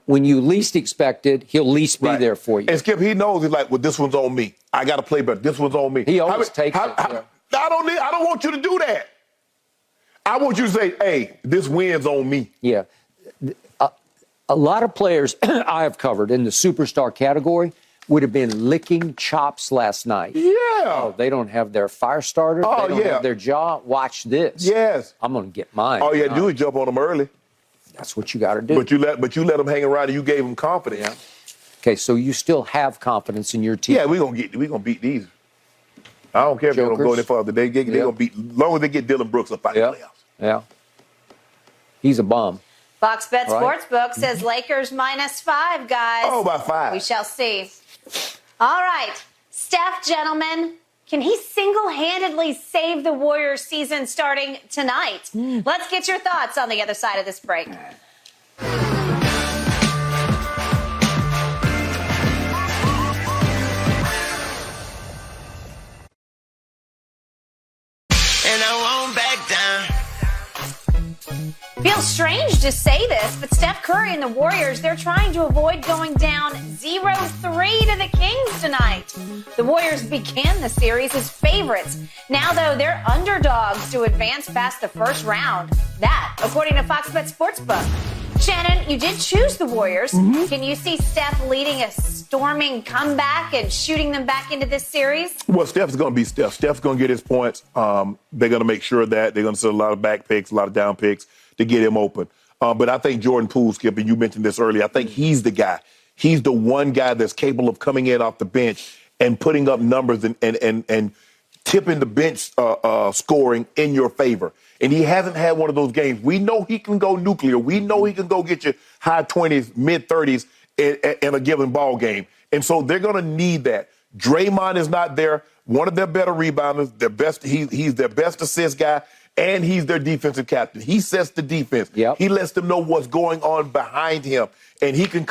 you least expected, he'll least be there for you. And Skip, he knows, he's like, well, this one's on me. I got to play better. This one's on me. He always takes it. I don't want you to do that. I want you to say, hey, this win's on me. Yeah. A lot of players I have covered in the superstar category would have been licking chops last night. Yeah. Oh, they don't have their fire starter. Oh, they don't have their jaw. Watch this. Yes. I'm going to get mine. All you had to do is jump on them early. That's what you got to do. But you let them hang around and you gave them confidence. Yeah. Okay, so you still have confidence in your team. Yeah, we're gonna beat these. I don't care if they don't go any farther. They're gonna beat, as long as they get Dillon Brooks up out of the playoffs. Yeah. He's a bum. Fox Bet Sportsbook says Lakers -5, guys. Oh, by 5. We shall see. All right. Steph, gentlemen, can he single-handedly save the Warriors season starting tonight? Let's get your thoughts on the other side of this break. Feels strange to say this, but Steph Curry and the Warriors, they're trying to avoid going down 0-3 to the Kings tonight. The Warriors began the series as favorites. Now, though, they're underdogs to advance past the first round. That, according to Fox Bet Sportsbook. Shannon, you did choose the Warriors. Can you see Steph leading a storming comeback and shooting them back into this series? Well, Steph's going to be Steph. Steph's going to get his points. They're going to make sure that they're going to set a lot of back picks, a lot of down picks to get him open. But I think Jordan Poole, Skip, and you mentioned this earlier, I think he's the guy. He's the one guy that's capable of coming in off the bench and putting up numbers and tipping the bench scoring in your favor. And he hasn't had one of those games. We know he can go nuclear. We know he can go get you high 20s, mid 30s in a given ball game. And so they're going to need that. Draymond is not there. One of their better rebounders, their best. He's their best assist guy, and he's their defensive captain. He sets the defense. Yep. He lets them know what's going on behind him, and he can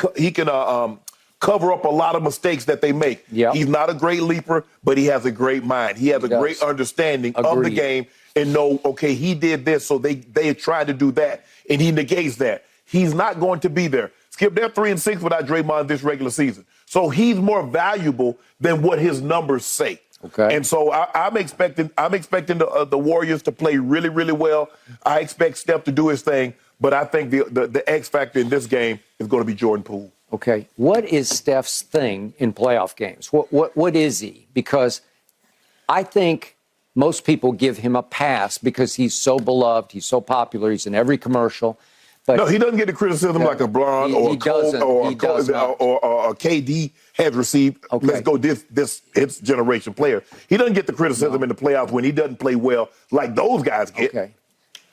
cover up a lot of mistakes that they make. Yep. He's not a great leaper, but he has a great mind. He has a great understanding of the game and know, okay, he did this, so they tried to do that, and he negates that. He's not going to be there. Skip, they're 3-6 without Draymond this regular season. So he's more valuable than what his numbers say. Okay. And so I'm expecting the Warriors to play really, really well. I expect Steph to do his thing, but I think the X factor in this game is going to be Jordan Poole. Okay. What is Steph's thing in playoff games? What is he? Because I think most people give him a pass because he's so beloved, he's so popular, he's in every commercial. But no, he doesn't get the criticism like a LeBron or a KD has received. Okay. Let's go this his generation player. He doesn't get the criticism in the playoffs when he doesn't play well like those guys get. Okay.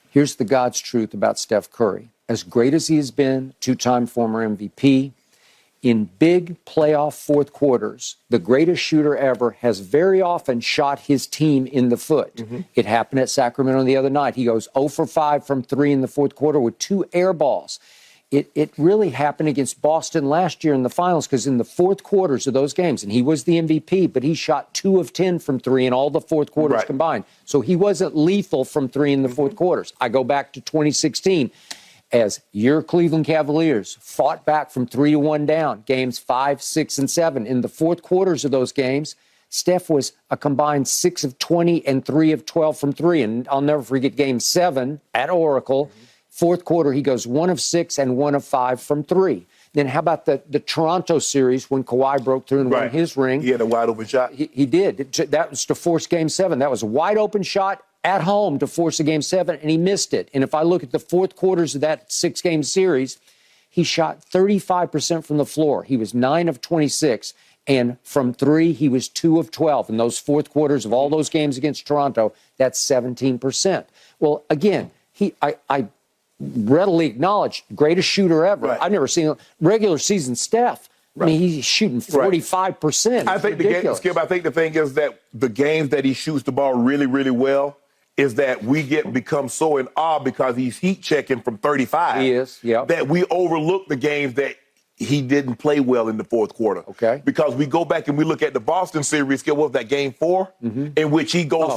Here's the God's truth about Steph Curry. As great as he has been, two-time former MVP, in big playoff fourth quarters, the greatest shooter ever has very often shot his team in the foot. Mm-hmm. It happened at Sacramento the other night. He goes 0 for 5 from 3 in the fourth quarter with 2 air balls. It really happened against Boston last year in the finals because in the fourth quarters of those games, and he was the MVP, but he shot 2 of 10 from 3 in all the fourth quarters combined. So he wasn't lethal from 3 in the fourth quarters. I go back to 2016. As your Cleveland Cavaliers fought back from 3-1 down, games 5, 6, and 7. In the fourth quarters of those games, Steph was a combined 6 of 20 and 3 of 12 from 3. And I'll never forget game 7 at Oracle. Fourth quarter, he goes 1 of 6 and 1 of 5 from 3. Then how about the Toronto series when Kawhi broke through and won his ring? He had a wide open shot. He did. That was to force game 7. That was a wide open shot at home to force a game 7, and he missed it. And if I look at the fourth quarters of that 6-game series, he shot 35% from the floor. He was 9 of 26, and from 3, he was 2 of 12. In those fourth quarters of all those games against Toronto, that's 17%. Well, again, I readily acknowledge greatest shooter ever. Right. I've never seen a regular season Steph. I mean, he's shooting 45%. I think the thing is that the games that he shoots the ball really, really well is that we become so in awe because he's heat checking from 35. He is, yeah. That we overlook the games that he didn't play well in the fourth quarter. Okay. Because we go back and we look at the Boston series, what was that, game 4? In which he goes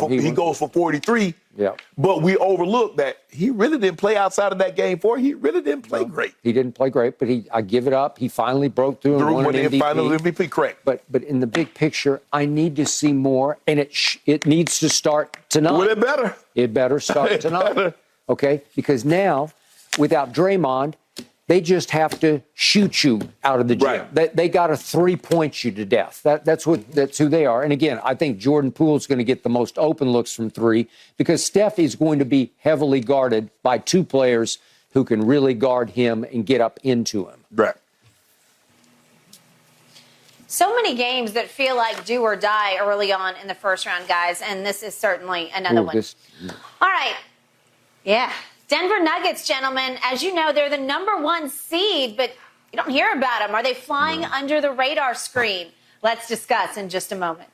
for 43. Yeah. But we overlook that he really didn't play outside of that game 4. He really didn't play great. He didn't play great, but I give it up. He finally broke through and won an MVP. Final MVP, correct. But in the big picture, I need to see more, and it needs to start tonight. Well, it better. It better start tonight. Better. Okay? Because now, without Draymond, they just have to shoot you out of the gym. Right. They got to 3-point you to death. That's who they are. And again, I think Jordan Poole's going to get the most open looks from 3 because Steph is going to be heavily guarded by 2 players who can really guard him and get up into him. Right. So many games that feel like do or die early on in the first round, guys, and this is certainly another one. All right. Yeah. Denver Nuggets, gentlemen, as you know, they're the #1 seed, but you don't hear about them. Are they flying under the radar screen? Let's discuss in just a moment.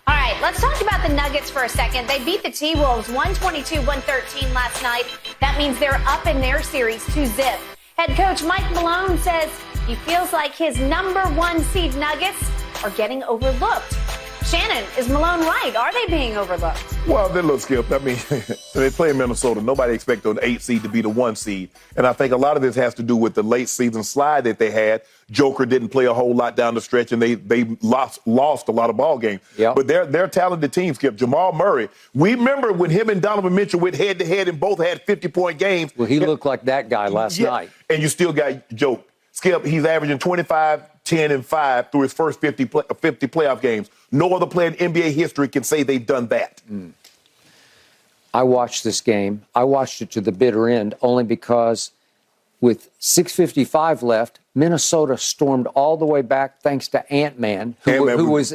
All right, let's talk about the Nuggets for a second. They beat the T-Wolves 122-113 last night. That means they're up in their series 2-0. Head coach Mike Malone says he feels like his #1 seed Nuggets are getting overlooked. Shannon, is Malone right? Are they being overlooked? Well, they look, Skip. I mean, they play in Minnesota. Nobody expected an 8 seed to be the 1 seed. And I think a lot of this has to do with the late season slide that they had. Joker didn't play a whole lot down the stretch, and they lost a lot of ball games. Yep. But they're a talented team, Skip. Jamal Murray, we remember when him and Donovan Mitchell went head-to-head and both had 50-point games. Well, he looked like that guy last night. And you still got Joe. Skip, he's averaging 25, 10, and 5 through his first 50 playoff games. No other player in NBA history can say they've done that. I watched this game. I watched it to the bitter end only because with 6:55 left, Minnesota stormed all the way back thanks to Ant-Man, who was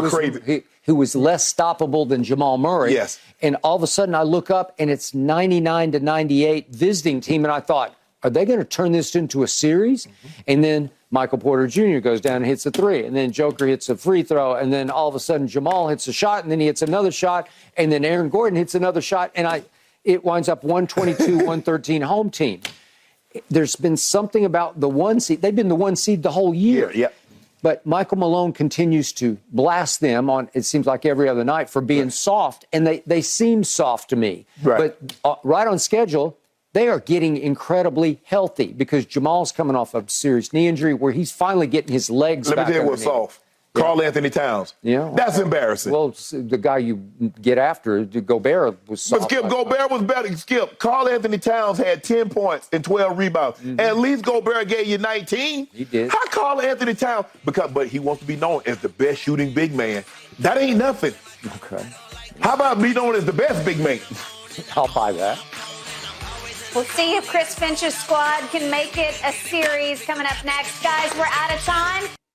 crazy. Who was less stoppable than Jamal Murray. Yes. And all of a sudden I look up and it's 99-98 visiting team, and I thought, are they going to turn this into a series? And then Michael Porter Jr. goes down and hits a 3, and then Joker hits a free throw, and then all of a sudden Jamal hits a shot, and then he hits another shot, and then Aaron Gordon hits another shot, and it winds up 122-113 home team. There's been something about the 1 seed. They've been the 1 seed the whole year. Yeah. But Michael Malone continues to blast them on, it seems like every other night, for being soft, and they seem soft to me. Right. But right on schedule, they are getting incredibly healthy because Jamal's coming off a serious knee injury where he's finally getting his legs back. Let me tell you what's soft. Carl Anthony Towns. Yeah. That's embarrassing. Well, the guy you get after, Gobert, was soft. But Skip, Gobert was better. Skip, Carl Anthony Towns had 10 points and 12 rebounds. At least Gobert gave you 19. He did. How Carl Anthony Towns? But he wants to be known as the best shooting big man. That ain't nothing. Okay. How about be known as the best big man? I'll buy that. We'll see if Chris Finch's squad can make it a series coming up next. Guys, we're out of time.